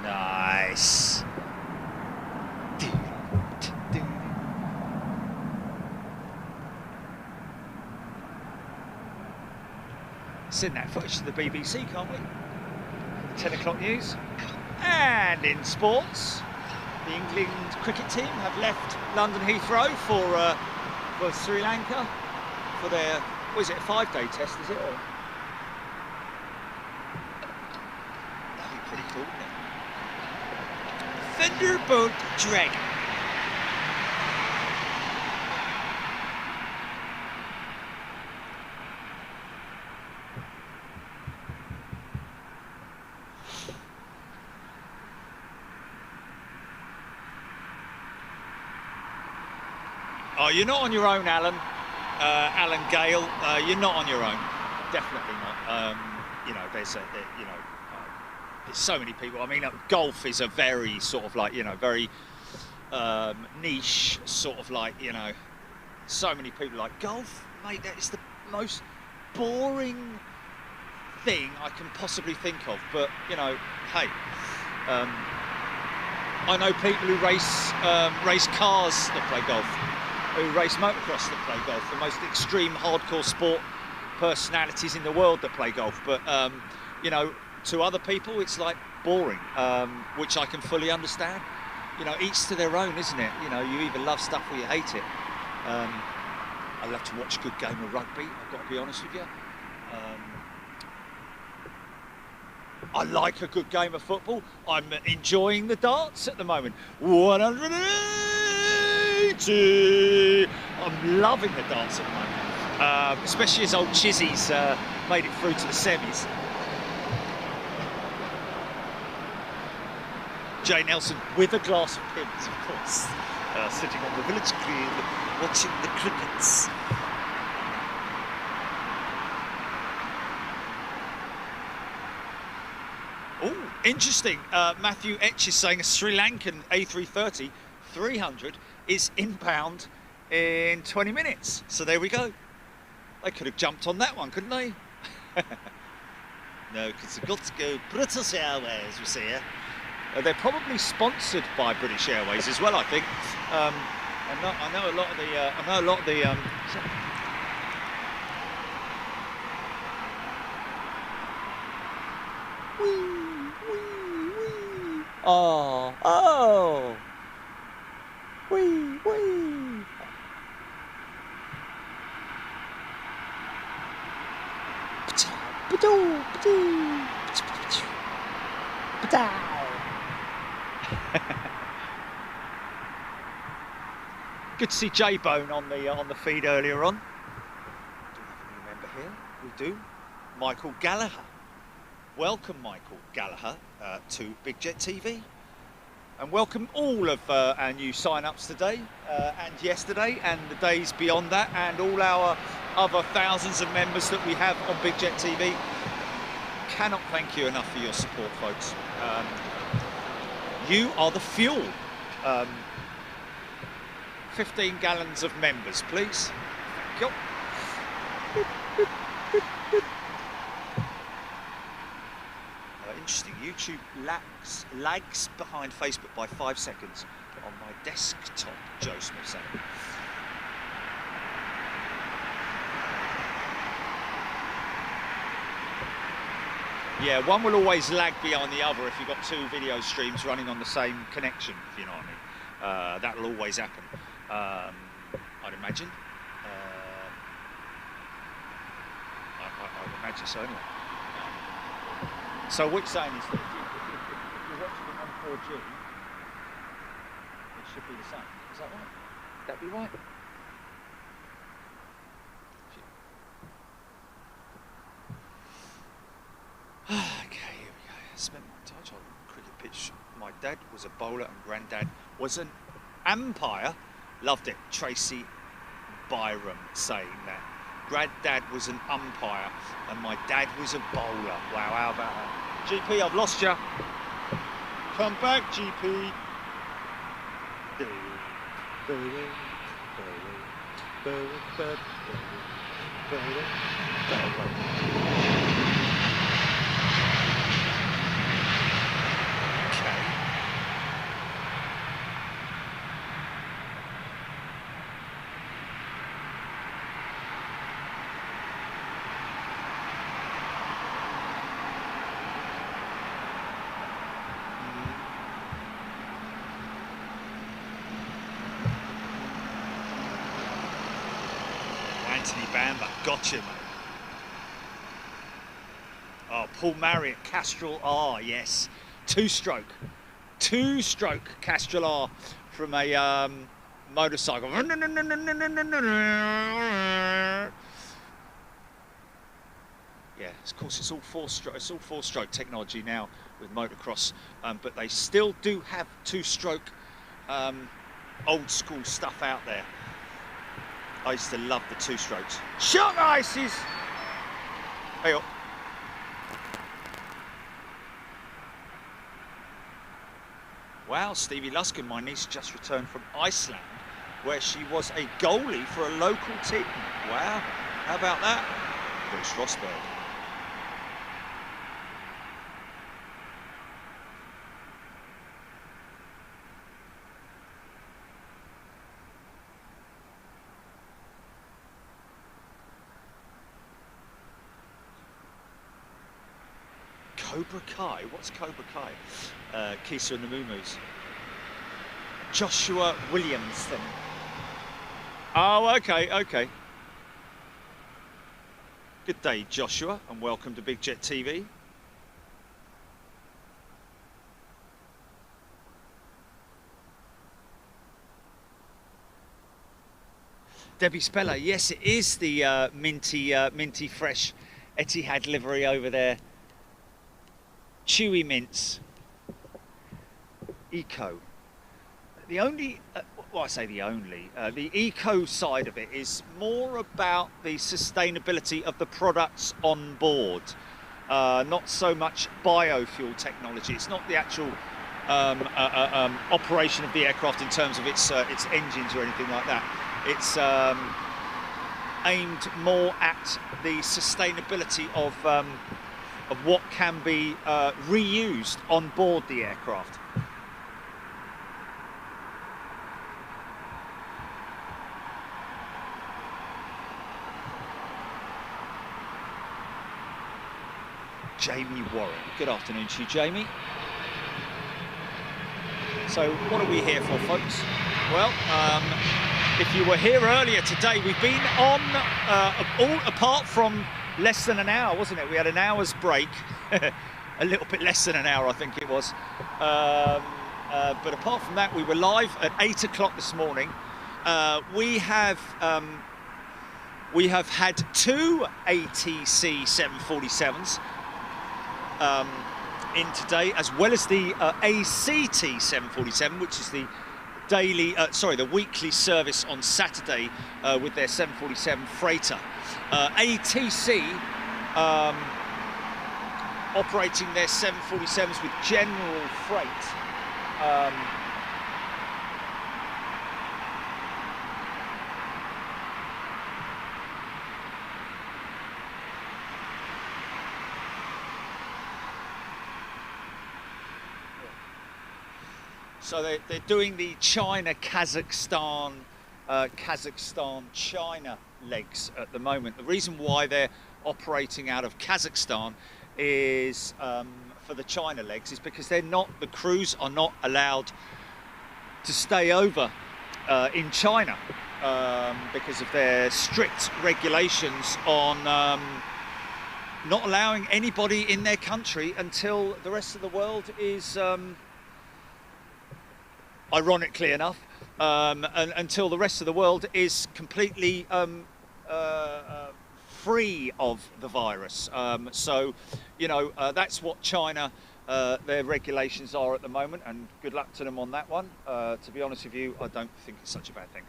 Nice. Send that footage to the BBC, can't we? 10 o'clock news. And in sports, the England cricket team have left London Heathrow for Sri Lanka for their, what is it, a 5-day test, is it? Or? That'd be pretty cool, wouldn't it? Thunderbolt Dragon. Oh, you're not on your own, Alan. Alan Gale, you're not on your own. Definitely not. you know, there's so many people. I mean, golf is a very sort of like, you know, very niche sort of like, you know, so many people like golf, mate. That is the most boring thing I can possibly think of. But you know, hey, I know people who race cars that play golf, who race motocross that play golf. The most extreme hardcore sport personalities in the world that play golf. But you know, to other people, it's like boring, which I can fully understand. You know, each to their own, isn't it? You know, you either love stuff or you hate it. I love to watch a good game of rugby, I've got to be honest with you. I like a good game of football. I'm enjoying the darts at the moment. 180! I'm loving the darts at the moment. Especially as old Chizzy's made it through to the semis. Jay Nelson with a glass of pins, of course, sitting on the village green, watching the crickets. Oh, interesting. Matthew Etch is saying a Sri Lankan A330 300 is inbound in 20 minutes. So there we go. They could have jumped on that one, couldn't they? No, because they've got to go British Airways, we see here. They're probably sponsored by British Airways as well, I think. I know a lot of the. Oh. Wee. Good to see J-Bone on the feed earlier on. Do we have a new member here? We do. Michael Gallagher. Welcome, Michael Gallagher, to Big Jet TV. And welcome all of our new sign-ups today and yesterday and the days beyond that, and all our other thousands of members that we have on Big Jet TV. Cannot thank you enough for your support, folks. You are the fuel. 15 gallons of members, please. Thank you. Interesting. YouTube lags behind Facebook by 5 seconds on my desktop, Joe Smith saying. Yeah, one will always lag behind the other if you've got two video streams running on the same connection, if you know what I mean. That'll always happen, I'd imagine. I'd imagine so anyway. So what you're saying is that if you're watching it on 4G, it should be the same. Is that right? Would that be right? Okay, here we go. I spent my time on cricket pitch. My dad was a bowler and granddad was an umpire. Loved it. Tracy Byram saying that. Granddad was an umpire and my dad was a bowler. Wow, how about that? GP, I've lost you. Come back, GP. Anthony Bamber, gotcha, mate. Oh, Paul Marriott, Castrol R, yes. Two-stroke Castrol R from a motorcycle. Yeah, of course, it's all four-stroke technology now with motocross, but they still do have two-stroke old-school stuff out there. I used to love the two strokes. Shock ices! Hey up. Wow, Stevie Luskin, my niece, just returned from Iceland, where she was a goalie for a local team. Wow, how about that? Chris Rosberg. Cobra Kai? What's Cobra Kai? Kisa and the Moo-Moos. Joshua Williamson. Oh, okay, okay. Good day, Joshua, and welcome to Big Jet TV. Debbie Speller, yes, it is the minty fresh Etihad livery over there. Chewy mints. Eco. The only, well, I say the only, the eco side of it is more about the sustainability of the products on board. Not so much biofuel technology. It's not the actual operation of the aircraft in terms of its engines or anything like that. It's aimed more at the sustainability of what can be reused on board the aircraft. Jamie Warren. Good afternoon to you, Jamie. So what are we here for, folks? Well, if you were here earlier today, we've been on, all apart from less than an hour, wasn't it? We had an hour's break, a little bit less than an hour, I think it was. But apart from that, we were live at 8 o'clock this morning. We have had two ATC 747s in today, as well as the ACT 747, which is the daily, the weekly service on Saturday with their 747 freighter. ATC operating their 747s with general freight. So they're doing the China-Kazakhstan, Kazakhstan-China legs at the moment. The reason why they're operating out of Kazakhstan is for the China legs is because the crews are not allowed to stay over in China because of their strict regulations on not allowing anybody in their country until the rest of the world is ironically enough, until the rest of the world is completely free of the virus. So, you know, that's what China, their regulations are at the moment, and good luck to them on that one. To be honest with you, I don't think it's such a bad thing.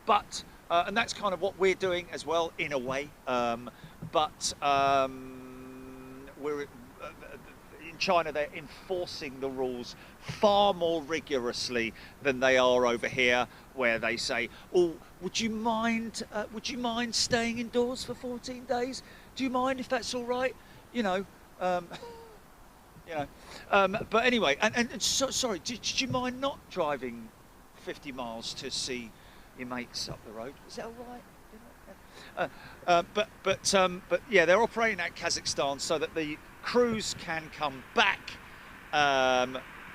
But, and that's kind of what we're doing as well, in a way. But we're... in China, they're enforcing the rules far more rigorously than they are over here, where they say, "Oh, would you mind staying indoors for 14 days? Do you mind if that's all right?" You know, But anyway, sorry, did you mind not driving 50 miles to see your mates up the road? Is that all right? But yeah, they're operating at Kazakhstan so that the crews can come back,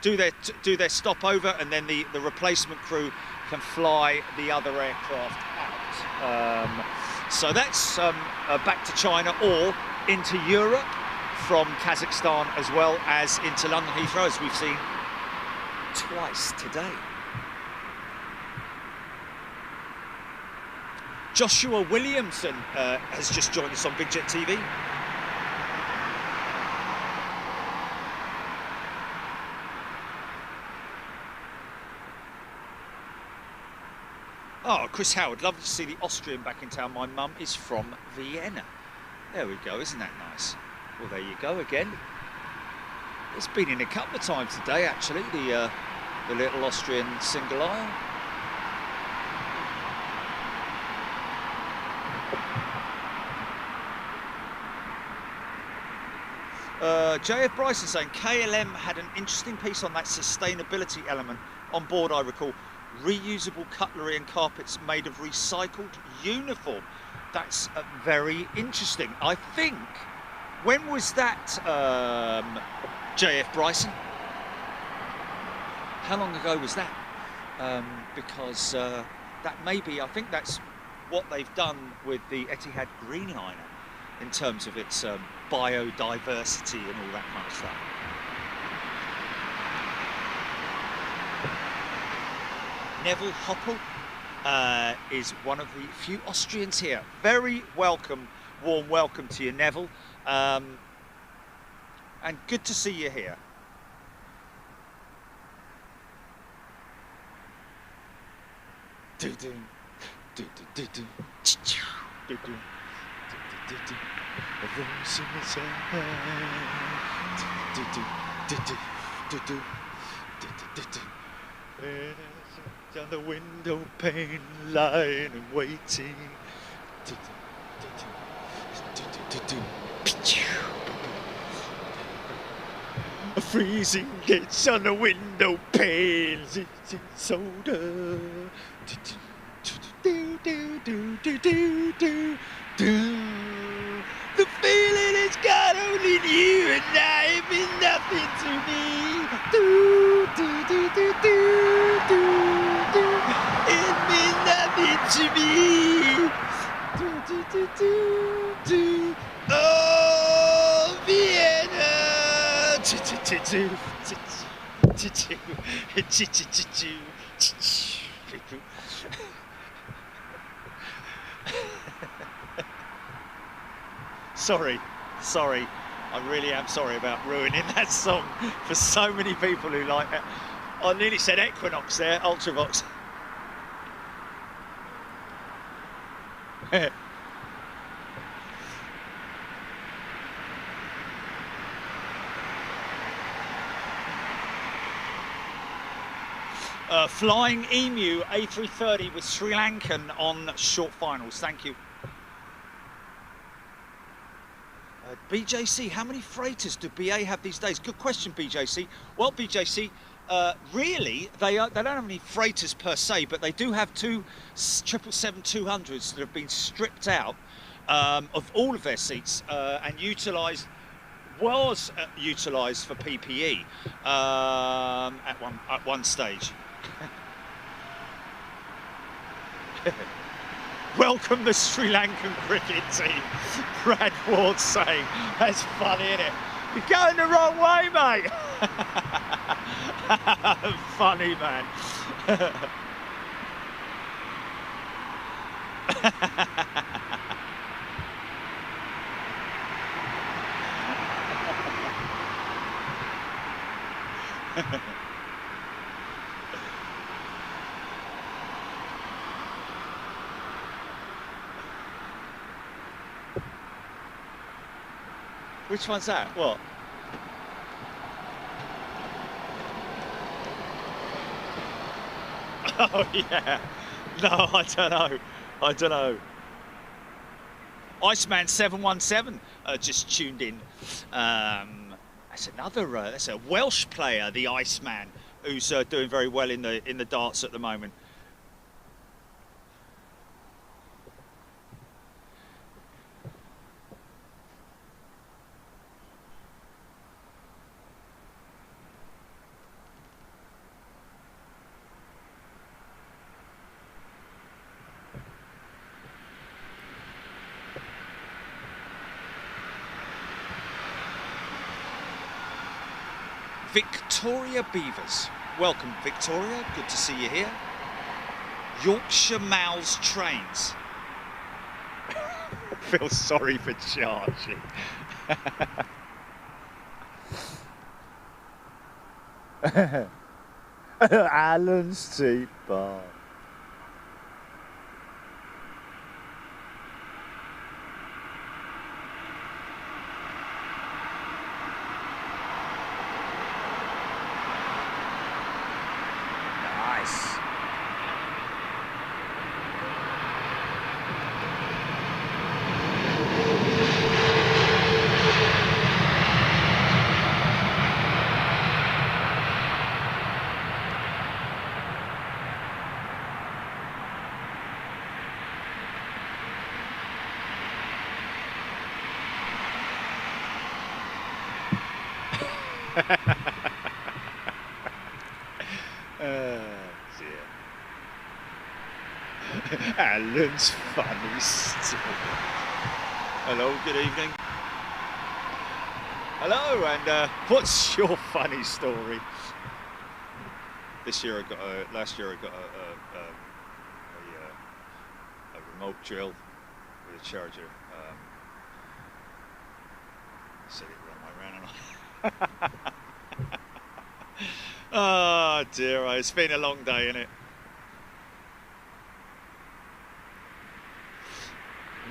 do their stopover, and then the replacement crew can fly the other aircraft out. So that's back to China or into Europe from Kazakhstan, as well as into London Heathrow, as we've seen twice today. Joshua Williamson has just joined us on Big Jet TV. Oh, Chris Howard, lovely to see the Austrian back in town. My mum is from Vienna. There we go, isn't that nice? Well, there you go again. It's been in a couple of times today, actually, the The little Austrian single aisle. JF Bryson saying KLM had an interesting piece on that sustainability element on board, I recall. Reusable cutlery and carpets made of recycled uniform. That's very interesting. I think, when was that, JF Bryson? How long ago was that? Because that may be, I think that's what they've done with the Etihad Greenliner in terms of its biodiversity and all that kind of stuff. Neville Hoppel is one of the few Austrians here. Very welcome, warm welcome to you, Neville. And good to see you here. Down the window pane, lying and waiting. A freezing gets on the window panes. It's soda. The feeling it's got only you and I mean nothing to me. It means nothing to me. Oh, Vienna. Sorry, I really am sorry about ruining that song for so many people who like it. I nearly said Equinox there, Ultravox. Flying Emu A330 with Sri Lankan on short finals, thank you. BJC, how many freighters do BA have these days? Good question, BJC. Well, BJC, really, they don't have any freighters per se, but they do have two 777-200s that have been stripped out of all of their seats and was utilised for PPE at one stage. Welcome the Sri Lankan cricket team, Brad Ward saying. That's funny, isn't it? You're going the wrong way, mate. Funny, man. Which one's that? What? Oh yeah. No, I don't know. Iceman 717 just tuned in. That's that's a Welsh player, the Iceman, who's doing very well in the darts at the moment. Victoria Beavers. Welcome, Victoria. Good to see you here. Yorkshire Mals Trains. Feel sorry for charging. Allen Street Bar. Dear. Alan's funny story. Hello, good evening. Hello, and what's your funny story? Last year I got a remote drill with a charger. I said it the wrong way around. Oh dear, it's been a long day, innit?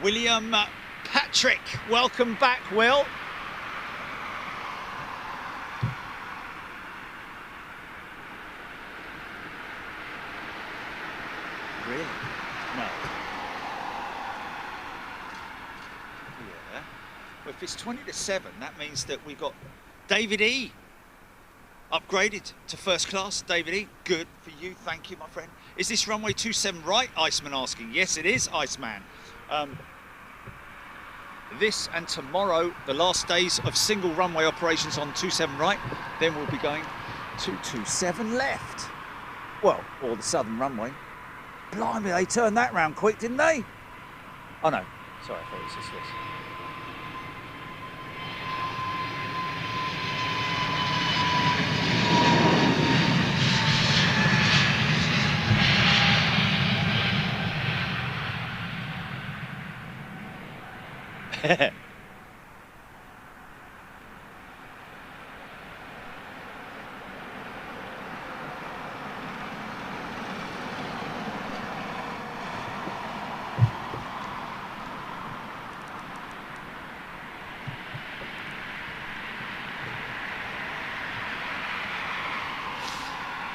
William Patrick, welcome back, Will. Really? No. Yeah. Well, if it's 20 to 7, that means that we got David E. upgraded to first class. David E, good for you, thank you, my friend. Is this runway 27 right? Iceman asking. Yes, it is, Iceman. This and tomorrow, the last days of single runway operations on 27 right. Then we'll be going to 27 left. Well, or the southern runway. Blimey, they turned that round quick, didn't they? Oh no, sorry, I thought it was this.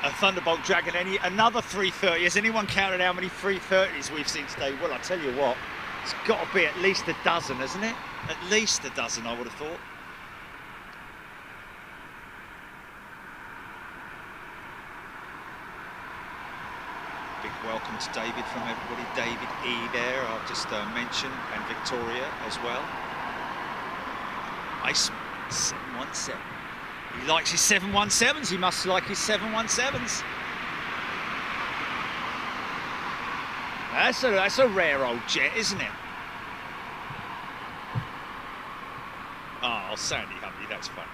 A Thunderbolt Dragon, another 330. Has anyone counted how many 330s we've seen today? Well, I tell you what, it's got to be at least a dozen, hasn't it? At least a dozen, I would have thought. Big welcome to David from everybody. David E there, I've just mentioned, and Victoria as well. Ice 717. He likes his 717s, he must like his 717s. That's a rare old jet, isn't it? Oh, Sandy Humpty, that's fun.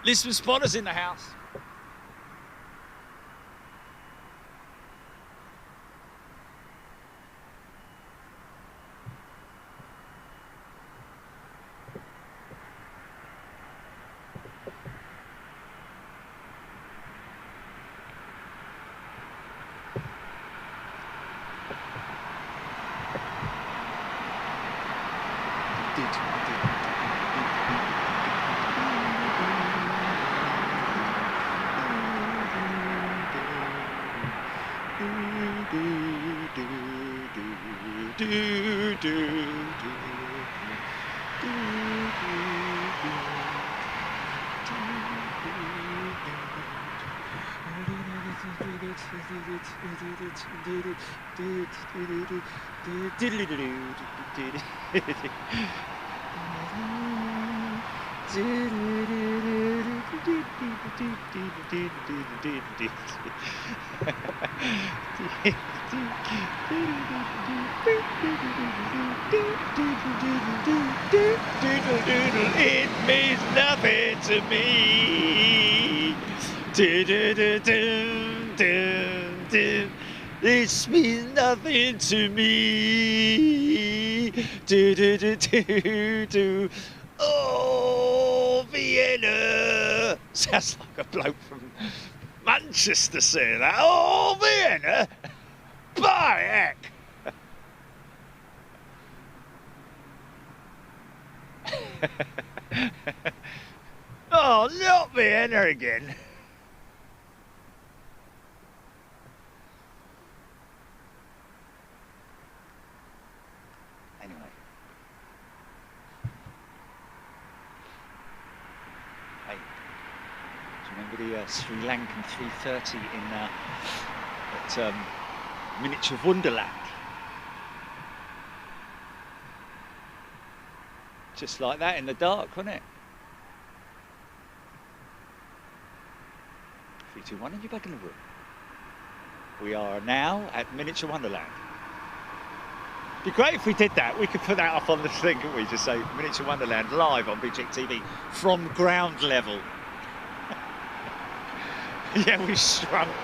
Lisbon Spotters in the house. It means nothing to me. It means nothing to me. Oh, Vienna. Sounds like a bloke from Manchester saying that. Oh, Vienna. By heck. Oh, not Vienna again. Anyway. Hey, do you remember the Sri Lankan 330 in at Miniature Wonderland? Just like that in the dark, wasn't it? 3, 2, 1, and you're back in the room. We are now at Miniature Wonderland. It'd be great if we did that. We could put that up on the thing, couldn't we? Just say Miniature Wonderland live on Big Chick TV from ground level. Yeah, we shrunk it.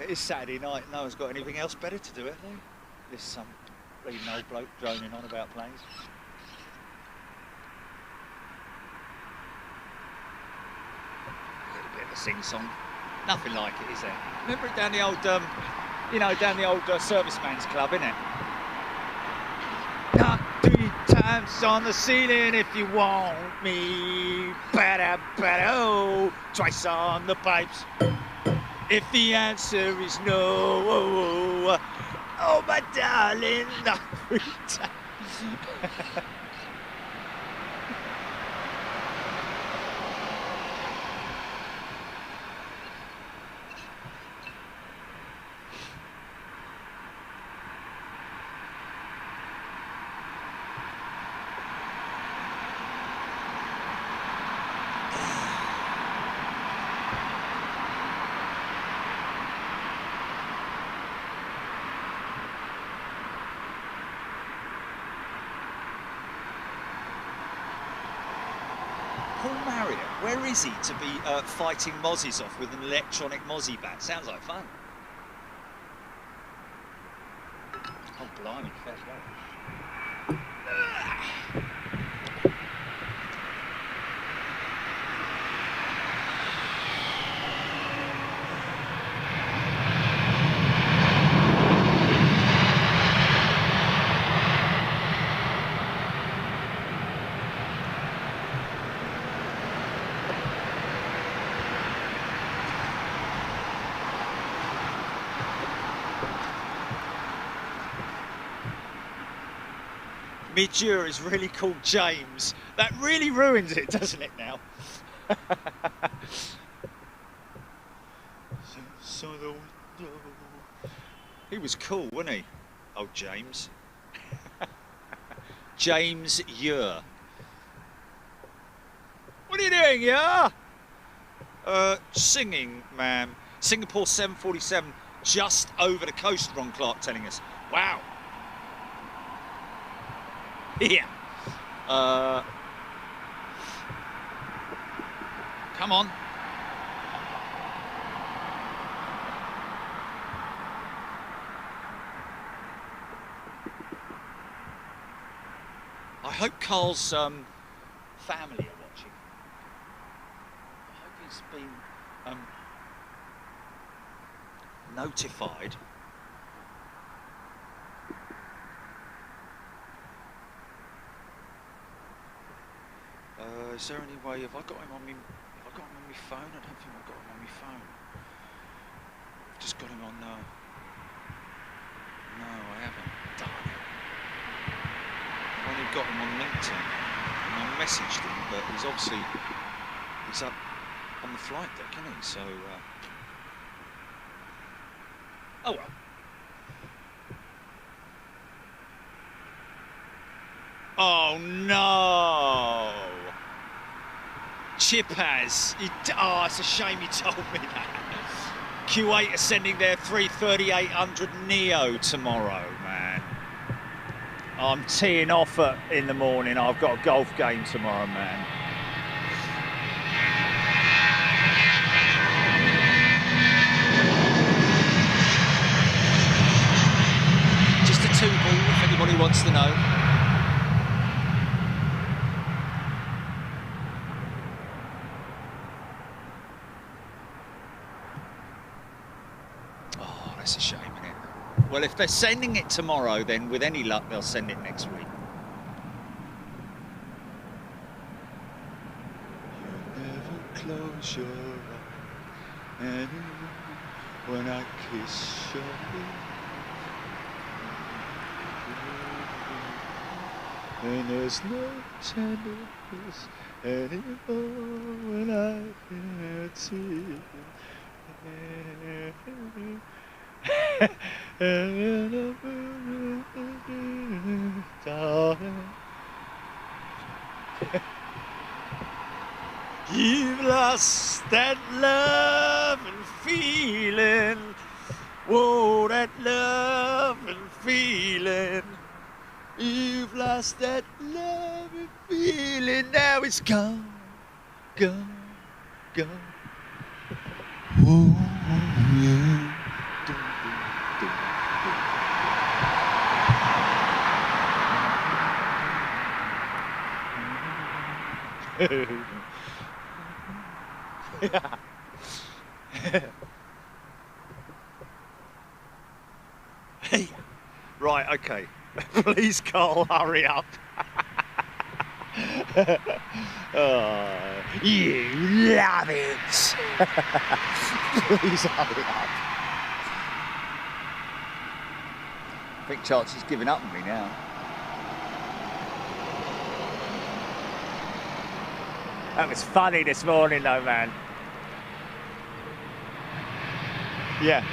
It is Saturday night, no one's got anything else better to do, have they? There's some bleeding old bloke droning on about planes. A little bit of a sing-song. Nothing like it, is there? Remember it down the old, down the old serviceman's club, innit? Not 3 times on the ceiling if you want me. Ba-da-ba-da-oh. Twice on the pipes. If the answer is no, oh my darling, not 3 times. Where is he to be fighting mozzies off with an electronic mozzie bat? Sounds like fun. Oh, blimey, fair play. Midure is really called James. That really ruins it, doesn't it, now? He was cool, wasn't he? Oh, James. James Ure. What are you doing, Ure? Singing, ma'am. Singapore 747, just over the coast, Ron Clark telling us. Wow. Yeah. Come on. I hope Carl's family are watching. I hope he's been notified. Is there any way? Have I got him on me? Have I got him on my phone? I don't think I've got him on my phone. I've just got him on. No, I haven't. Darn it. I've only got him on LinkedIn, and I messaged him, but he's up on the flight deck, isn't he? So, oh well. Oh no! Chipaz. Oh, it's a shame he told me that. Q8 are sending their 33800 Neo tomorrow, man. I'm teeing off in the morning. I've got a golf game tomorrow, man. Just a 2-ball, if anybody wants to know. Oh, It's a shame, isn't it? Well, if they're sending it tomorrow, then with any luck, they'll send it next week. You never close your eyes anymore when I kiss your lips. And there's no tenderness anymore when I hear tears. You've lost that love and feeling. Whoa, that love and feeling. You've lost that love and feeling. Now it's gone, gone, gone. Oh, yeah. Yeah. Hey. Right, okay. Please, Carl, hurry up. Oh, you love it. Please hurry up. I think Chancey's giving up on me now. That was funny this morning though, man. Yeah.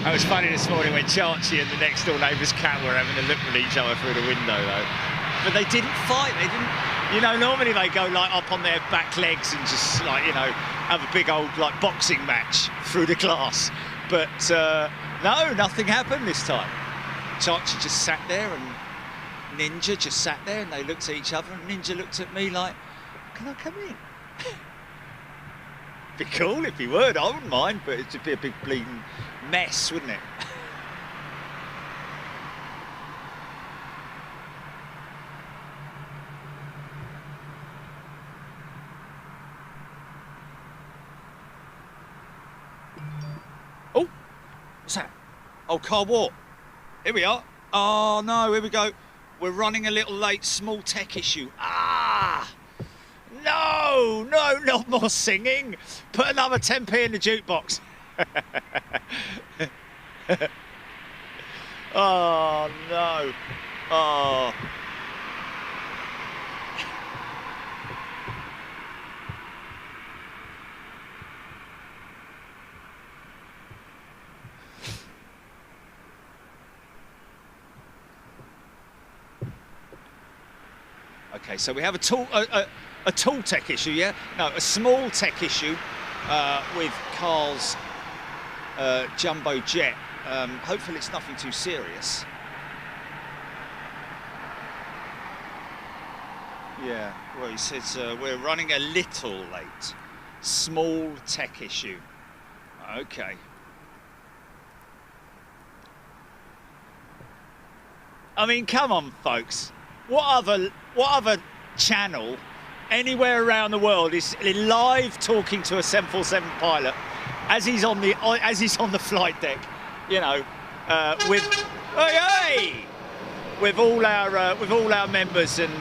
That was funny this morning when Chancey and the next door neighbour's cat were having a look at each other through the window though. But they didn't fight, they didn't, you know, normally they go like up on their back legs and just like, you know, have a big old like boxing match through the glass. But no, nothing happened this time. Chancey just sat there and Ninja just sat there and they looked at each other and Ninja looked at me like, can I come in? Be cool if he would, I wouldn't mind, but it'd be a big bleeding mess, wouldn't it? Oh, what's that? Oh, car war. Here we are. Oh no, here we go. We're running a little late, small tech issue. Ah! No, no, not more singing. Put another 10p in the jukebox. Oh no. Oh. Okay, so we have a tall tech issue, yeah? No, a small tech issue with Carl's jumbo jet. Hopefully it's nothing too serious. Yeah, well, he says we're running a little late. Small tech issue. Okay. I mean, come on, folks. What other channel anywhere around the world is live talking to a 747 pilot as he's on the flight deck, you know, with all our members and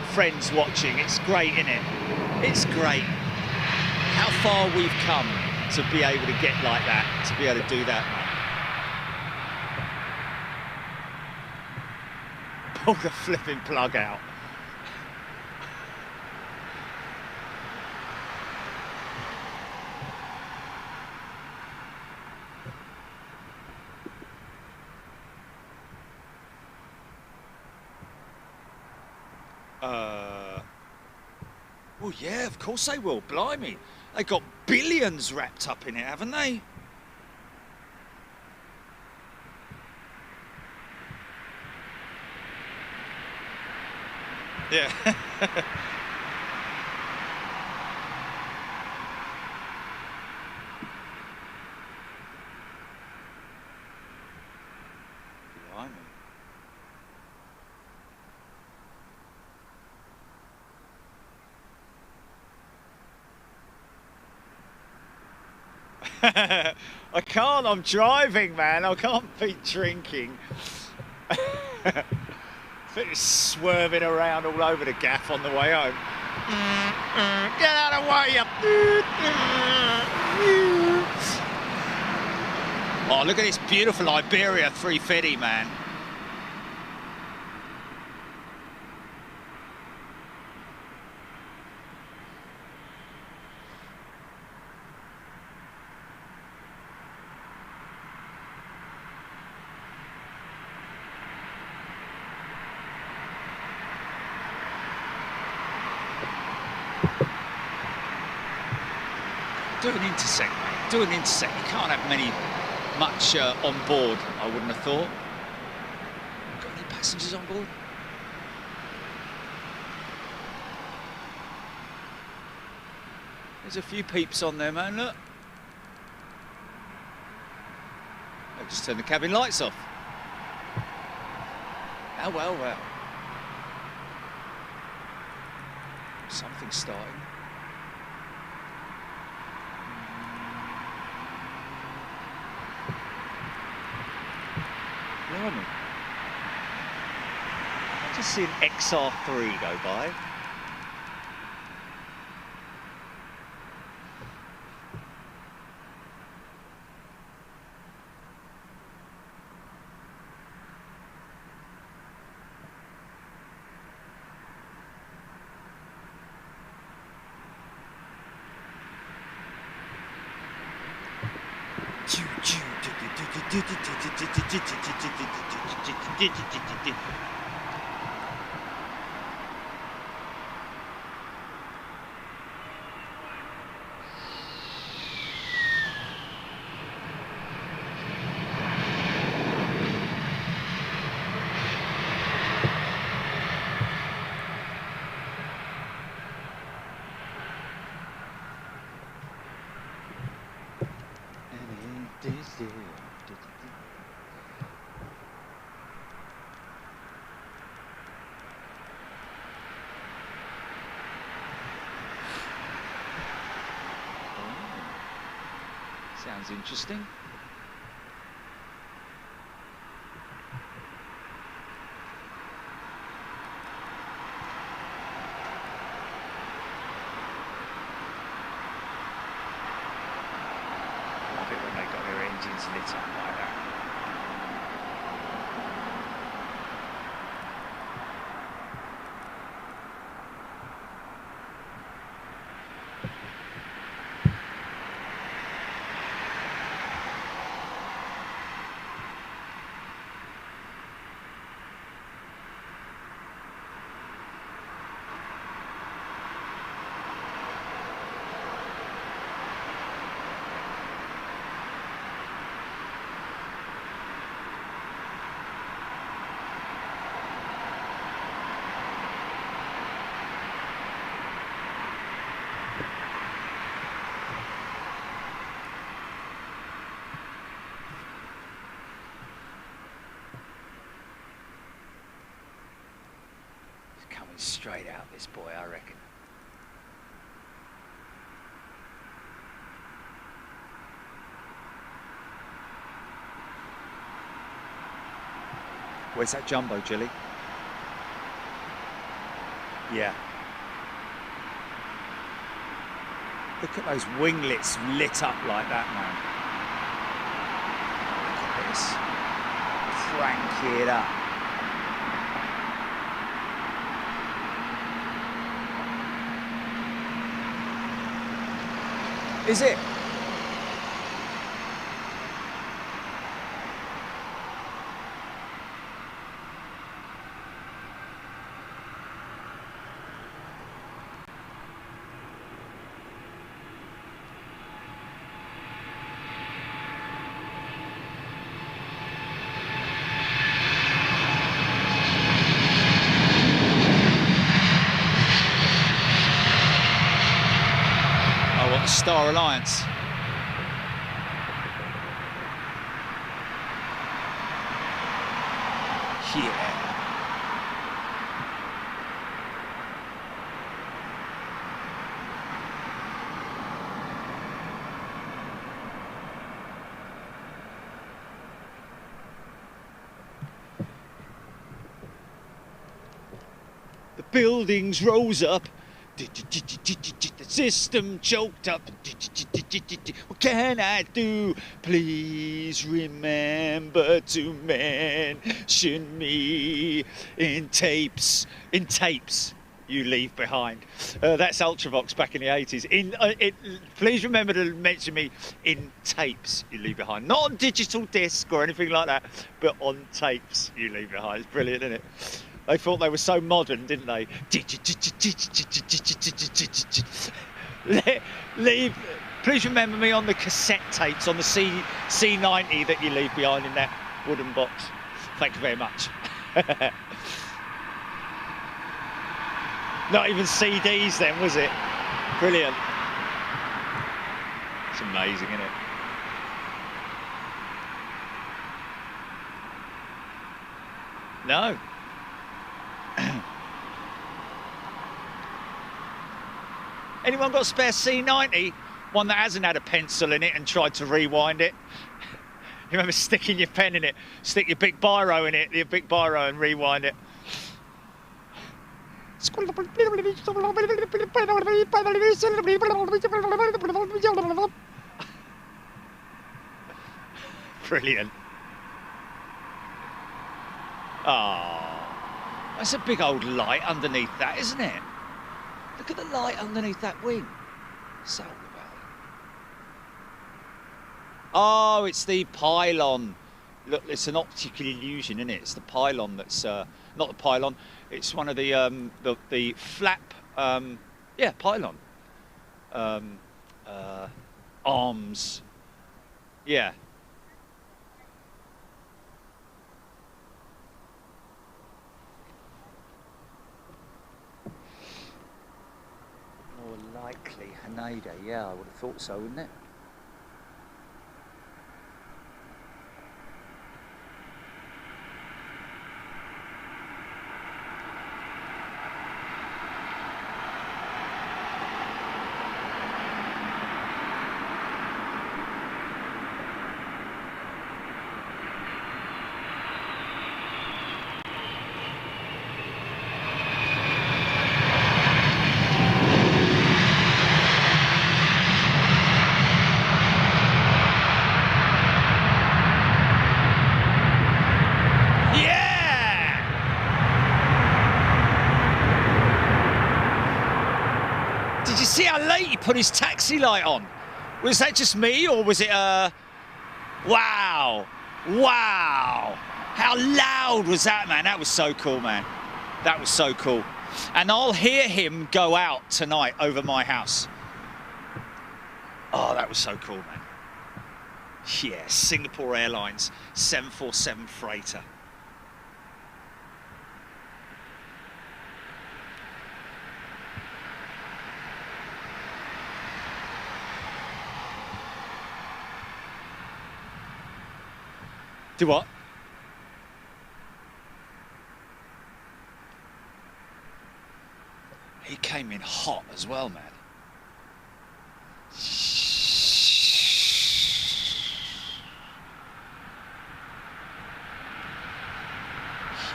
friends watching. It's great, isn't it? It's great. How far we've come to be able to get like that, to be able to do that. Pull the flipping plug out. Well, yeah, of course they will. Blimey. They got billions wrapped up in it, haven't they? Yeah. Blimey. I can't, I'm driving, man. I can't be drinking. It's swerving around all over the gaff on the way home. Get out of the way, you. Oh, look at this beautiful Iberia 350, man. Do an intersect, mate. Do an intersect. You can't have much on board, I wouldn't have thought. Got any passengers on board? There's a few peeps on there, man, look. I'll just turn the cabin lights off. Oh, well, well. Something's starting. Blimey. I just see an XR3 go by. Sounds interesting. Love it when they got their engines lit up like that. Straight out, this boy, I reckon. Where's that jumbo, Jilly? Yeah. Look at those winglets lit up like that, man. Look at this. Crank it up. Is it? Star Alliance. Yeah. buildings rose up. The system choked up. What can I do? Please remember to mention me in tapes. In tapes you leave behind. That's Ultravox back in the 80s. Please remember to mention me in tapes you leave behind. Not on digital disc or anything like that, but on tapes you leave behind. It's brilliant, isn't it? They thought they were so modern, didn't they? Please remember me on the cassette tapes, on the C90 that you leave behind in that wooden box. Thank you very much. Not even CDs then, was it? Brilliant. It's amazing, isn't it? No. Anyone got a spare C90? One that hasn't had a pencil in it and tried to rewind it? You remember sticking your pen in it, stick your big biro in it, your big biro, and rewind it? Brilliant. Oh. That's a big old light underneath that, isn't it? Look at the light underneath that wing. So about it. Oh, it's the pylon. Look, it's an optical illusion, isn't it? It's the pylon that's not the pylon. It's one of the flap. Yeah, pylon. Arms. Yeah. Likely Haneda, yeah, I would have thought so, wouldn't it? See how late he put his taxi light on? Was that just me, or was it wow, wow, how loud was that, man? That was so cool, man. That was so cool. And I'll hear him go out tonight over my house. Oh, that was so cool, man. Yeah, Singapore Airlines 747 freighter. Do what? He came in hot as well, man.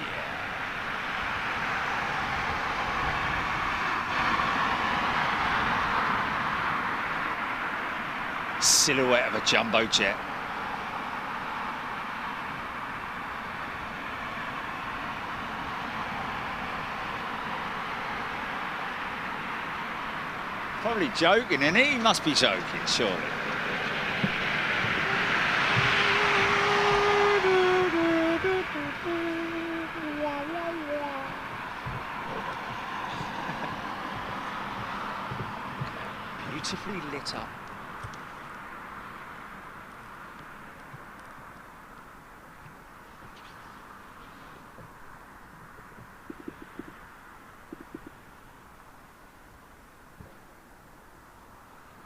Yeah. Silhouette of a jumbo jet. Probably joking, isn't he? He must be joking, surely. Beautifully lit up.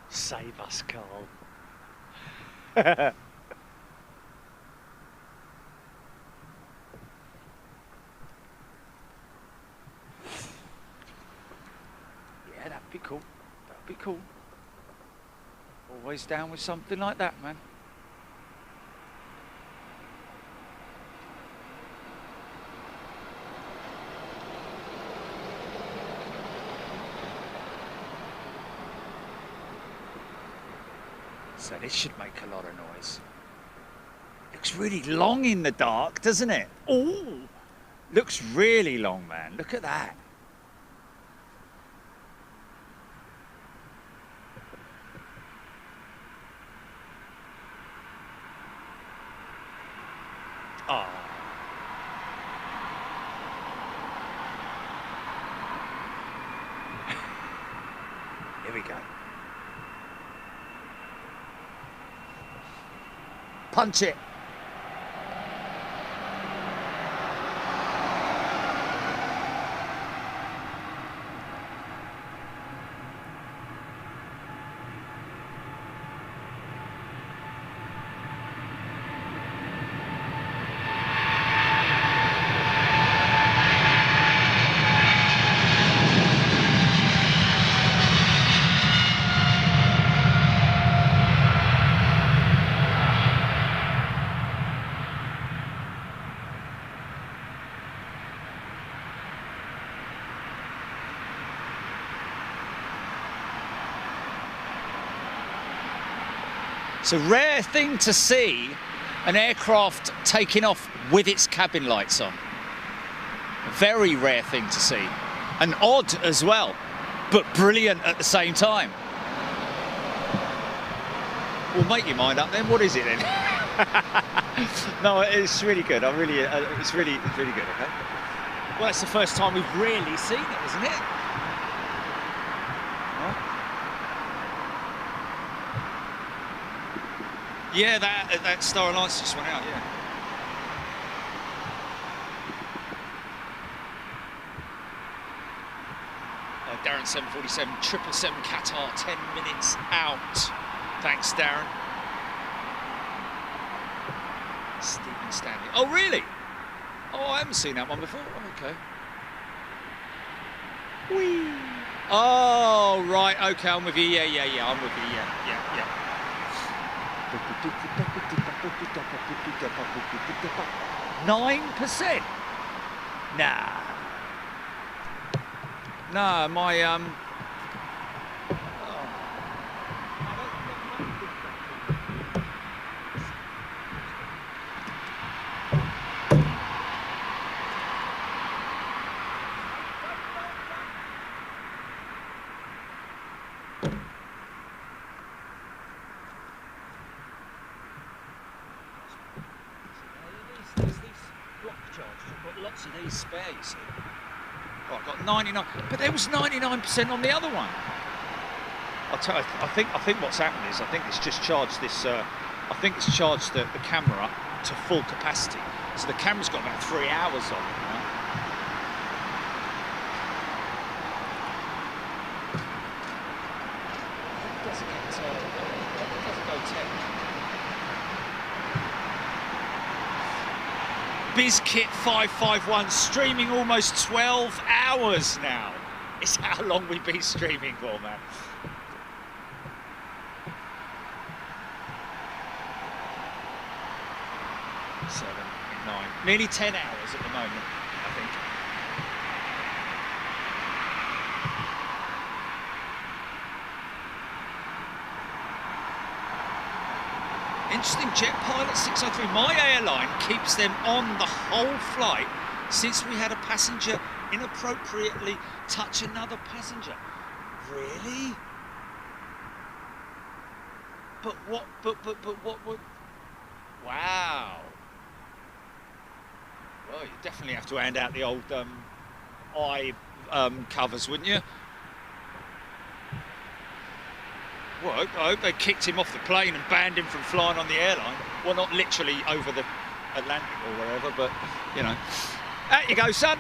Save us, Carl. Yeah, that'd be cool. That'd be cool. Always down with something like that, man. So this should make a lot of noise. Looks really long in the dark, doesn't it? Oh, looks really long, man. Look at that. Oh. Here we go. Punch it. It's a rare thing to see an aircraft taking off with its cabin lights on. A very rare thing to see. And odd as well, but brilliant at the same time. Well, make your mind up then. What is it then? No, it's really good. It's really good, okay? Well, it's the first time we've really seen it, isn't it? Yeah, that Star Alliance just went out, yeah. Darren 747, 777 Qatar, 10 minutes out. Thanks, Darren. Stephen Stanley. Oh, really? Oh, I haven't seen that one before. Oh, okay. Whee! Oh, right, okay, I'm with you. Yeah, I'm with you. Yeah. 9%? Nah, my lots of these spare, you see. Oh, I've got 99, but there was 99% on the other one. I'll tell you, I think what's happened is, I think it's just charged this, I think it's charged the camera to full capacity. So the camera's got about 3 hours on it now. It doesn't go 10. BizKit 551 streaming almost 12 hours now. It's how long we've been streaming for, man. Seven, 9, nearly 10 hours at the moment, I think. Interesting, Jet Pilot 603. My airline keeps them on the whole flight since we had a passenger inappropriately touch another passenger. Really? But what would... Wow. Well, you definitely have to hand out the old eye covers, wouldn't you? Well, I hope they kicked him off the plane and banned him from flying on the airline. Well, not literally over the Atlantic or wherever, but, you know. Out you go, son.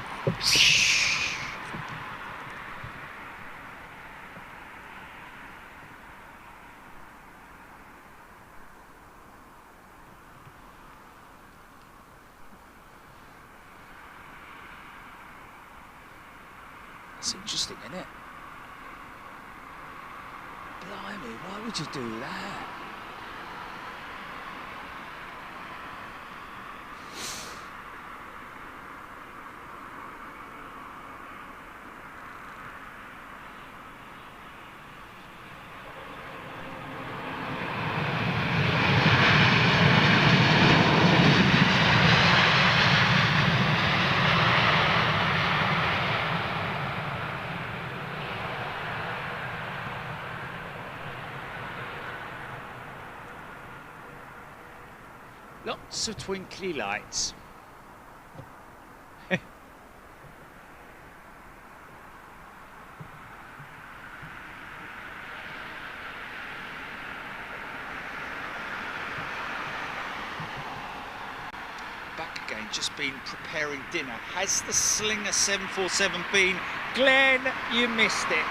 That's interesting, isn't it? Blimey, why would you do that? Lots of twinkly lights. Back again, just been preparing dinner. Has the Slinger 747 been? Glenn, you missed it.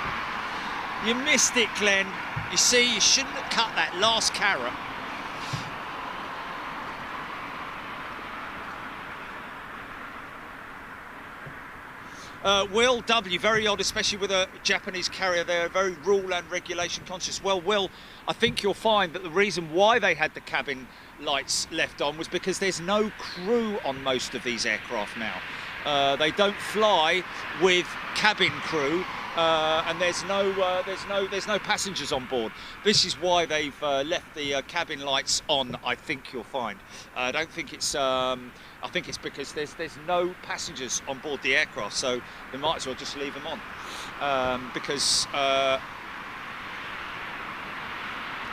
You missed it, Glenn. You see, you shouldn't have cut that last carrot. Will W, very odd, especially with a Japanese carrier. They're very rule and regulation conscious. Well, Will, I think you'll find that the reason why they had the cabin lights left on was because there's no crew on most of these aircraft now. They don't fly with cabin crew, and there's no passengers on board. This is why they've left the cabin lights on. I think you'll find. I don't think it's. I think it's because there's no passengers on board the aircraft, so they might as well just leave them on, because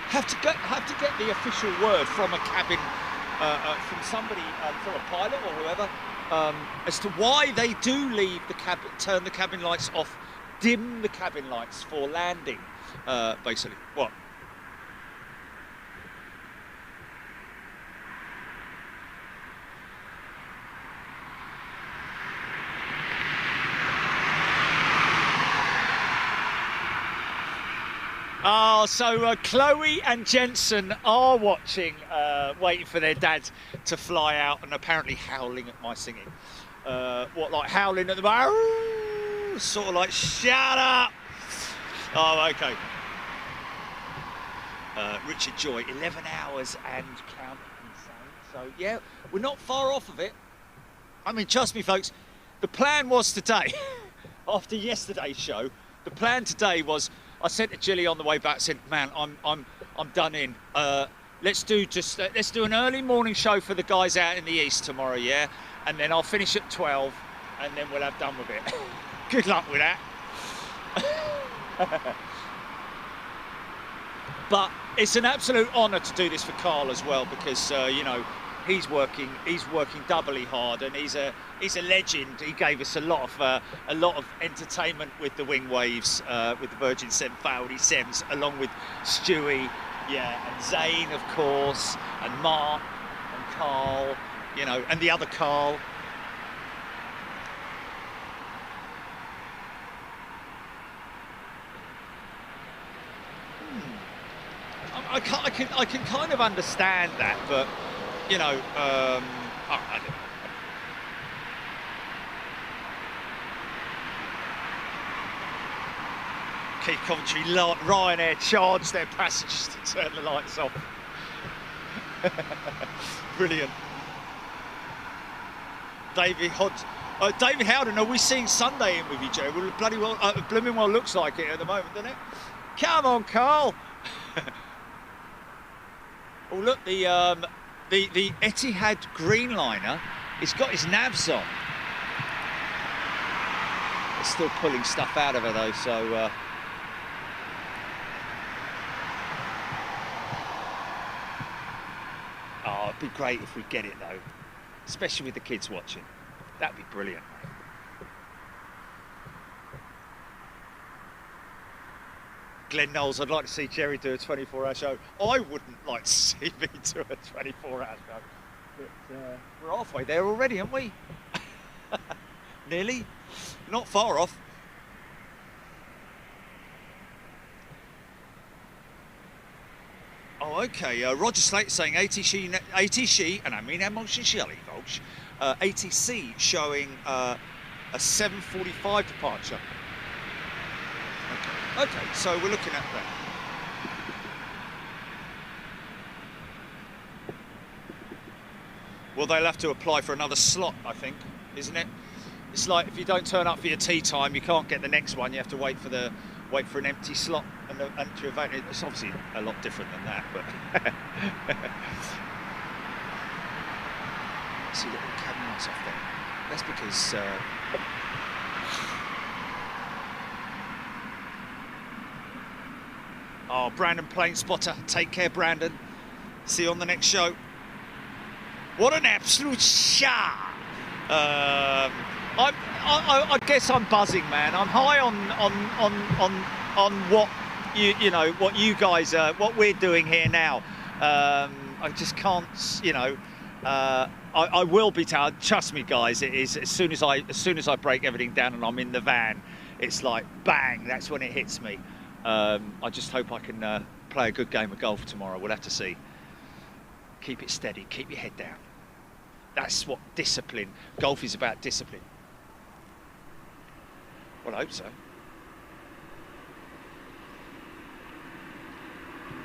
have to get the official word from a cabin, from somebody, from a pilot or whoever, as to why they do leave the cabin, turn the cabin lights off, dim the cabin lights for landing, basically. What? Oh, so Chloe and Jensen are watching, waiting for their dad to fly out, and apparently howling at my singing. What, like howling at the bar? Sort of like, shut up! Oh, okay. Richard Joy, 11 hours and counting. So, yeah, we're not far off of it. I mean, trust me, folks, the plan was today, after yesterday's show, the plan today was, I said to Jilly on the way back, said, man, I'm done in. Let's do an early morning show for the guys out in the east tomorrow, yeah? And then I'll finish at 12, and then we'll have done with it. Good luck with that. But it's an absolute honour to do this for Carl as well, because you know, he's working doubly hard, and he's a legend. He gave us a lot of entertainment with the wing waves, with the Virgin 740 Sems, along with Stewie, yeah, and Zane, of course, and Mark and Carl, you know, and the other Carl. I can kind of understand that, but you know, I don't know. Keith Coventry, Ryanair charged their passengers to turn the lights off. Brilliant. David Howden, are we seeing Sunday in with you, Joe? Well, bloody well, blooming well looks like it at the moment, doesn't it? Come on, Carl. Oh look, the Etihad Greenliner, it's got his navs on. It's still pulling stuff out of her though, so oh, it'd be great if we get it though, especially with the kids watching. That'd be brilliant. Glenn Knowles, I'd like to see Jerry do a 24-hour show. I wouldn't like to see me do a 24-hour show. But we're halfway there already, aren't we? Nearly. Not far off. Oh, okay. Roger Slate saying ATC, and I mean emotion Shelley, folks. ATC showing a 7:45 departure. Okay, so we're looking at that. Well, they'll have to apply for another slot, I think, isn't it? It's like if you don't turn up for your tea time, you can't get the next one. You have to wait for an empty slot and to evade. It's obviously a lot different than that, but see the cabin lights off there. That's because. Oh, Brandon Planespotter. Take care, Brandon. See you on the next show. What an absolute shot! I guess I'm buzzing, man. I'm high on what you know what you guys what we're doing here now. I just can't, you know. I will be tired. Trust me, guys. It is as soon as I break everything down and I'm in the van, it's like bang. That's when it hits me. I just hope I can play a good game of golf tomorrow. We'll have to see. Keep it steady. Keep your head down. That's what discipline. Golf is about discipline. Well, I hope so.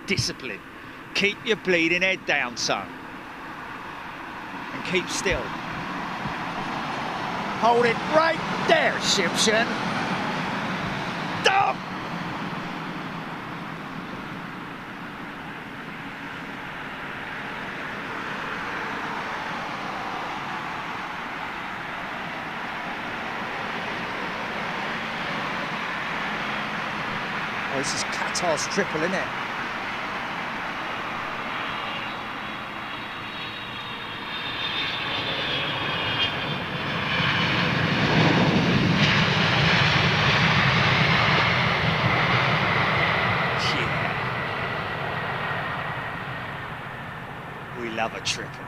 Discipline. Keep your bleeding head down, son. And keep still. Hold it right there, Simpson. Stop! Oh, this is Qatar's triple, isn't it? We love a triple.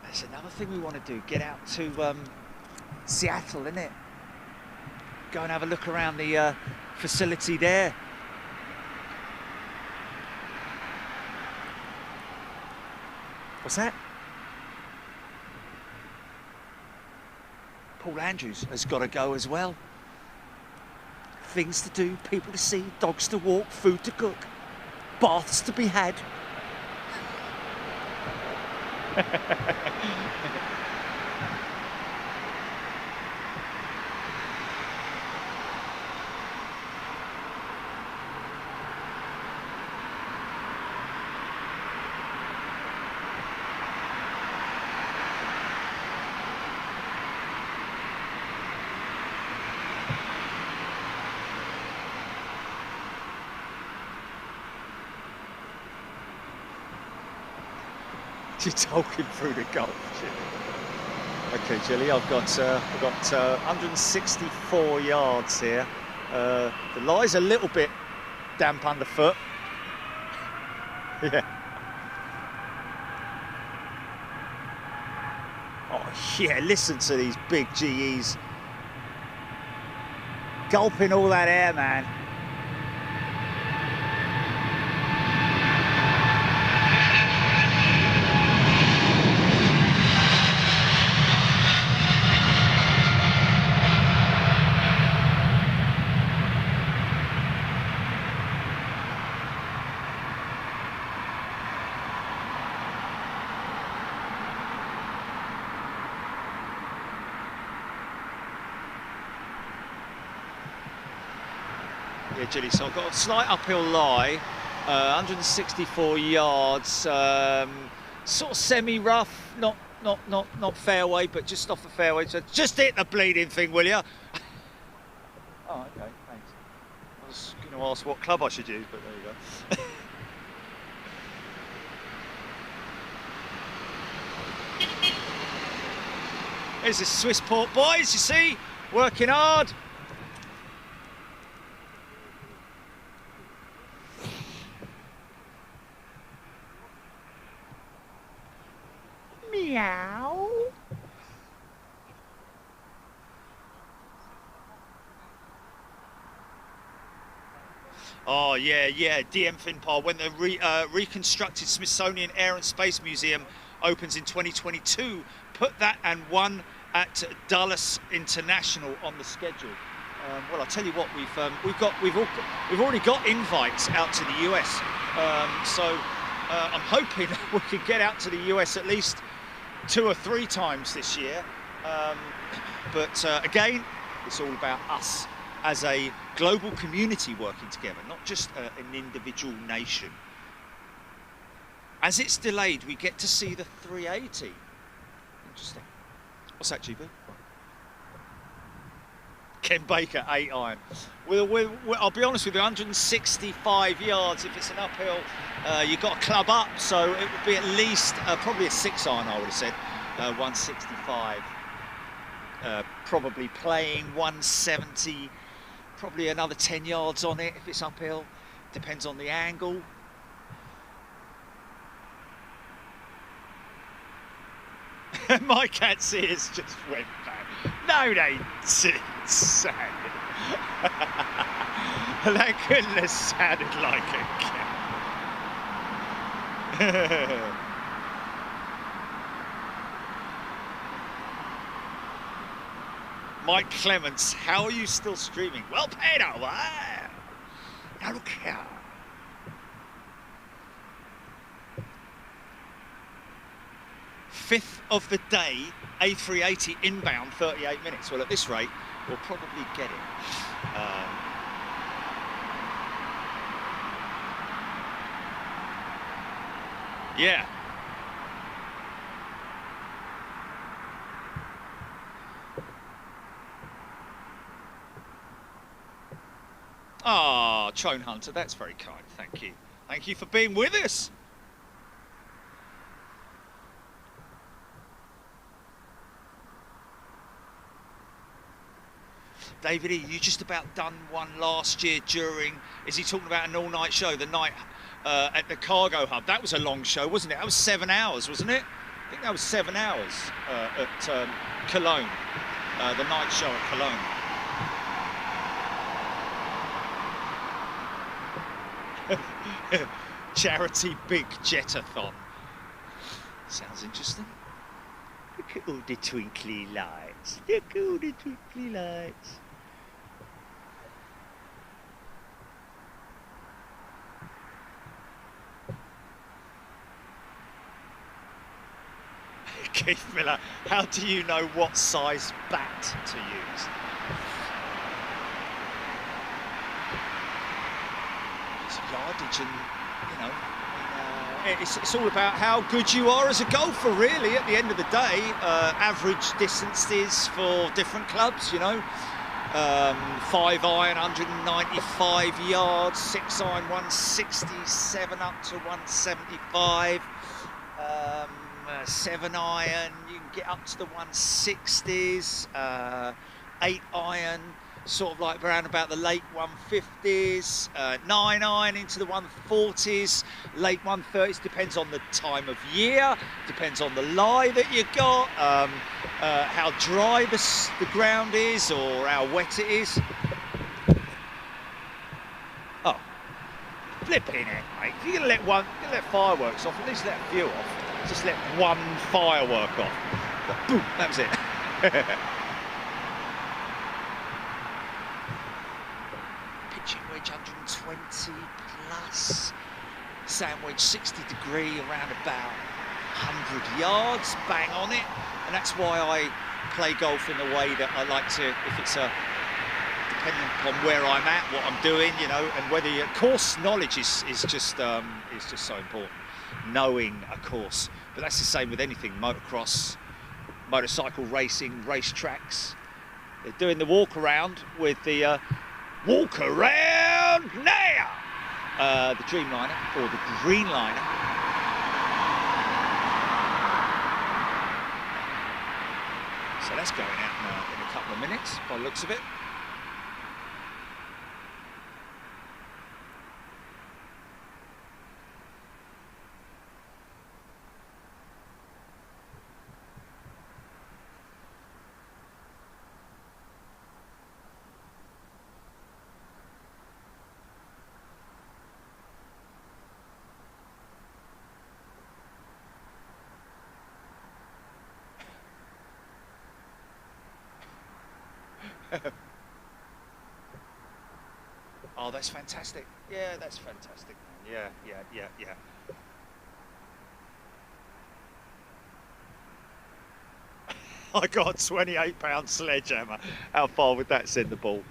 There's another thing we want to do. Get out to Seattle, innit? Go and have a look around the facility there. What's that? Paul Andrews has got to go as well. Things to do, people to see, dogs to walk, food to cook, baths to be had. You're talking through the golf. Okay, Jilly, I've got 164 yards here. The lie's a little bit damp underfoot. Yeah. Oh yeah, listen to these big GEs gulping all that air, man. Yeah, Jilly, so I've got a slight uphill lie, 164 yards, sort of semi-rough, not fairway, but just off the fairway. So just hit the bleeding thing, will you? Oh, okay, thanks. I was going to ask what club I should use, but there you go. There's the Swissport boys, you see, working hard. Meow. Oh yeah, DM Finpar. When the reconstructed Smithsonian Air and Space Museum opens in 2022, put that and one at Dulles International on the schedule. Well, I'll tell you what, we've already got invites out to the US. So I'm hoping we can get out to the US at least 2 or 3 times this year. But again, it's all about us as a global community working together, not just an individual nation. As it's delayed, we get to see the 380. Interesting. What's that, GB? Ken Baker, 8 iron. I'll be honest with you, 165 yards. If it's an uphill, you've got to club up, so it would be at least probably a 6 iron, I would have said. 165. Probably playing 170, probably another 10 yards on it if it's uphill. Depends on the angle. My cat's ears just went back. No, they didn't say it. That couldn't have sounded like a cat. Mike Clements, how are you still streaming? Well paid, over. Now look here. Fifth of the day, A380 inbound, 38 minutes. Well, at this rate, we'll probably get it. Yeah. Ah, Chone Hunter, that's very kind. Thank you. Thank you for being with us. David E, you just about done one last year during, is he talking about an all-night show, the night at the cargo hub? That was a long show, wasn't it? That was 7 hours, wasn't it? I think that was 7 hours at Cologne, the night show at Cologne. Charity big jetathon. Sounds interesting. Look at all the twinkly lights. Look at all the twinkly lights. Keith Miller, how do you know what size bat to use? It's yardage and, you know, it's all about how good you are as a golfer, really, at the end of the day. Average distances for different clubs, you know. 5 iron, 195 yards, 6 iron, 167 up to 175. 7 iron, you can get up to the 160s. 8 iron, sort of like around about the late 150s. 9 iron into the 140s, late 130s, depends on the time of year, depends on the lie that you got, how dry the ground is or how wet it is. Oh, flipping it, mate. If you're gonna let fireworks off, at least let a few off. Just let one firework off. Boom, that was it. Pitching wedge 120 plus. Sandwich 60 degree, around about 100 yards, bang on it. And that's why I play golf in the way that I like to, if it's depending upon where I'm at, what I'm doing, you know, and whether your course knowledge is just so important. Knowing a course, but that's the same with anything, motocross, motorcycle racing, racetracks. They're doing the walk around with the walk around now, the Dreamliner or the Greenliner. So that's going out in a couple of minutes by the looks of it. Oh, that's fantastic. Yeah, that's fantastic. Yeah. I got a 28-pound sledgehammer. How far would that send the ball?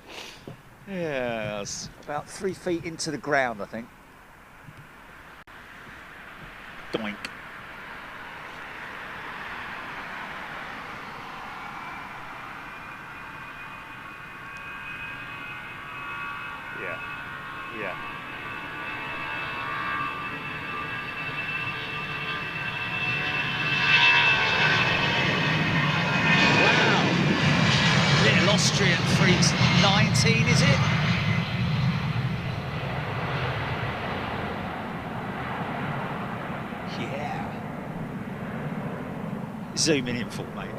Yeah, it's about 3 feet into the ground, I think. Doink. Yeah. Yeah. Wow. Little Austrian 319, is it? Yeah. Zooming in full, mate.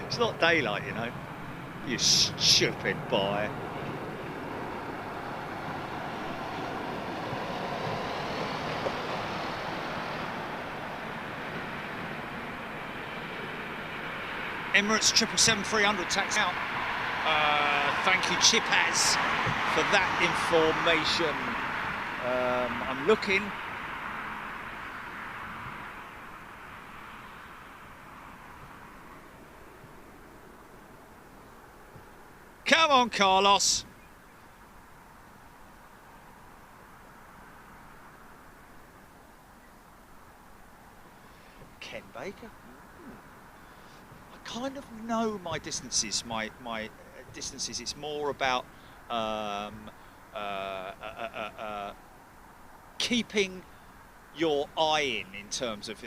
It's not daylight, you know. You stupid boy. Emirates 777-300 tax out. Thank you, Chipaz, for that information. I'm looking. Come on, Carlos. Ken Baker. I kind of know my distances. My distances. It's more about keeping your eye in terms of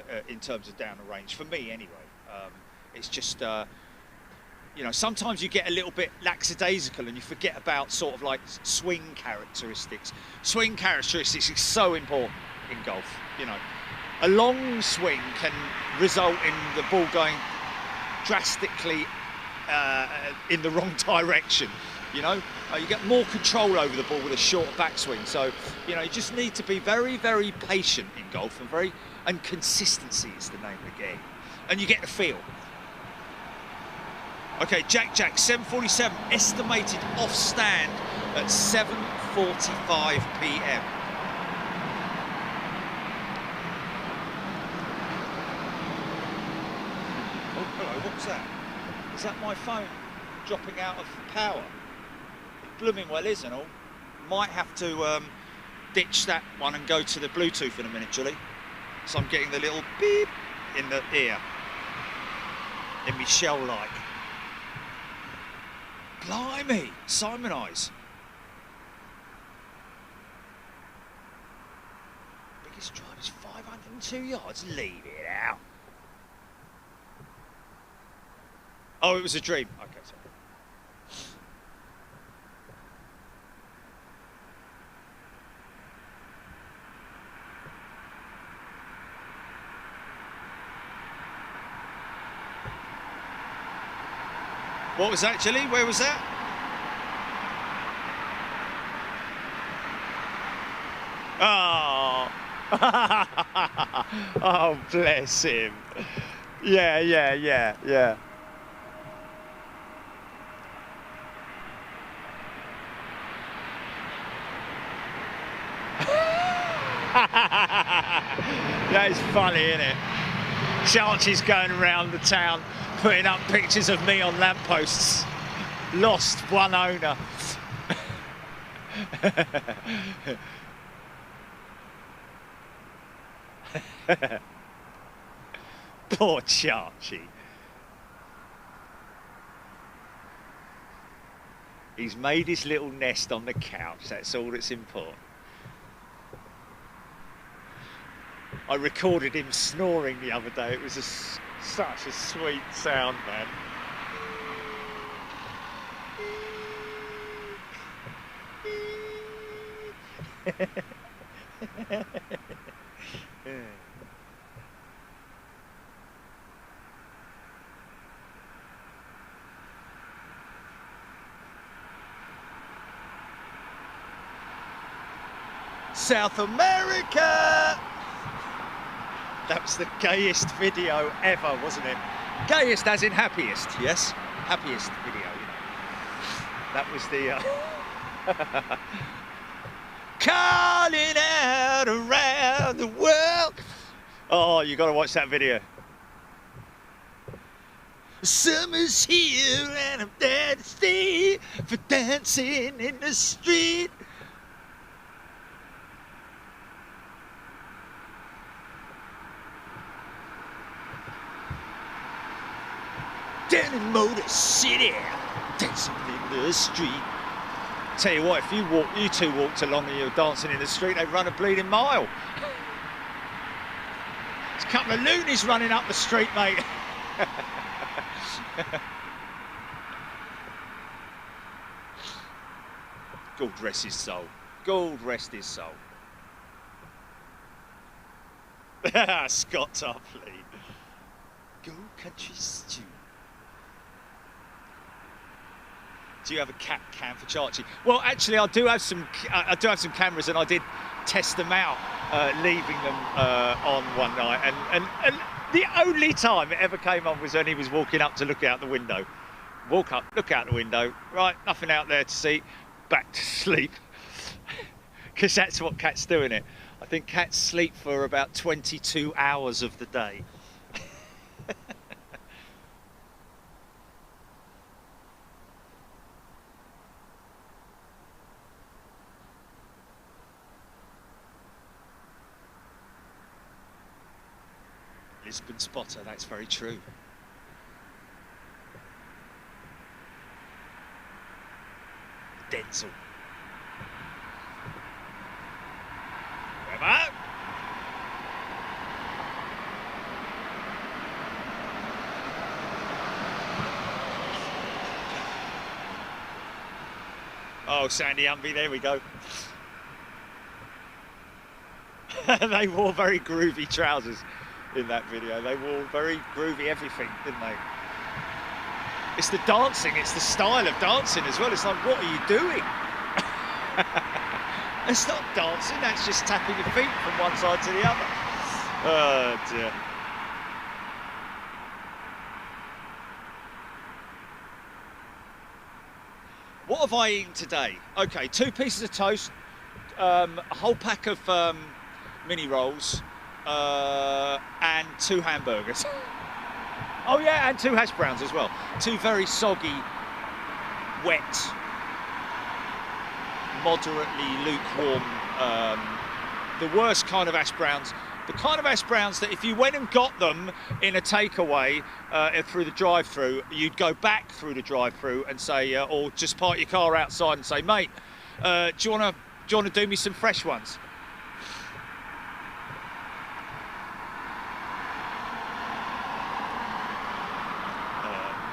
down the range. For me, anyway. It's just. You know, sometimes you get a little bit lackadaisical and you forget about sort of like swing characteristics. Swing characteristics is so important in golf. You know, a long swing can result in the ball going drastically in the wrong direction. You know, you get more control over the ball with a short backswing. So, you know, you just need to be very, very patient in golf and consistency is the name of the game. And you get the feel. Okay, Jack, 7:47, estimated off stand at 7:45 p.m. Oh, hello, what's that? Is that my phone dropping out of power? It blooming well is and all. Might have to ditch that one and go to the Bluetooth in a minute, Julie. So I'm getting the little beep in the ear. In me shell-like. Blimey, Simon Eyes. Biggest drive is 502 yards. Leave it out. Oh, it was a dream. Okay, sorry. What was that, Gilly? Where was that? Oh. Oh, bless him. Yeah. That is funny, isn't it? Chances going around the town putting up pictures of me on lampposts. Lost one owner. Poor Chachi. He's made his little nest on the couch, that's all that's important. I recorded him snoring the other day. It was such a sweet sound, man. South America! That was the gayest video ever, wasn't it? Gayest as in happiest, yes? Happiest video, you know. That was the... Calling out around the world. Oh, you got to watch that video. Summer's here and I'm there to stay for dancing in the street. Down in Motor City, dancing in the street. Tell you what, if you two walked along and you were dancing in the street, they'd run a bleeding mile. There's a couple of loonies running up the street, mate. God rest his soul. God rest his soul. Scott Tarpley. Go country stew. Do you have a cat cam for Chachi? Well, actually, I do have some cameras, and I did test them out, leaving them on one night. And the only time it ever came on was when he was walking up to look out the window. Walk up, look out the window. Right, nothing out there to see. Back to sleep. Because that's what cats do, innit? I think cats sleep for about 22 hours of the day. Lisbon spotter, that's very true. Denzel. Whoever. Oh, Sandy Humvee, there we go. They wore very groovy trousers in that video. They wore very groovy everything, didn't they? It's the dancing, it's the style of dancing as well. It's like, what are you doing? It's not dancing, that's just tapping your feet from one side to the other. Oh dear. What have I eaten today? Okay, 2 pieces of toast, a whole pack of mini rolls, and 2 hamburgers. Oh yeah, and 2 hash browns as well. 2 very soggy, wet, moderately lukewarm, the worst kind of hash browns. The kind of hash browns that if you went and got them in a takeaway through the drive-through, you'd go back through the drive-through and say, or just park your car outside and say, mate, do you want to do me some fresh ones?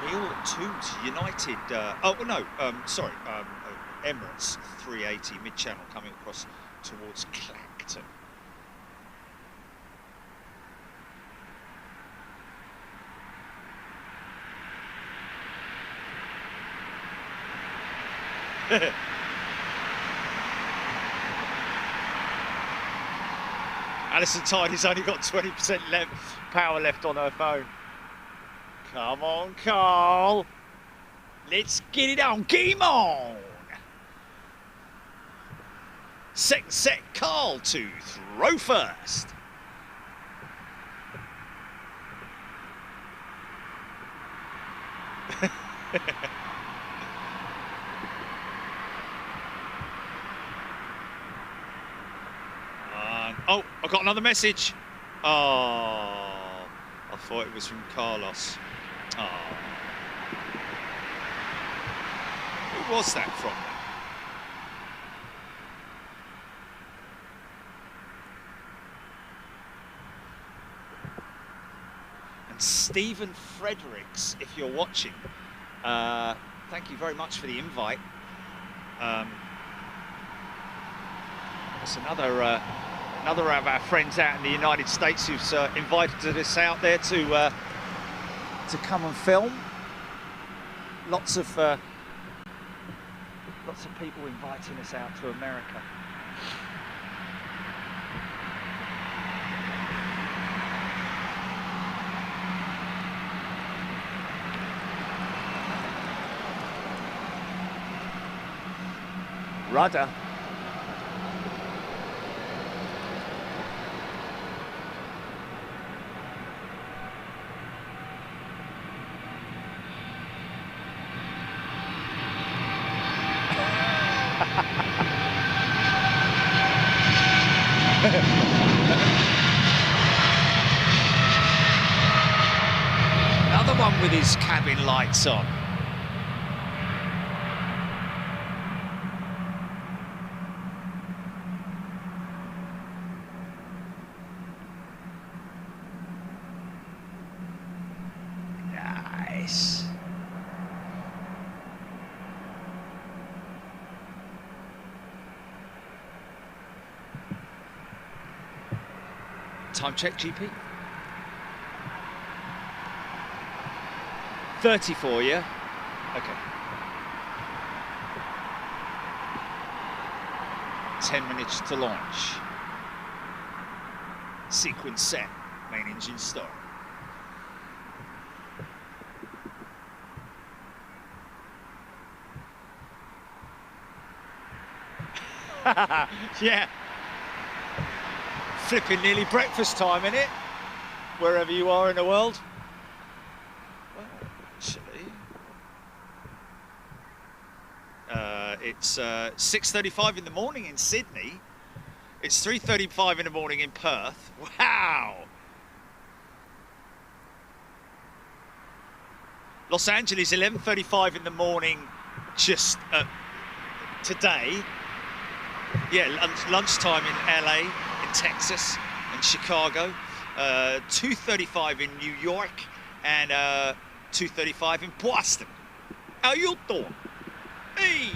Meal Toot United. Sorry, Emirates 380 mid-channel coming across towards Clacton. Alison Tiny's only got 20% power left on her phone. Come on, Carl. Let's get it on. Game on. Second set, Carl to throw first. Oh, I got another message. Oh, I thought it was from Carlos. Oh. Who was that from? And Stephen Fredericks, if you're watching, thank you very much for the invite. It's another of our friends out in the United States who's invited us out there to come and film. Lots of people inviting us out to America. Rudder. Another one with his cabin lights on. Time check, GP. 34, yeah? Okay. 10 minutes to launch. Sequence set. Main engine start. Yeah. Flipping nearly breakfast time, innit? Wherever you are in the world. Well, actually, it's 6:35 in the morning in Sydney. It's 3:35 in the morning in Perth. Wow! Los Angeles, 11:35 in the morning, just today. Yeah, lunchtime in LA, in Texas, in Chicago. 2:35 in New York, and 2:35 in Boston. How you doing? Hey!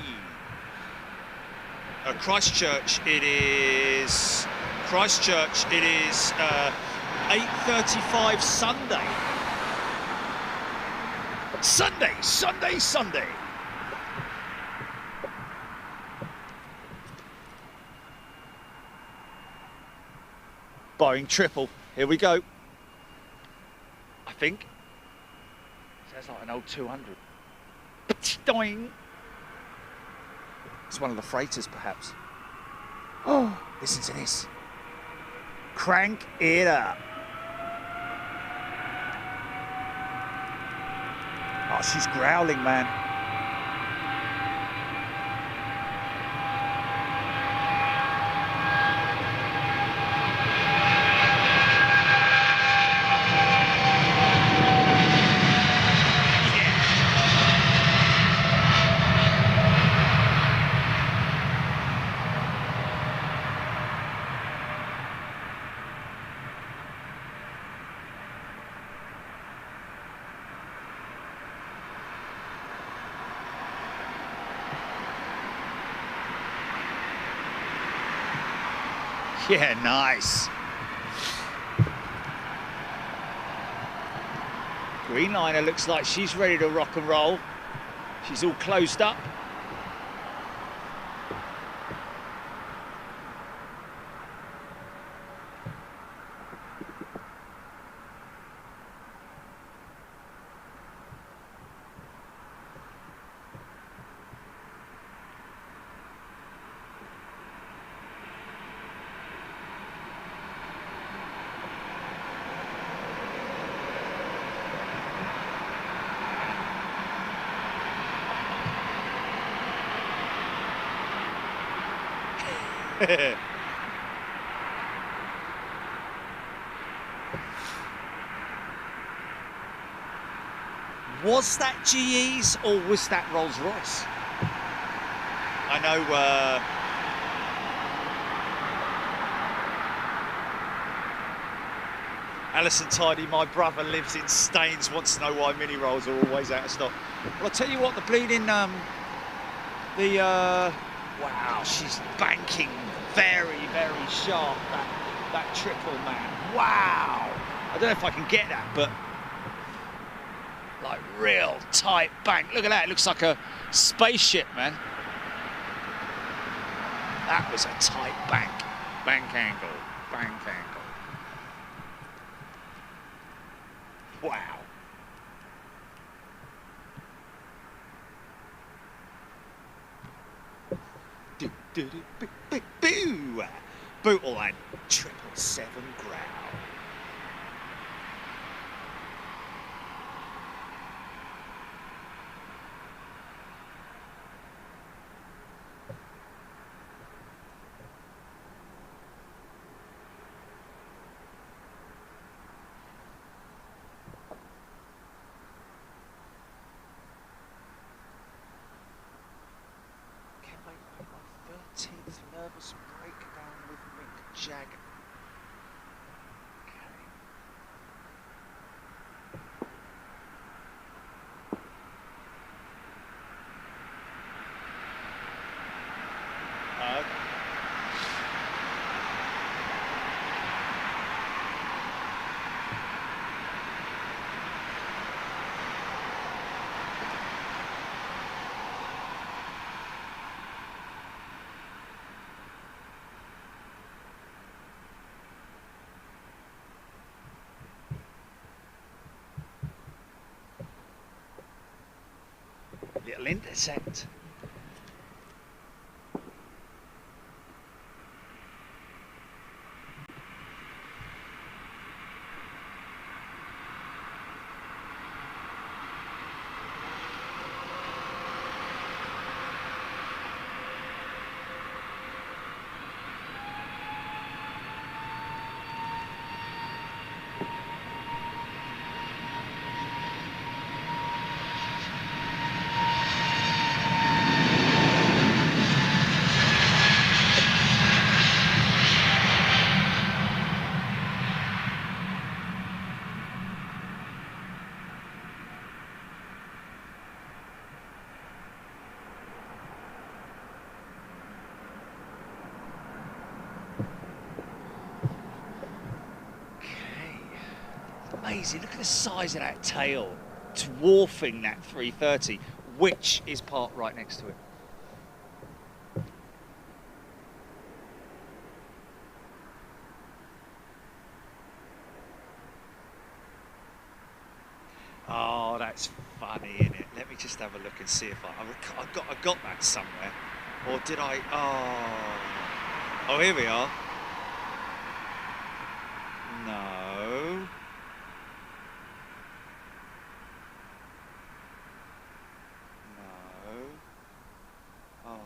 Christchurch, it is 8:35 Sunday. Sunday. Boeing triple. Here we go. I think. Sounds like an old 200. Doing. It's one of the freighters, perhaps. Oh, listen to this. Crank it up. Oh, she's growling, man. Yeah, nice. Greenliner looks like she's ready to rock and roll. She's all closed up. Was that GE's or was that Rolls-Royce? I know Alison Tidy, my brother, lives in Staines, wants to know why mini rolls are always out of stock. Well, I'll tell you what, the bleeding, wow, she's banking very, very sharp, that triple, man. Wow! I don't know if I can get that, but like real tight bank. Look at that, it looks like a spaceship, man. That was a tight bank. Bank angle. Wow. Bootle and 777 growl. Nervous breakdown with Mick Jagger. Little intercept. Amazing, look at the size of that tail, dwarfing that 330, which is parked right next to it. Oh, that's funny, isn't it? Let me just have a look and see if I got that somewhere. Or did I? Oh, here we are. No. Oh,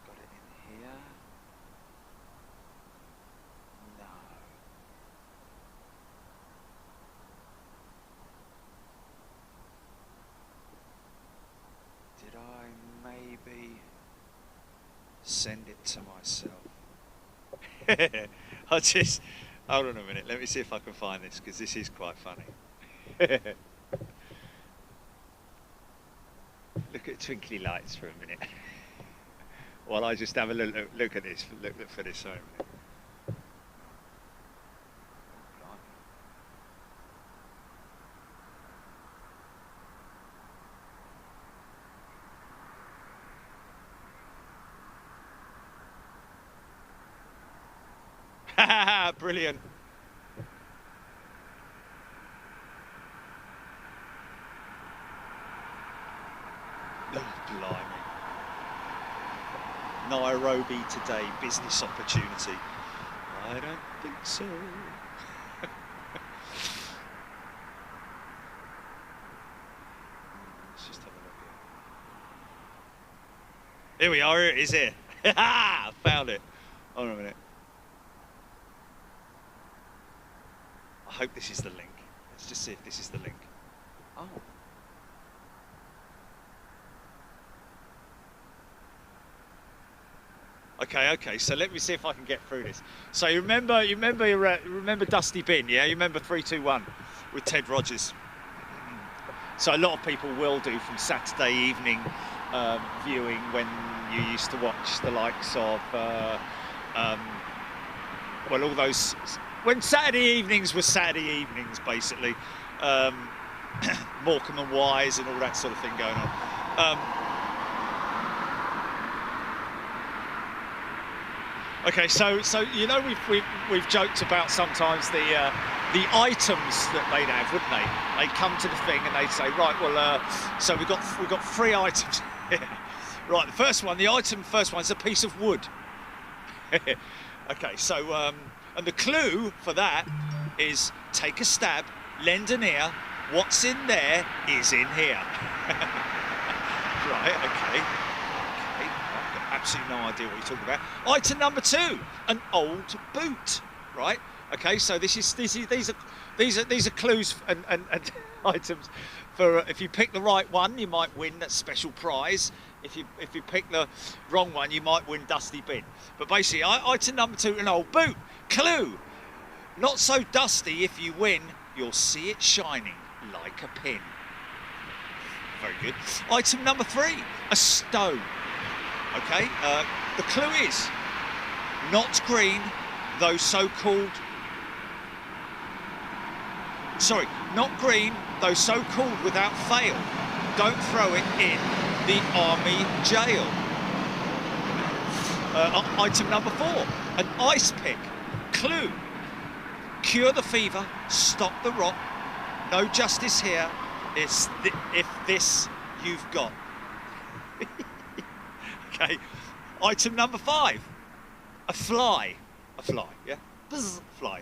got it in here. No. Did I maybe send it to myself? Hold on a minute, let me see if I can find this, because this is quite funny. Look at twinkly lights for a minute. While I just have a look at this, look for this for a minute. Haha, brilliant. Oh, blimey. Nairobi today, business opportunity. I don't think so. Let's just have a look here. Here we are, here it is here. Found it. Hold on a minute. I hope this is the link. Let's just see if this is the link. Oh. Okay, so let me see if I can get through this. So you remember Dusty Bin, yeah? You remember 321 with Ted Rogers. So a lot of people will do from Saturday evening viewing when you used to watch the likes of, well, all those, when Saturday evenings were Saturday evenings, basically. Morecambe and Wise and all that sort of thing going on. Okay, so you know we've joked about sometimes the items that they'd have, wouldn't they? They'd come to the thing and they'd say, right, well, so we've got 3 items here. Right, the first one is a piece of wood. Okay, so and the clue for that is take a stab, lend an ear. What's in there is in here. Right, okay. Absolutely no idea what you're talking about. Item number 2, an old boot. Right. Okay. So these are clues and items for if you pick the right one, you might win that special prize. If you pick the wrong one, you might win Dusty Bin. But basically, item number 2, an old boot. Clue: not so dusty. If you win, you'll see it shining like a pin. Very good. Item number 3, a stone. Okay, the clue is not green, though so-called... Sorry, not green, though so-called without fail. Don't throw it in the army jail. Item number 4, an ice pick. Clue: cure the fever, stop the rot, no justice here, if this you've got. Okay. Item number 5. A fly. A fly, yeah? Buzz, fly.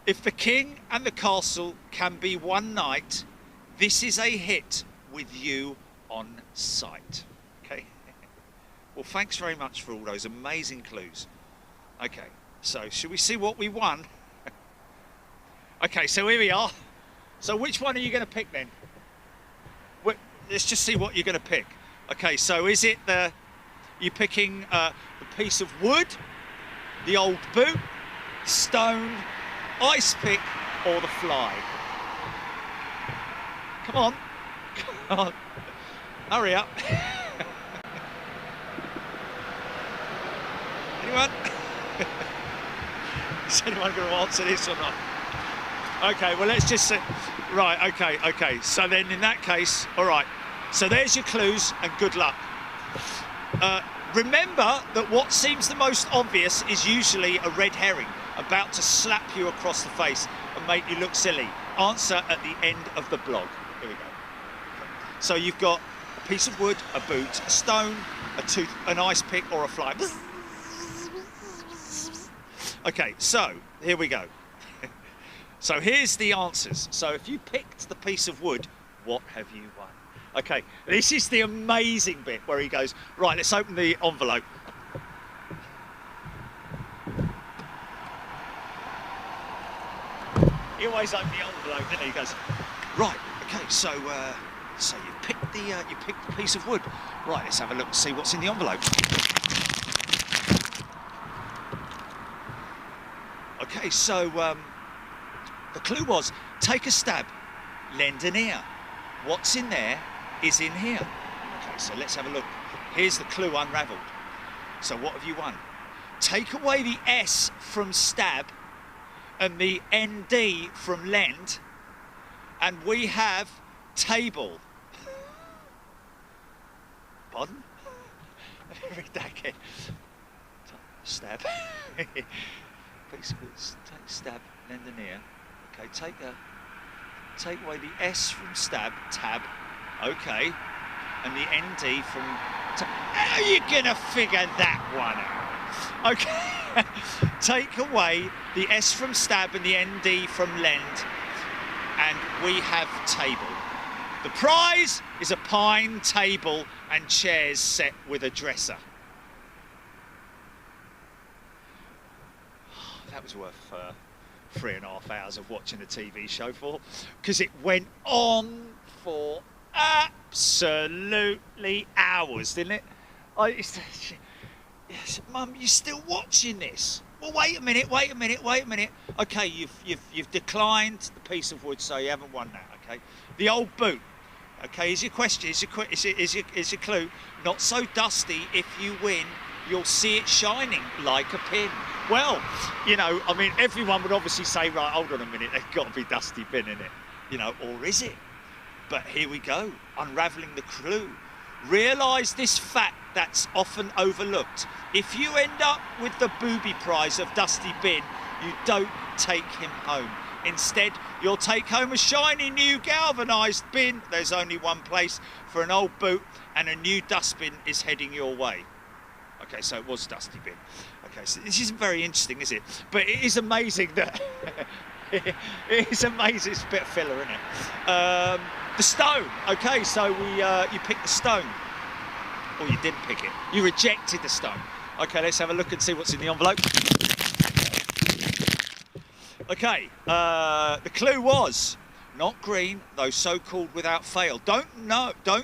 If the king and the castle can be one night, this is a hit with you on site. Okay. Well, thanks very much for all those amazing clues. Okay, so should we see what we won? Okay, so here we are. So which one are you going to pick then? Let's just see what you're going to pick. Okay, so is it you're picking the piece of wood, the old boot, stone, ice pick, or the fly? Come on. Come on. Hurry up. Anyone? Is anyone going to answer this or not? Okay, well, let's just say... Right, okay. So then in that case, all right. So there's your clues and good luck. Remember that what seems the most obvious is usually a red herring about to slap you across the face and make you look silly. Answer at the end of the blog. Here we go. So you've got a piece of wood, a boot, a stone, a tooth, an ice pick, or a fly. Okay, so here we go. So here's the answers. So if you picked the piece of wood, what have you won? Okay, this is the amazing bit where he goes, right, let's open the envelope. He always opens the envelope, doesn't he? He goes, right, okay, so you picked the piece of wood. Right, let's have a look and see what's in the envelope. Okay, so the clue was, take a stab, lend an ear. What's in there is in here. Okay, so let's have a look. Here's the clue unravelled. So what have you won? Take away the S from stab and the ND from lend, and we have table. Pardon? Read that again. Stab. Piece of wood, take stab, lend an ear. Okay, take away the S from stab, tab. Okay, and the ND from. How are you gonna figure that one out? Okay, take away the S from stab and the ND from lend, and we have table. The prize is a pine table and chairs set with a dresser. That was worth 3.5 hours of watching the TV show for, because it went on for absolutely hours, didn't it? Yes, Mum, you're still watching this? Well, wait a minute. Okay, you've declined the piece of wood, so you haven't won that. Okay, the old boot. Okay, here's your question. Here's your clue. Not so dusty. If you win, you'll see it shining like a pin. Well, you know, I mean, everyone would obviously say, right, hold on a minute, there's got to be dusty bin in it, you know, or is it? But here we go, unravelling the clue. Realise this fact that's often overlooked. If you end up with the booby prize of dusty bin, you don't take him home. Instead, you'll take home a shiny new galvanised bin. There's only one place for an old boot, and a new dustbin is heading your way. Okay, so it was dusty bin. Okay, so this isn't very interesting, is it? But it is amazing that it is amazing. It's a bit of filler, isn't it? The stone. Okay, so you picked the stone, or you didn't pick it. You rejected the stone. Okay, let's have a look and see what's in the envelope. Okay, the clue was not green, though so called without fail. Don't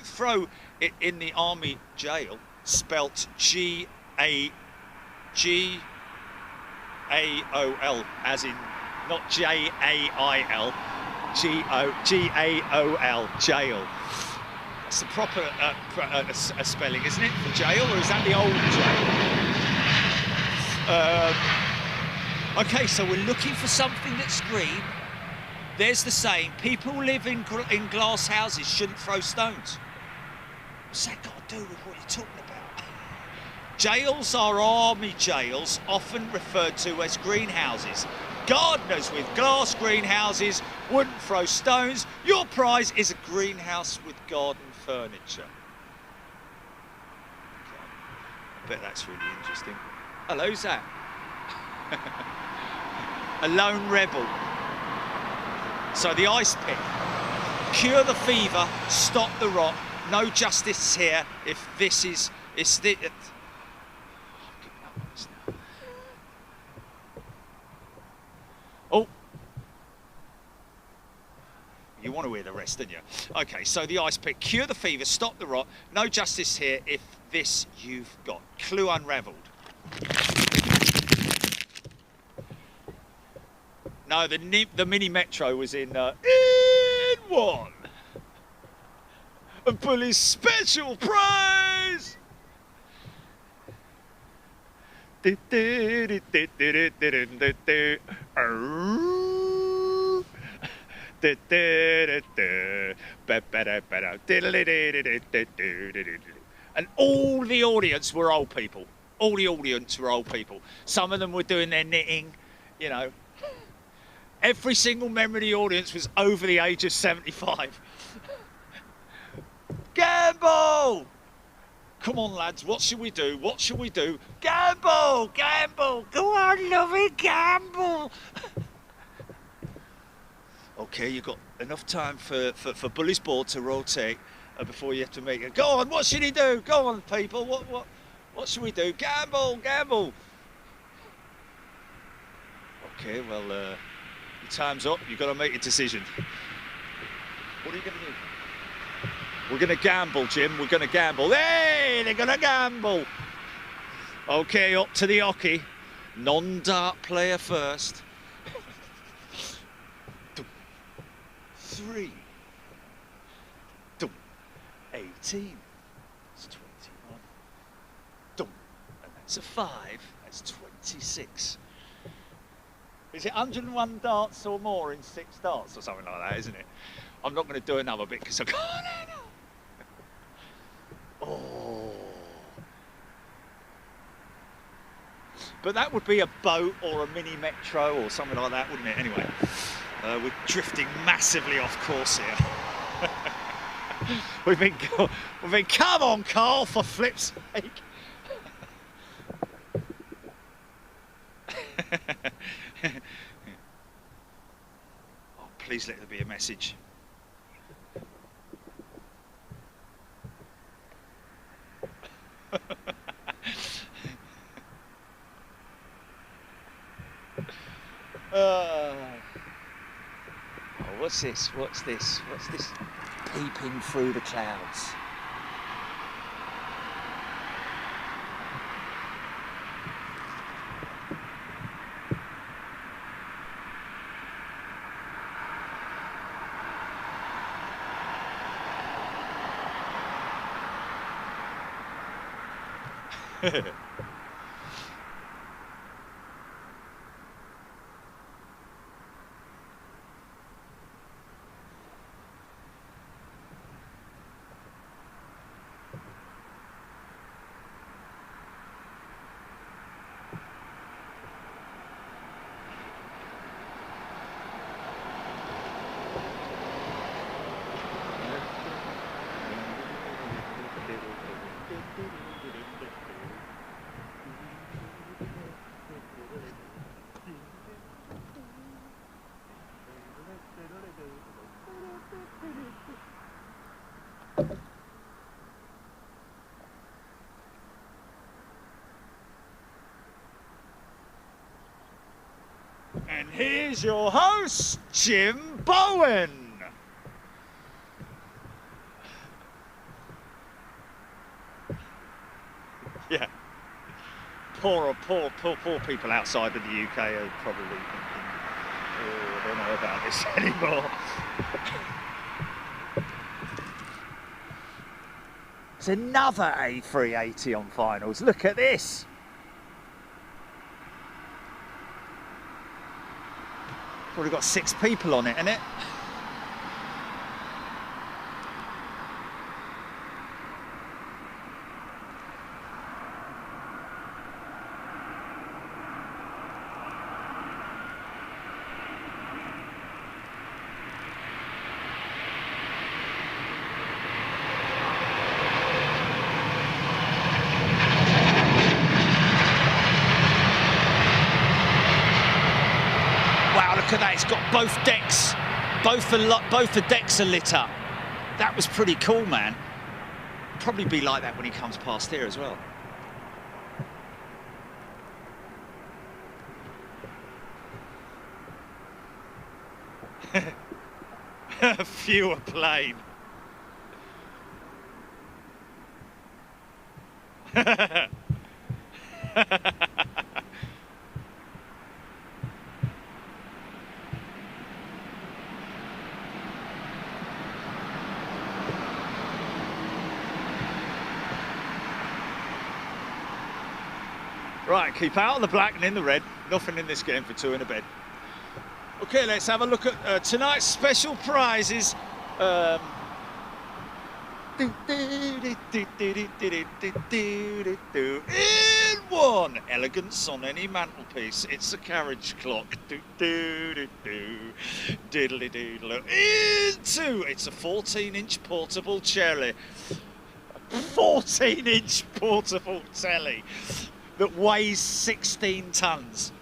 throw it in the army jail. Spelt G-A-O-L, as in not J-A-I-L, G-A-O-L, jail. That's the proper spelling, isn't it, for jail, or is that the old jail? Okay, so we're looking for something that's green. There's the saying, people who live in glass houses shouldn't throw stones. What's that got to do with what you're talking about? Jails are army jails, often referred to as greenhouses. Gardeners with glass greenhouses wouldn't throw stones. Your prize is a greenhouse with garden furniture. Okay. I bet that's really interesting. Hello, who's that? A lone rebel. So the ice pick. Cure the fever, stop the rot. No justice here if this is... Oh. You want to hear the rest, don't you? Okay, so the ice pick. Cure the fever, stop the rot. No justice here if this you've got. Clue unravelled. No, the mini metro was in one. A bully's special prize. And all the audience were old people. All the audience were old people. Some of them were doing their knitting, you know. Every single member of the audience was over the age of 75. Gamble! Come on, lads, what should we do? What should we do? Gamble! Gamble! Go on, lovey, gamble! Okay, you've got enough time for Bully's board to rotate before you have to make it. Go on, what should he do? Go on, people, what should we do? Gamble! Gamble! Okay, well, your time's up. You've got to make a decision. What are you going to do? We're going to gamble, Jim. We're going to gamble. Hey, they're going to gamble. Okay, up to the hockey. Non-dart player first. 3. 18. That's 21. And that's a 5. That's 26. Is it 101 darts or more in 6 darts or something like that, isn't it? I'm not going to do another bit because I can't. Oh. But that would be a boat or a mini metro or something like that, wouldn't it? Anyway, we're drifting massively off course here. we've been, come on, Carl, for flip's sake. Oh, please let there be a message. Oh, what's this? What's this? What's this? Peeping through the clouds. And here's your host, Jim Bowen. Yeah. Poor people outside of the UK are probably thinking, oh, I don't know about this anymore. It's another A380 on finals. Look at this. Probably got 6 people on it, innit? got both decks, both the decks are lit up. That was pretty cool, man. Probably be like that when he comes past here as well. Fewer plane. Right, keep out of the black and in the red. Nothing in this game for two in a bed. Okay, let's have a look at tonight's special prizes. In one, elegance on any mantelpiece. It's a carriage clock. In two, it's a 14-inch portable telly. 14-inch portable telly that weighs 16 tons.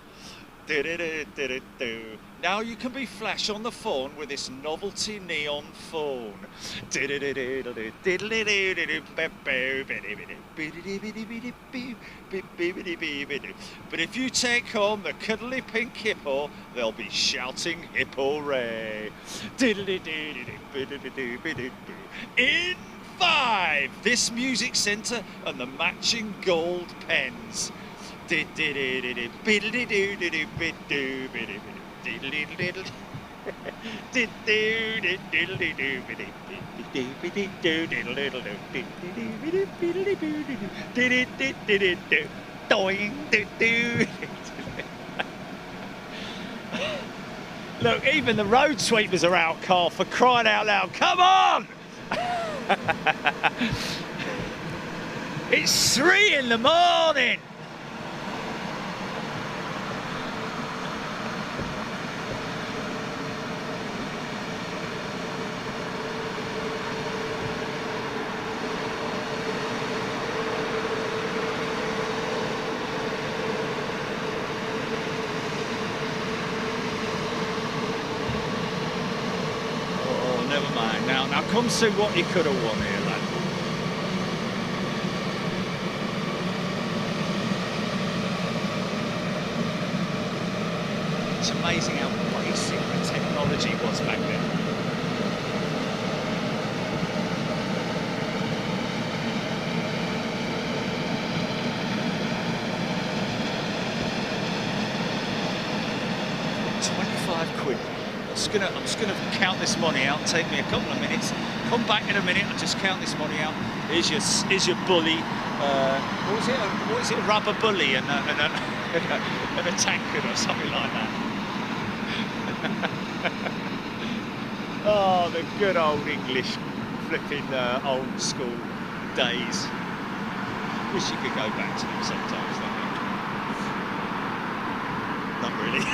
Now you can be flash on the phone with this novelty neon phone. But if you take home the cuddly pink hippo, they'll be shouting hippo ray. In five, this music centre and the matching gold pens. Look, even the road sweepers are out, Carl, for crying out loud. Come on! It's 3 in the morning. Never mind. Now come see what you could have won here, lad. It's amazing how basic the technology was back then. £25. I'm just gonna count this money out. Take me a couple of minutes. Come back in a minute and just count this money out. Here's your bully. What was it? A rubber bully and a tankard or something like that. Oh, the good old English flipping old school days. Wish you could go back to them sometimes, don't you? Not really.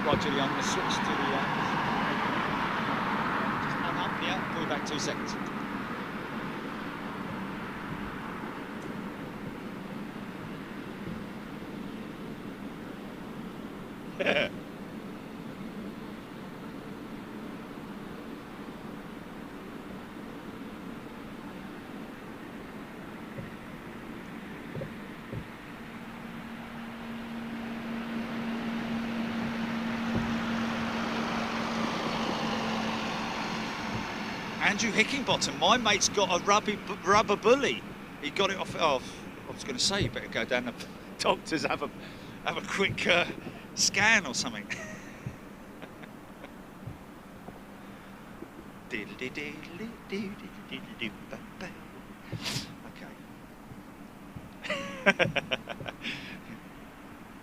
Roger, I'm going to switch to the just hang up, yeah, we'll be back 2 seconds. Andrew Hickingbottom, my mate's got a rubber bully. He got it off. Oh, I was going to say you better go down to the doctors, have a quick scan or something. Okay.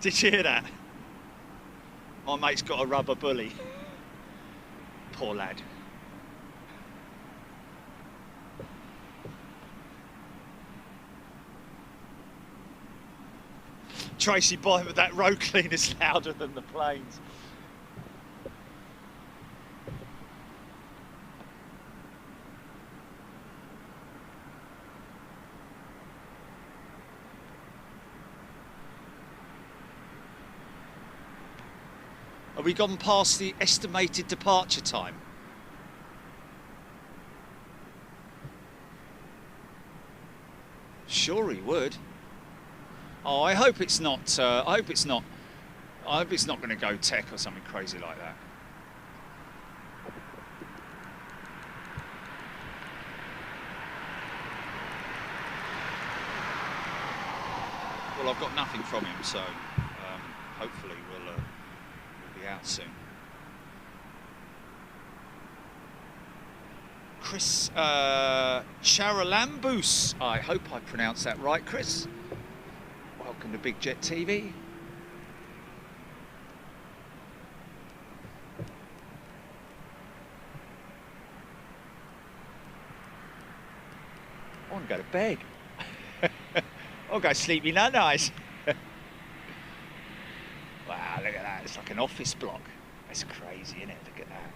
Did you hear that? My mate's got a rubber bully. Poor lad. Tracy Bynum, that road cleaner's louder than the planes. Have we gone past the estimated departure time? Sure he would. Oh, I hope it's not. I hope it's not going to go tech or something crazy like that. Well, I've got nothing from him, so hopefully we'll be out soon. Chris Charalambous. I hope I pronounced that right, Chris. Welcome to Big Jet TV. I want to go to bed. I'll go sleepy no nice. Wow, look at that. It's like an office block. That's crazy, isn't it? Look at that.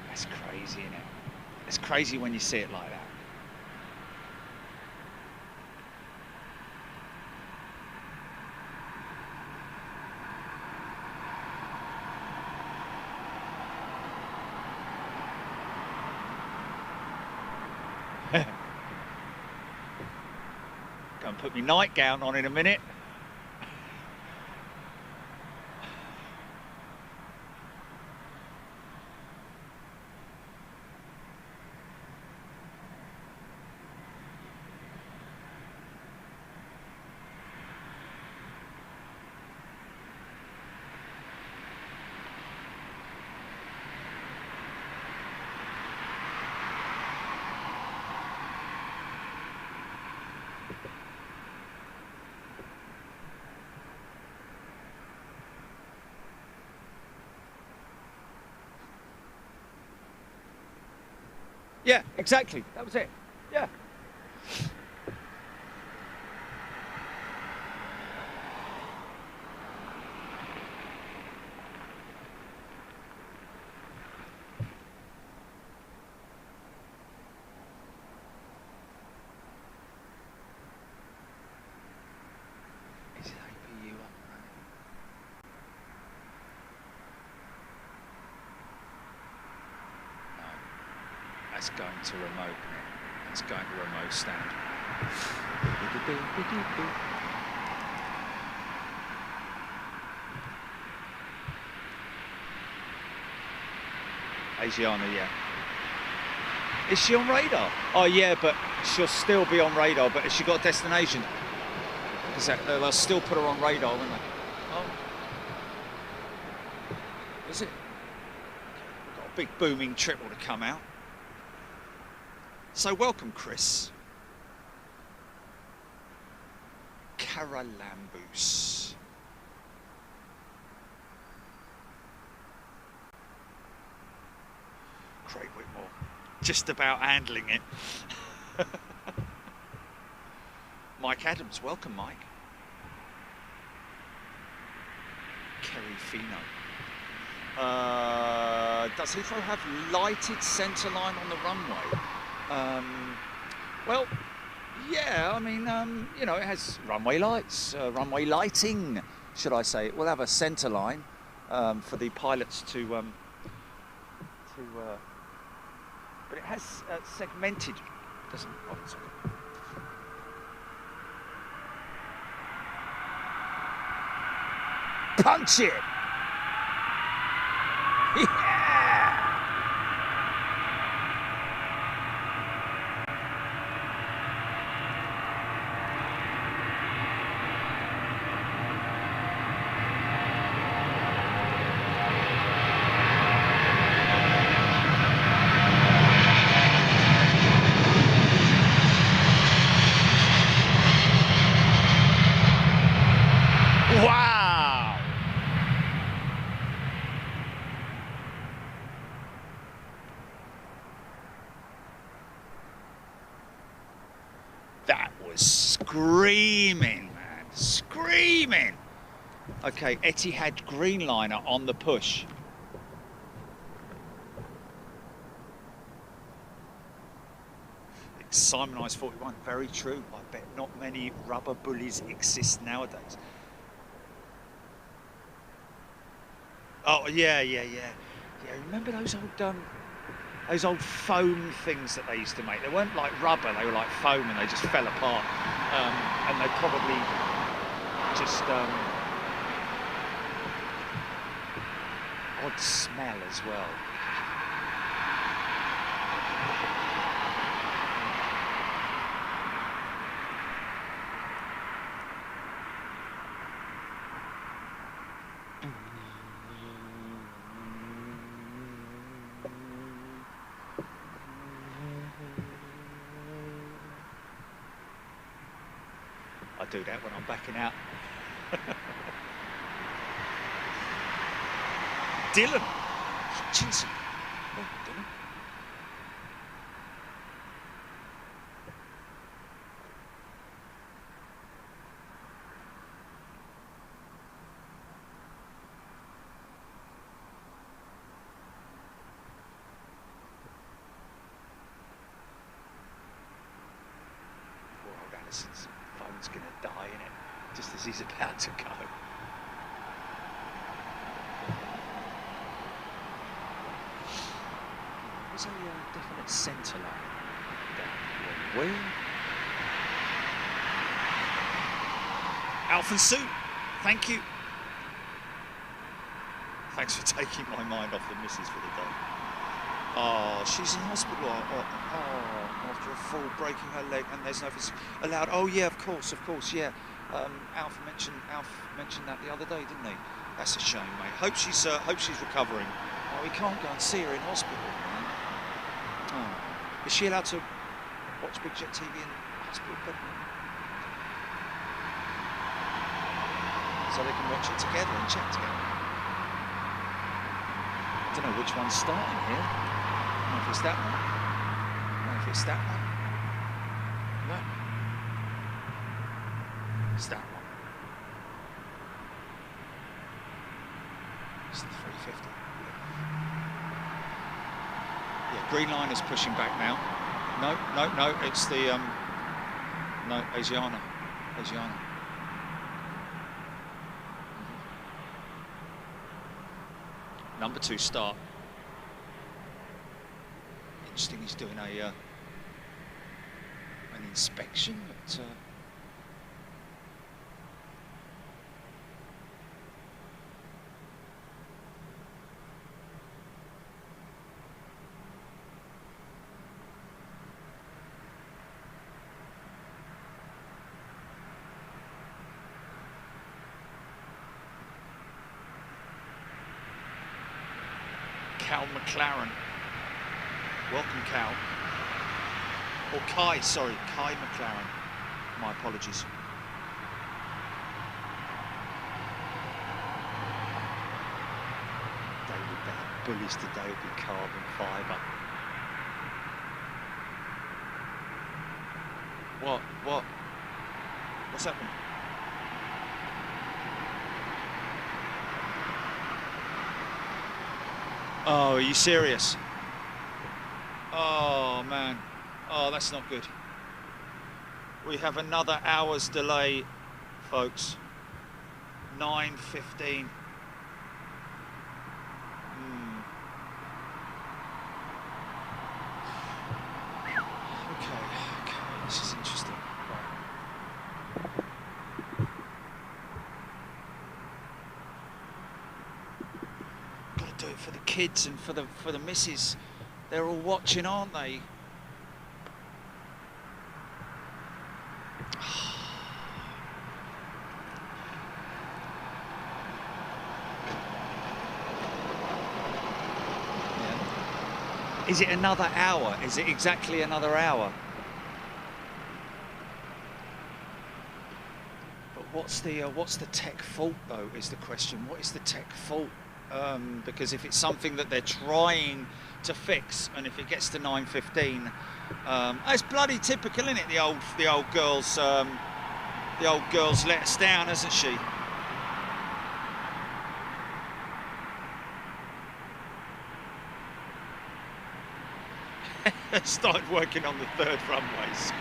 That's crazy, isn't it? It's crazy when you see it like that. Go and put my nightgown on in a minute. Yeah, exactly. That was it. Yeah. Is APU up and running? No. That's going to remote. That's going to remote stand. Asiana, yeah. Is she on radar? Oh yeah, but she'll still be on radar, but has she got a destination? Because they'll still put her on radar, won't they? Oh. Is it? Got a big booming triple to come out. So welcome, Chris. Charalambous. Craig Whitmore. Just about handling it. Mike Adams, welcome, Mike. Kerry Fino. Does Heathrow have lighted centre line on the runway? Well, yeah, I mean, you know, it has runway lights, runway lighting, should I say. It will have a centre line for the pilots to but it has segmented, doesn't it? Oh, sorry. Punch it! Yeah! Wow! That was screaming, man. Screaming! Okay, Etihad Greenliner on the push. Simonized 41, very true. I bet not many rubber bullies exist nowadays. Oh yeah. Remember those old foam things that they used to make? They weren't like rubber; they were like foam, and they just fell apart. And they probably just odd smell as well. I do that when I'm backing out. Dylan Hutchinson. Oh, Dylan. Poor old Allison's phone's going to die in it just as he's about to go. There's a definite centre line down the wing. Alf and Sue, thank you. Thanks for taking my mind off the missus for the day. Oh, she's in hospital. Oh, after a fall, breaking her leg, and there's no allowed. Oh yeah, of course, yeah. Alf mentioned that the other day, didn't he? That's a shame, mate. Hope she's recovering. Oh, we can't go and see her in hospital, man. Oh. Is she allowed to watch Big Jet TV in hospital? So they can watch it together and chat together. I don't know which one's starting here. I don't know if it's that one. I don't know if it's that one. No. It's that one. It's the 350. Yeah, green line is pushing back now. No, it's the no, Asiana. Number 2 start. Interesting, he's doing an inspection at Cal McLaren. Welcome, Cal. Or Kai, sorry, Kai McLaren. My apologies. David, the bullies today will be carbon fibre. What? What's happened? Oh, are you serious? Oh, man. Oh, that's not good. We have another hour's delay, folks. 9:15. Okay, this is interesting. Got to do it for the kids and for the missus. They're all watching, aren't they? Is it another hour? Is it exactly another hour? But what's the tech fault though? Is the question. What is the tech fault? Because if it's something that they're trying to fix, and if it gets to 9:15, it's bloody typical, isn't it? The old girl's let us down, hasn't she? Started working on the third runway, Scott.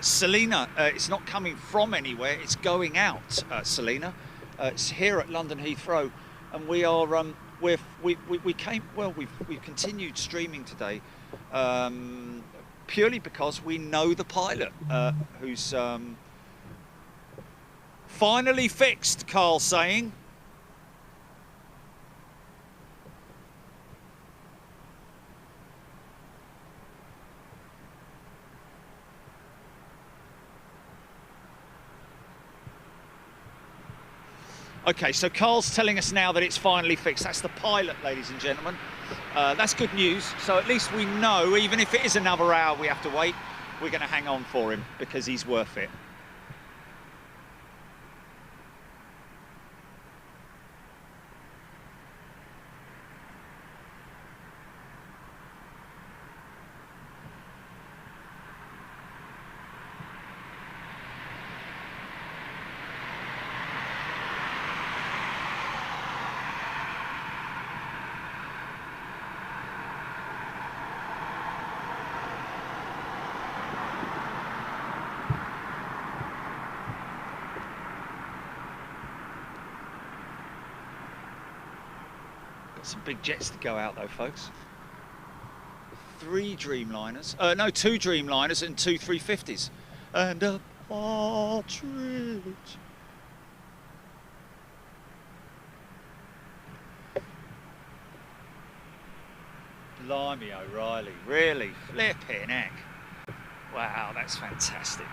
Selena, it's not coming from anywhere, it's going out, Selena. It's here at London Heathrow, and we are, we've continued streaming today, purely because we know the pilot, who's finally fixed, Carl's saying. Okay, so Carl's telling us now that it's finally fixed. That's the pilot, ladies and gentlemen. That's good news. So at least we know, even if it is another hour we have to wait, we're going to hang on for him because he's worth it. Some big jets to go out though, folks. 3 Dreamliners, no, 2 Dreamliners and 2 350s. And a partridge. Blimey O'Reilly, really? Flipping heck. Wow, that's fantastic.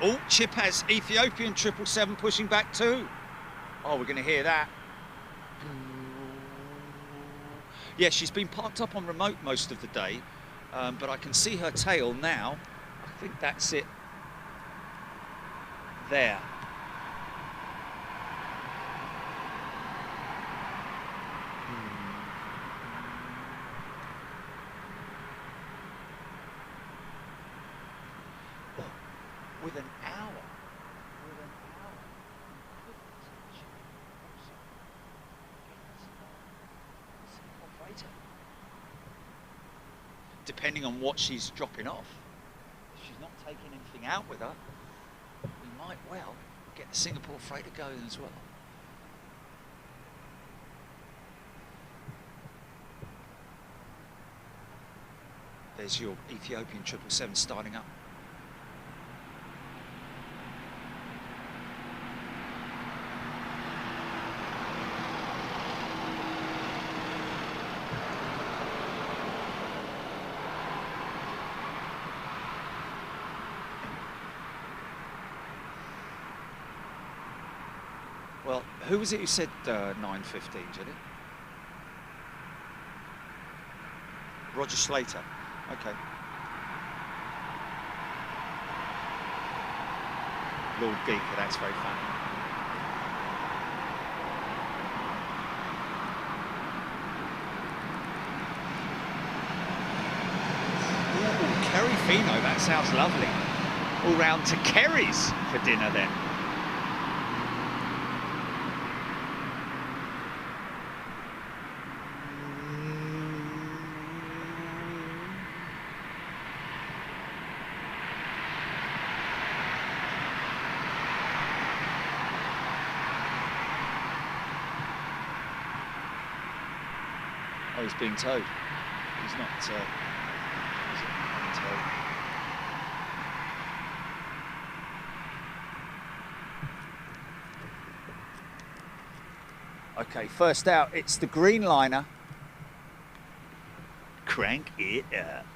Oh, Chip has Ethiopian 777 pushing back too. Oh, we're going to hear that. Yeah, she's been parked up on remote most of the day, but I can see her tail now. I think that's it there. With an hour. Depending on what she's dropping off. If she's not taking anything out with her, we might well get the Singapore freighter going as well. There's your Ethiopian 777 starting up. Well, who was it who said 9:15, Jenny? Roger Slater. Okay. Lord Geeker, that's very funny. Ooh, Kerry Fino, that sounds lovely. All round to Kerry's for dinner then. Oh, he's being towed. He's not being towed. Okay, first out, it's the green liner. Crank it up.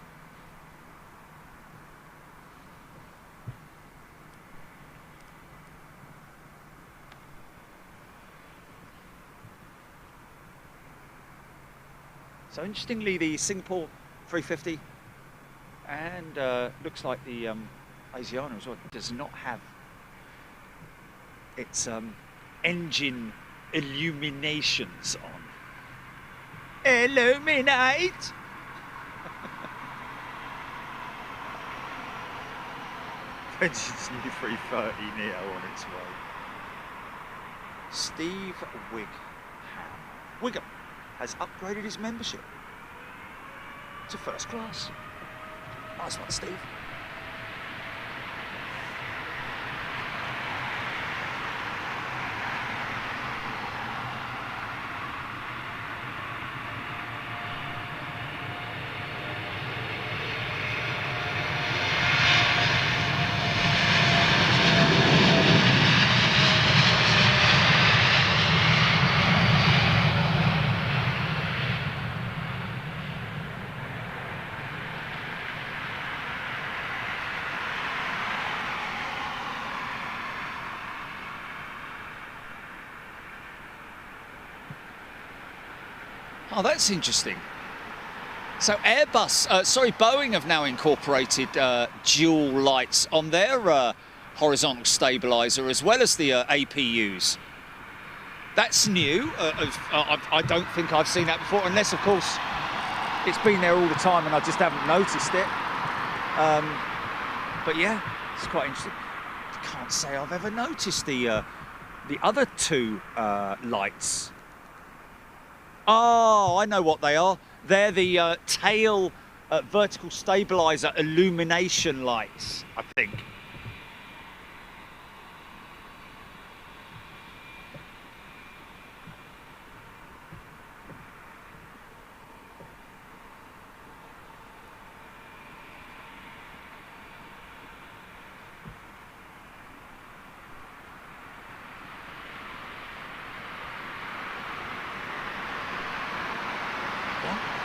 So interestingly, the Singapore 350 and looks like the Asiana as well does not have its engine illuminations on. Illuminate! Emergency 330 Neo on its way. Steve Wigham has upgraded his membership to first class. Nice one, Steve. Oh, that's interesting. So Boeing have now incorporated dual lights on their horizontal stabilizer as well as the APUs. That's new. I don't think I've seen that before, unless, of course, it's been there all the time and I just haven't noticed it. But yeah, it's quite interesting. I can't say I've ever noticed the other two lights. Oh, I know what they are. They're the tail vertical stabilizer illumination lights, I think.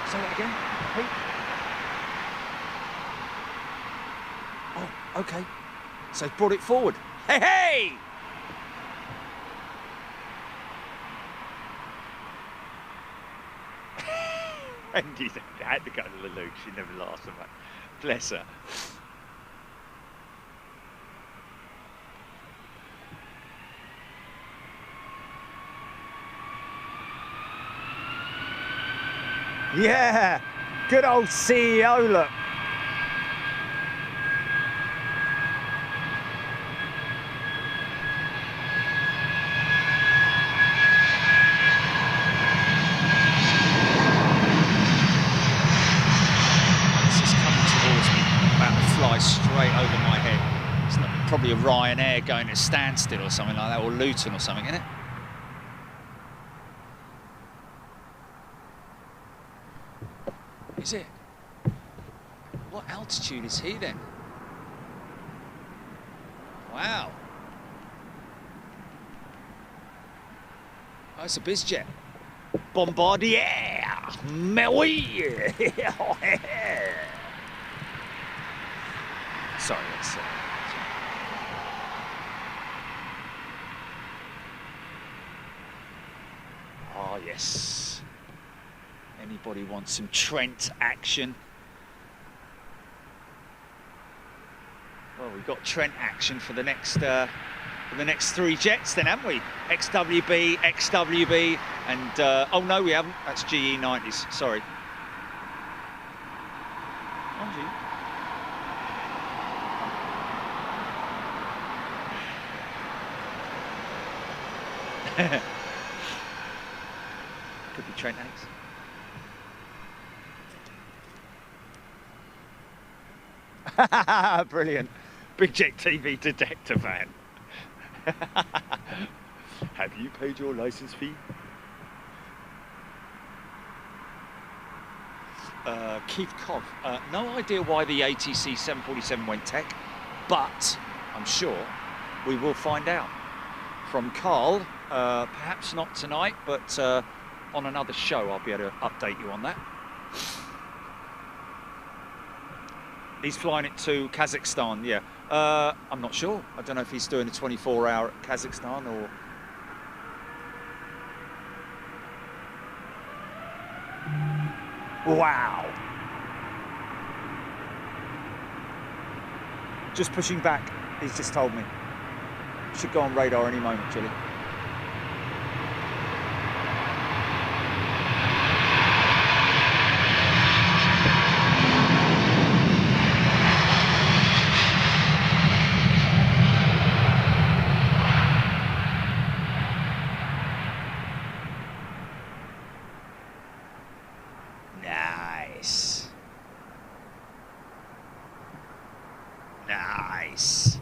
Say that again, Pete. Oh, okay. So I've brought it forward. Hey, hey! Wendy had to go to the loo. She never laughs so much. Bless her. Yeah, good old CEO look. This is coming towards me, about to fly straight over my head. It's not, probably a Ryanair going at standstill or something like that, or Luton or something, isn't it? Is it? What altitude is he then? Wow. Oh, it's a bizjet. Bombardier! Mais oui! Sorry, that's... Oh, yes. Anybody want some Trent action? Well, we've got Trent action for the next three jets, then, haven't we? XWB, XWB, and oh no, we haven't. That's GE90s. Sorry. Oh, gee. Could be Trent X. Brilliant. Big Jet TV detector van. Have you paid your license fee? Keith Cov. No idea why the ATC 747 went tech, but I'm sure we will find out from Carl. Perhaps not tonight, but on another show I'll be able to update you on that. He's flying it to Kazakhstan, yeah. I'm not sure. I don't know if he's doing a 24-hour at Kazakhstan or... Wow. Just pushing back, he's just told me. Should go on radar any moment, Chilly. Nice.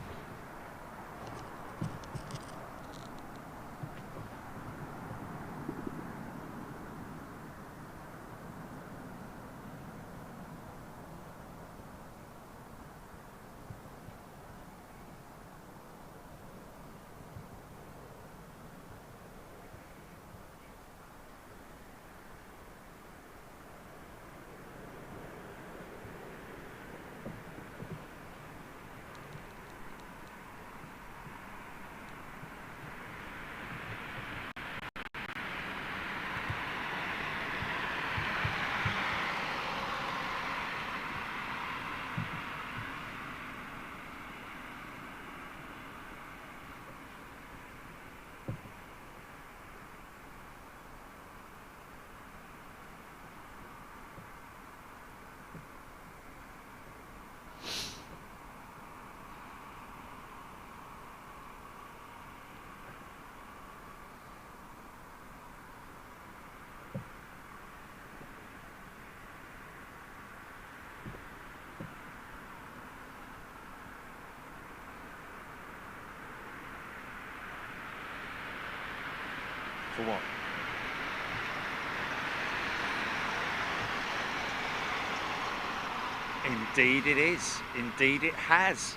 For what? Indeed it is. Indeed it has.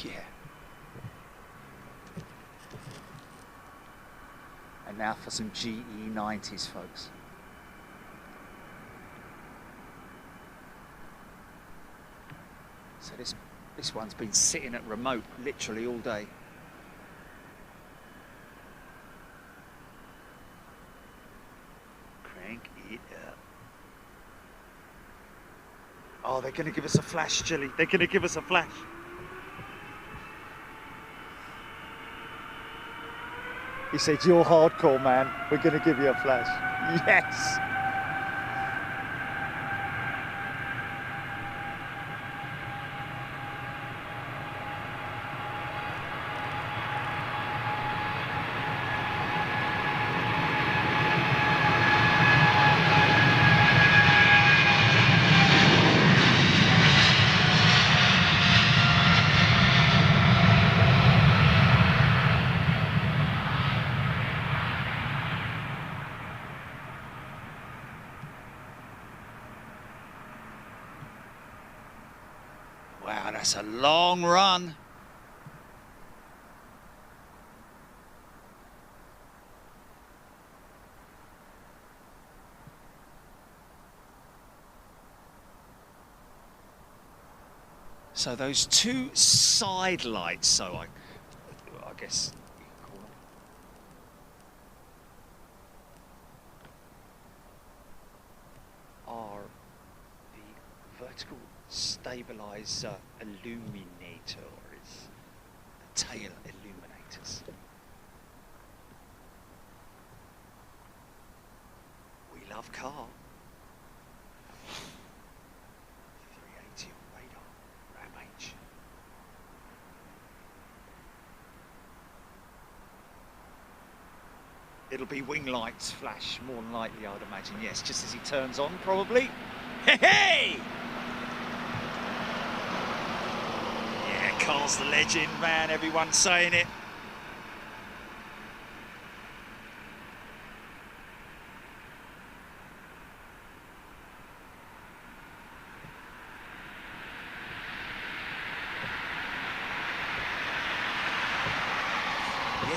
Yeah. And now for some GE90s, folks. So this one's been sitting at remote literally all day. Crank it up. Oh, they're going to give us a flash, Chili. They're going to give us a flash. He said, "You're hardcore, man. We're going to give you a flash." Yes. Wow, that's a long run. So those two side lights, so I guess you can call them, are the vertical stabilizer illuminator, or is the tail illuminators. We love car. 380 on radar, Ram H. It'll be wing lights flash, more than likely, I would imagine. Yes, just as he turns on, probably. Hey, hey! Yeah, Carl's the legend, man. Everyone's saying it.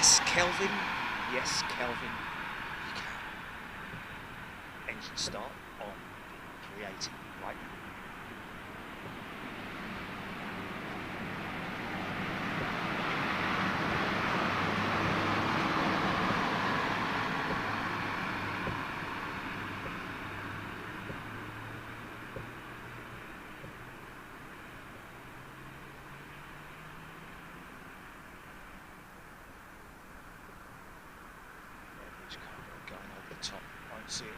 Yes, Kelvin. Yes, Kelvin. You can. Engine start on 380, right? Going over the top, won't see it.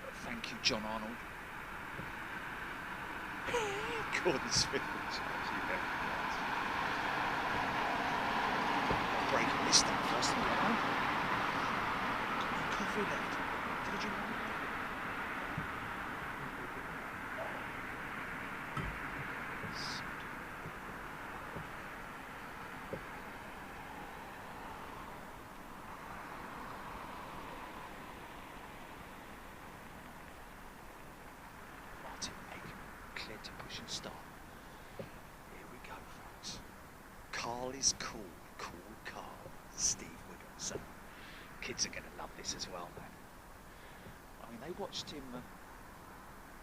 But thank you, John Arnold. Gordon Smith. Breaking this down first and go home. Got no coffee left. Did you know? Clear to push and start. Here we go, folks. Carl is cool. Cool Carl. Steve Wiggum. So, kids are going to love this as well, man. I mean, they watched him.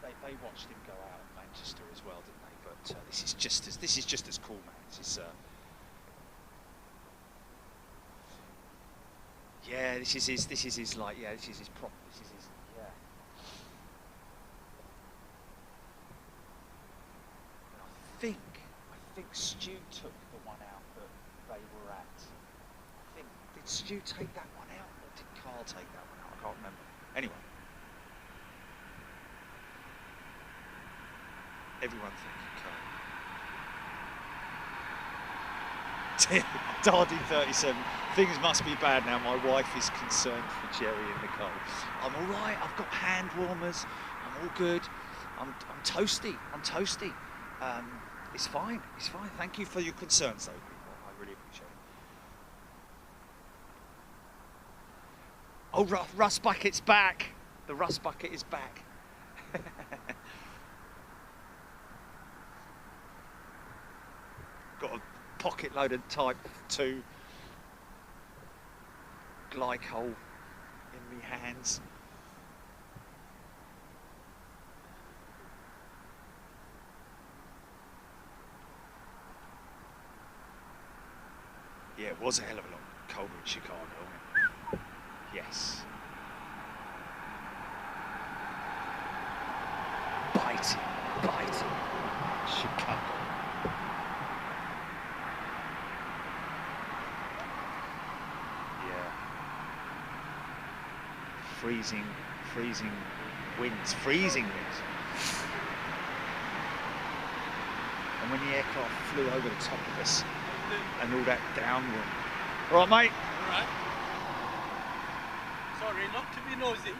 They watched him go out at Manchester as well, didn't they? But this is just as cool, man. This is. Yeah, this is his. This is his like. Yeah, this is his prop. This is his. Yeah. I think Stu took the one out that they were at. Did Stu take that one out or did Carl take that one out? I can't remember. Anyway. Everyone thanking Carl. Dardy 37. Things must be bad now. My wife is concerned for Jerry in the cold. I'm alright, I've got hand warmers, I'm all good. I'm toasty. It's fine. Thank you for your concerns, though, people. I really appreciate it. Oh, Rust Bucket's back. The Rust Bucket is back. Got a pocket load of Type 2 glycol in my hands. Yeah, it was a hell of a lot colder in Chicago, wasn't it? Yes. Biting. Chicago. Yeah. Freezing winds. And when the aircraft flew over the top of us, and all that downwind. All right, mate? All right. Sorry, not to be nosy.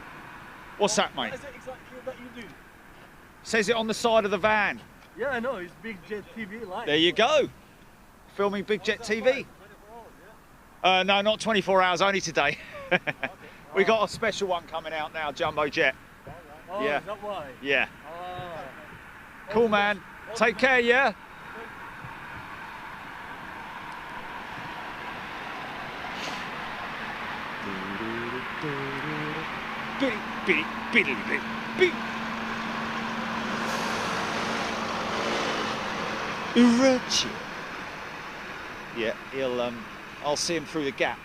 What's that, mate? What is it exactly that you do? Says it on the side of the van. Yeah, I know. It's Big Jet TV live. There you go. Filming Big Jet TV. 24 hours, yeah? No, not 24 hours, only today. Okay. We got a special one coming out now, Jumbo Jet. Oh, Yeah. is that why? Yeah. Ah. Cool, man. Take care, yeah? Urachi. Yeah, he'll I'll see him through the gap.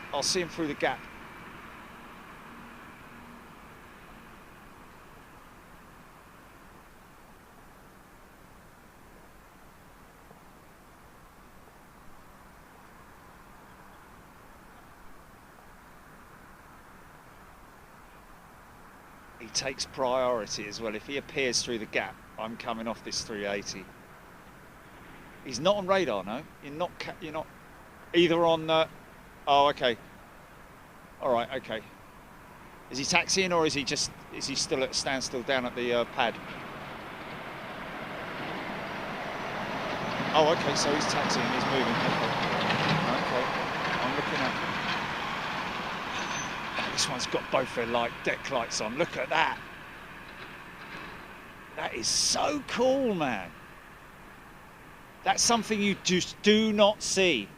He takes priority as well. If he appears through the gap, I'm coming off this 380. He's not on radar, no. You're not either on. Oh, okay. All right, okay. Is he taxiing or is he still at standstill down at the pad? Oh, okay. So he's taxiing. He's moving. Okay. I'm looking at. This one's got both their deck lights on. Look at that. That is so cool, man. That's something you just do not see.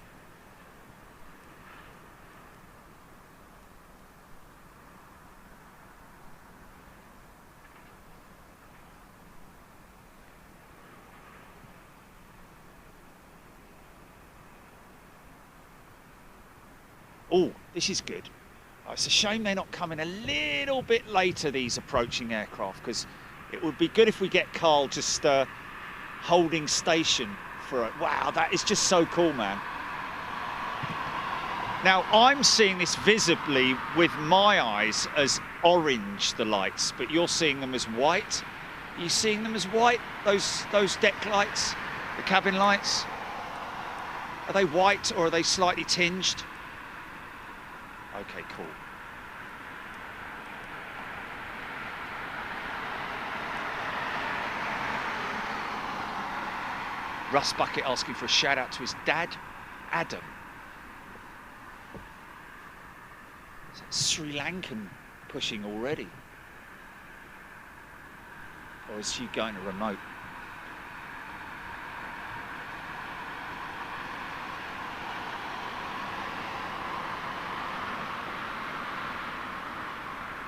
Oh, this is good. Oh, it's a shame they're not coming a little bit later, these approaching aircraft, because it would be good if we get Carl just holding station for it. Wow, that is just so cool, man. Now, I'm seeing this visibly with my eyes as orange, the lights, but you're seeing them as white. Are you seeing them as white, those deck lights, the cabin lights? Are they white or are they slightly tinged? Okay, cool. Russ Bucket asking for a shout out to his dad, Adam. Is that Sri Lankan pushing already? Or is she going to remote?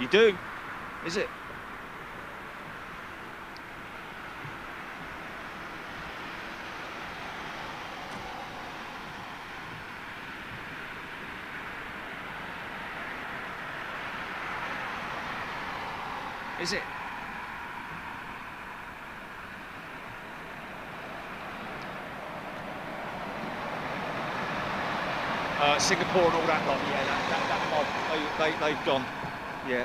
You do? Is it? Is it? Singapore and all that lot, yeah, that mob, they've gone, yeah.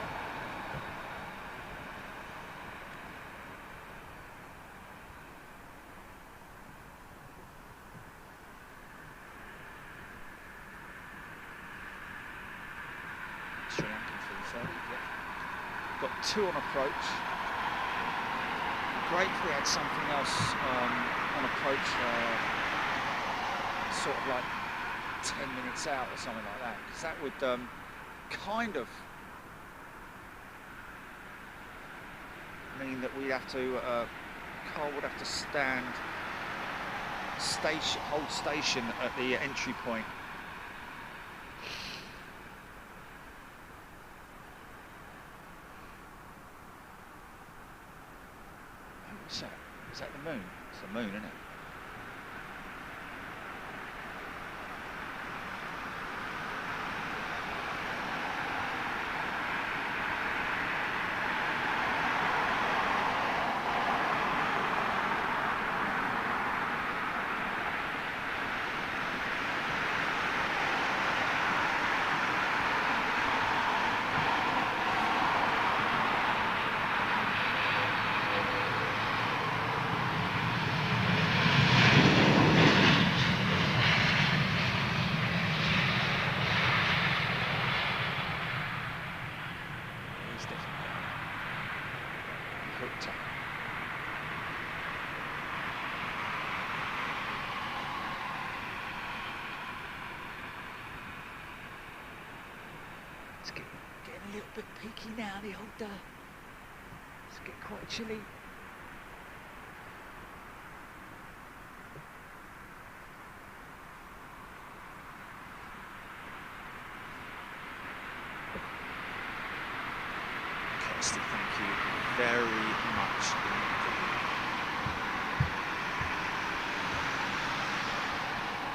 Sri Lankan for the 30, yeah. Got 2 on approach. Great if we had something else on approach, sort of like 10 minutes out or something like that, because that would kind of mean that we'd have to, Carl would have to hold station at the entry point. What's that? Is that the moon? It's the moon, isn't it? It's getting a little bit peaky now, the old, it's getting quite chilly. Kirsty, thank you very much indeed.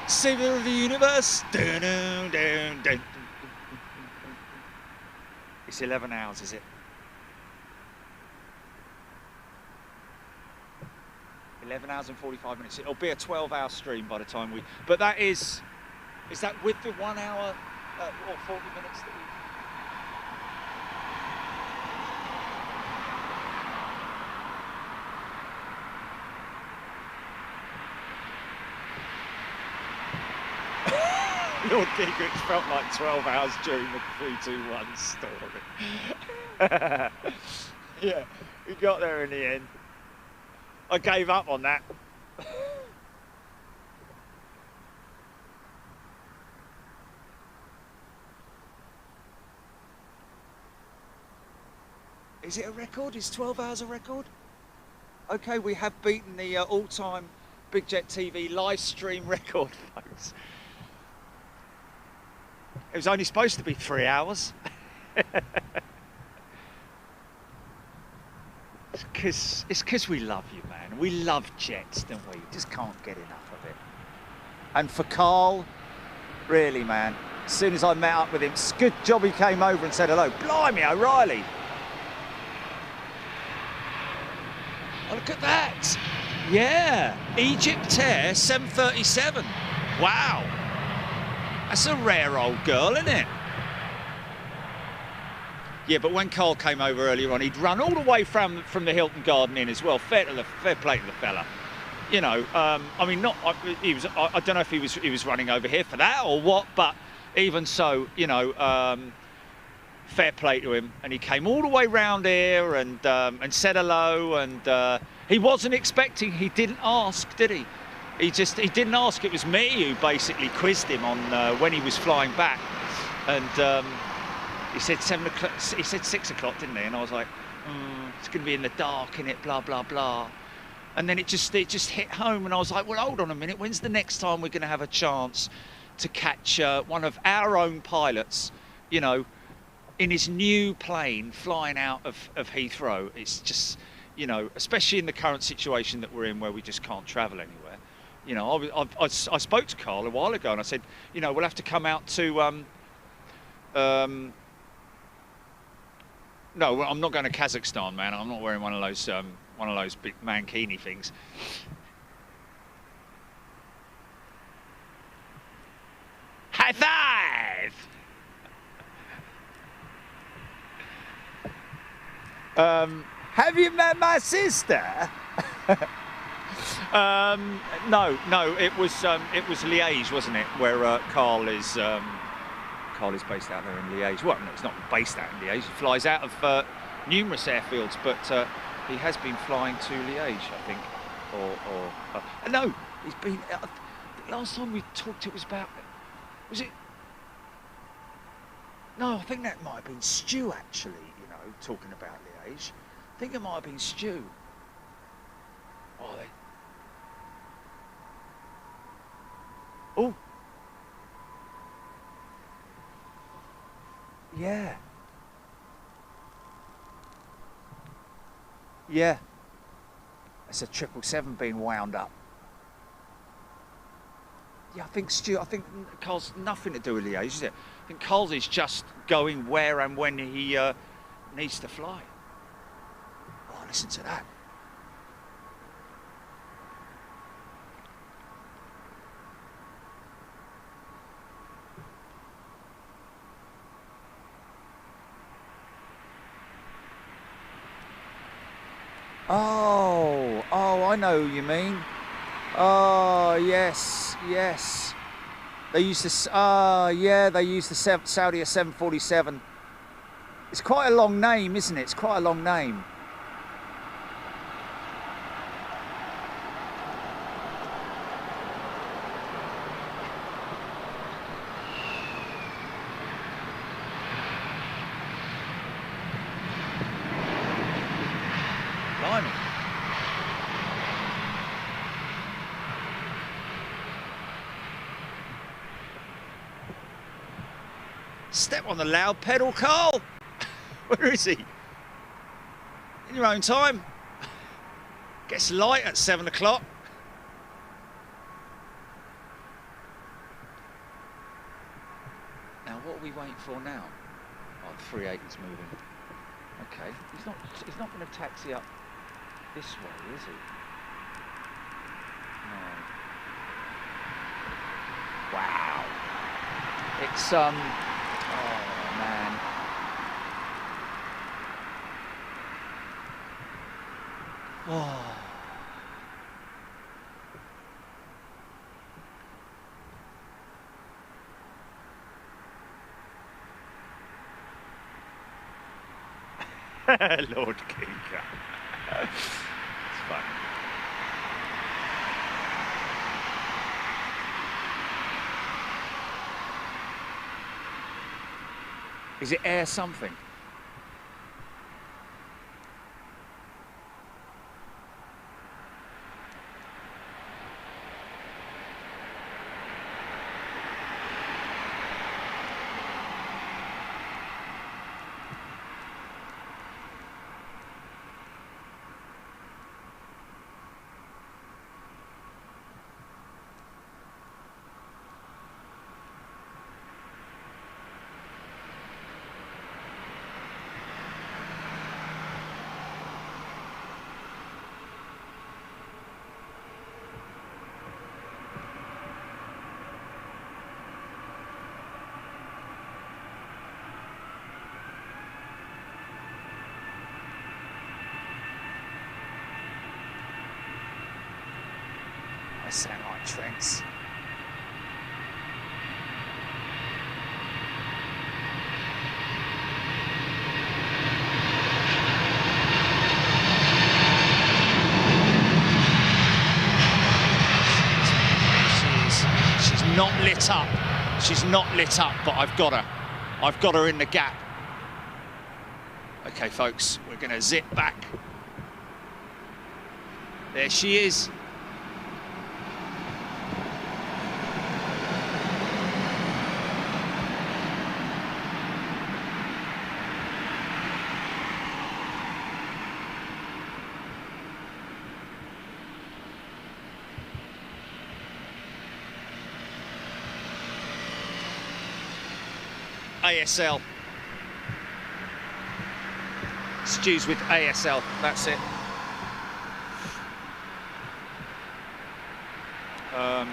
Savior of the universe. Dun, dun, dun, dun. It's 11 hours, is it? 11 hours and 45 minutes. It'll be a 12-hour stream by the time we... But that is that with the 1 hour or 40 minutes that we... Lord Gigrich felt like 12 hours during the 3-2-1 story. Yeah, we got there in the end. I gave up on that. Is it a record? Is 12 hours a record? Okay, we have beaten the all-time Big Jet TV live stream record, folks. It was only supposed to be 3 hours. It's because we love you, man. We love jets, don't we? Just can't get enough of it. And for Carl, really, man, As soon as I met up with him, it's good job he came over and said hello. Blimey, O'Reilly. Oh, look at that. Yeah, Egypt Air 737. Wow. That's a rare old girl, isn't it? Yeah, but when Carl came over earlier on, he'd run all the way from the Hilton Garden Inn as well. Fair play to the fella. You know, I mean, I don't know if he was running over here for that or what, but even so, you know, fair play to him. And he came all the way round here and said hello. And he wasn't expecting. He didn't ask, did he? He didn't ask. It was me who basically quizzed him on when he was flying back, and. He said 7 o'clock. He said 6 o'clock, didn't he? And I was like, it's going to be in the dark, innit? Blah blah blah. And then it just hit home, and I was like, well, hold on a minute. When's the next time we're going to have a chance to catch one of our own pilots, you know, in his new plane flying out of Heathrow? It's just, you know, especially in the current situation that we're in, where we just can't travel anywhere. You know, I spoke to Carl a while ago, and I said, you know, we'll have to come out to. No, I'm not going to Kazakhstan, man. I'm not wearing one of those big mankini things. High five! Have you met my sister? No, it was Liège, wasn't it? Where Carl is. Carl is based out there in Liège. Well, no, he's not based out in Liège. He flies out of numerous airfields, but he has been flying to Liège, I think. No, he's been. Last time we talked, it was about. Was it? No, I think that might have been Stu, actually. You know, talking about Liège. I think it might have been Stu. Oh. Yeah. Yeah. It's a 777 being wound up. Yeah, I think Carl's nothing to do with Liège, is it? I think Carl's is just going where and when he needs to fly. Oh, listen to that. Oh, I know who you mean. Oh, yes. They used to, they used the Saudi 747. It's quite a long name, isn't it? It's quite a long name. Blimey. Step on the loud pedal, Carl. Where is he? In your own time. Gets light at 7 o'clock. Now, what are we waiting for now? Oh, the 380's moving. Okay, he's not going to taxi up this way, is he? No. Wow. It's oh man. Oh. Lord Kinker. It's fun. Is it air something? Trents. She's not lit up. She's not lit up, but I've got her. I've got her in the gap. Okay, folks, we're going to zip back. There she is. ASL. Stu's with ASL, that's it. A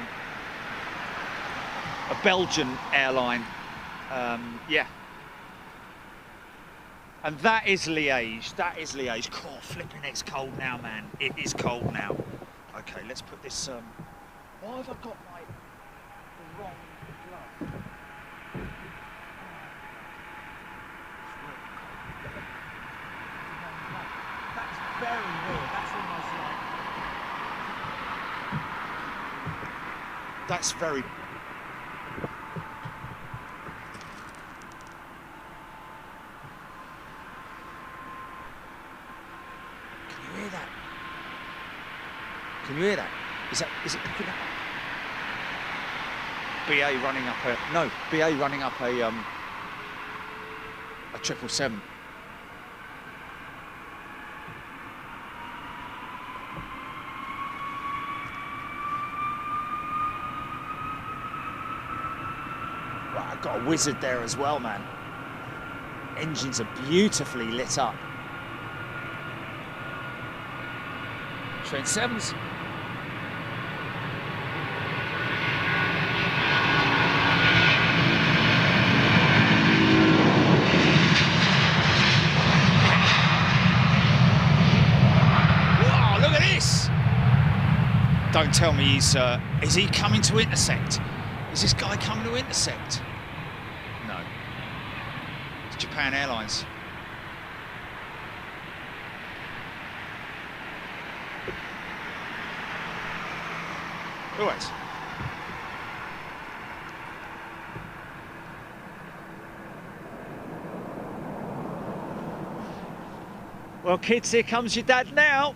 Belgian airline, yeah. And that is Liège, that is Liège. Oh, flipping, it's cold now, man. It is cold now. Okay, let's put this, why have I got my the wrong glove? That's very weird, that's almost like... That's very... Can you hear that? Can you hear that? Is it picking up? BA running up a... No, BA running up a 777. Got a wizard there as well, man. Engines are beautifully lit up. Train 7s. Wow, look at this! Don't tell me he's, is he coming to intersect? Is this guy coming to intersect? No. It's Japan Airlines. Always. Well, kids, here comes your dad now.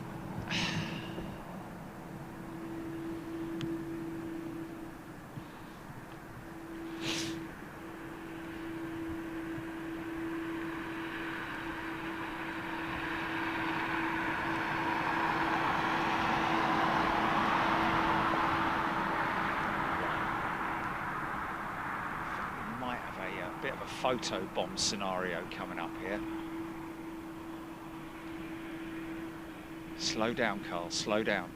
Photo bomb scenario coming up here. Slow down, Carl, slow down.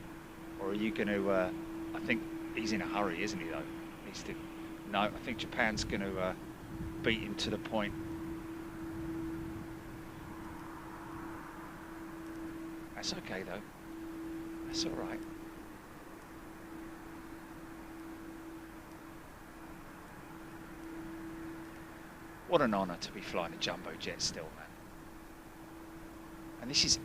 Or are you going to, I think he's in a hurry, isn't he, though? Needs to, no, I think Japan's going to beat him to the point. That's okay, though. That's all right. What an honour to be flying a jumbo jet still, man. And this is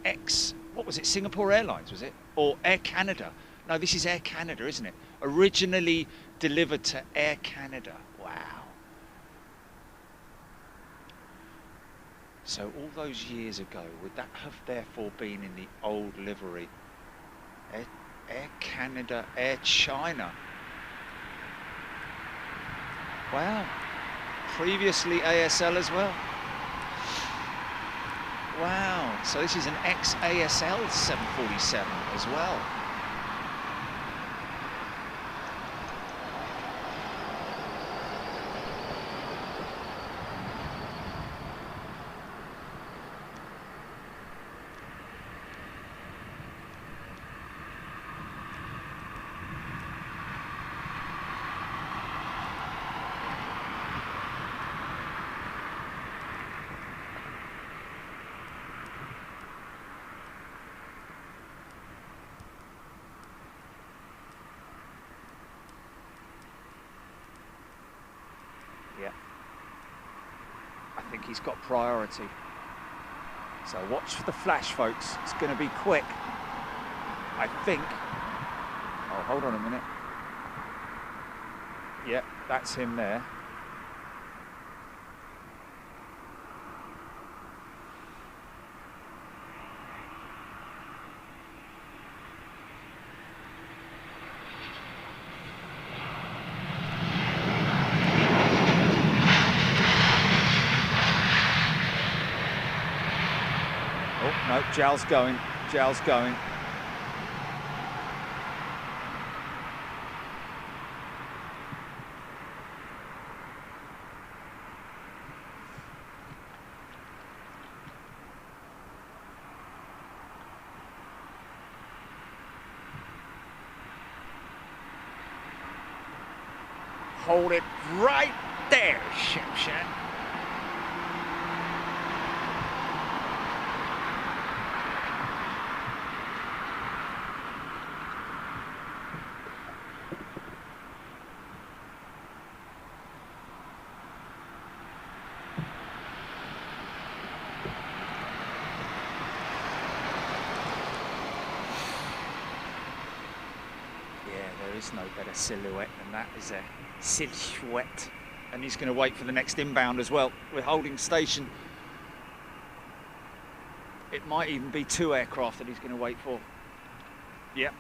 what was it, Singapore Airlines, was it? Or Air Canada? No, this is Air Canada, isn't it? Originally delivered to Air Canada. Wow. So all those years ago, would that have therefore been in the old livery? Air Canada, Air China. Wow. Previously ASL as well. Wow, so this is an ex-ASL 747 as well. Yeah. I think he's got priority. So watch for the flash, folks. It's going to be quick. I think. Oh, hold on a minute. Yeah, that's him there. Oh, no, Jal's going. Jal's going. Hold it right there, Shimshan. There is no better silhouette than that, is there? Silhouette. And he's going to wait for the next inbound as well. We're holding station. It might even be 2 aircraft that he's going to wait for. Yep.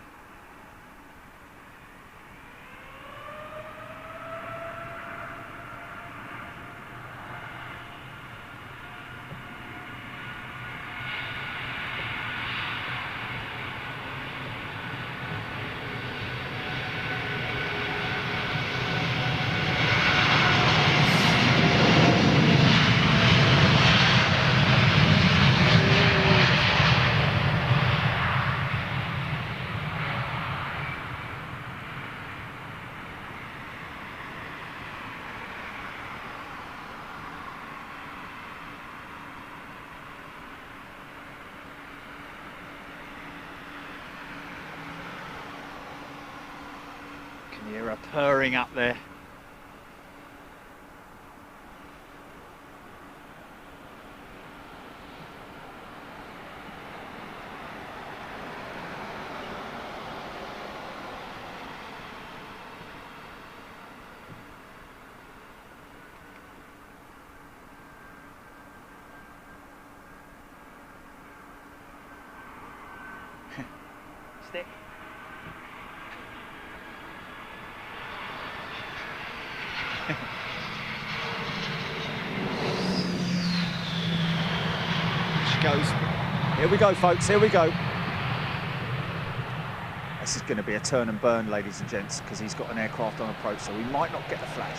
Can you hear her purring up there? Stick. She goes. Here we go, folks, here we go. This is going to be a turn and burn, ladies and gents, because he's got an aircraft on approach, so we might not get the flash.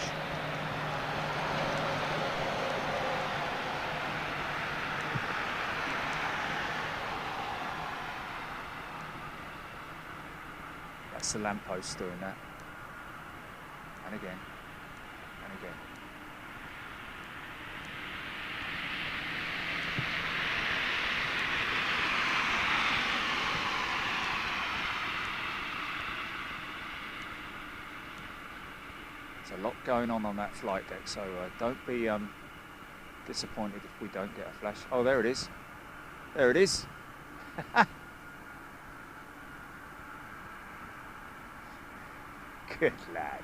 That's the lamppost doing that. And again. And again. There's a lot going on that flight deck, so don't be disappointed if we don't get a flash. Oh, there it is. There it is. Good lad.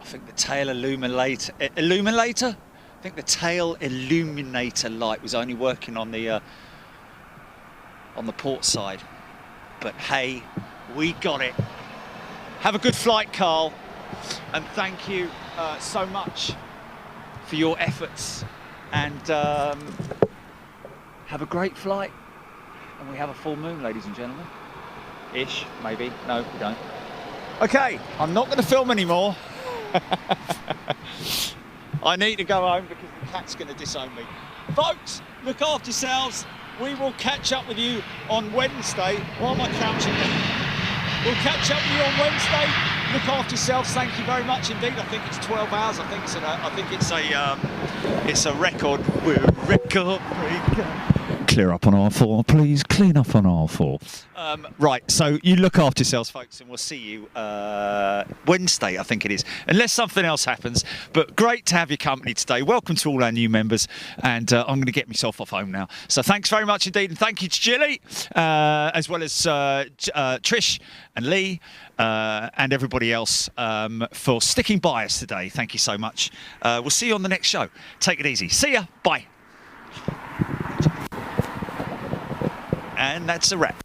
think the tail illuminator? I think the tail illuminator light was only working on the port side. But hey, we got it. Have a good flight, Carl, and thank you so much for your efforts, and have a great flight. And we have a full moon, ladies and gentlemen. Ish, maybe. No, we don't. Okay, I'm not going to film anymore. I need to go home because the cat's going to disown me. Folks, look after yourselves. We will catch up with you on Wednesday. Why am I crouching? We'll catch up with you on Wednesday. Look after yourselves. Thank you very much indeed. I think it's 12 hours. I think it's a record. We're a record breaker. Clear up on R4, please. Clean up on R4. Right, so you look after yourselves, folks, and we'll see you Wednesday, I think it is, unless something else happens. But great to have your company today. Welcome to all our new members, and I'm going to get myself off home now. So thanks very much indeed, and thank you to Jilly, as well as Trish and Lee, and everybody else for sticking by us today. Thank you so much. We'll see you on the next show. Take it easy. See ya. Bye. And that's a wrap.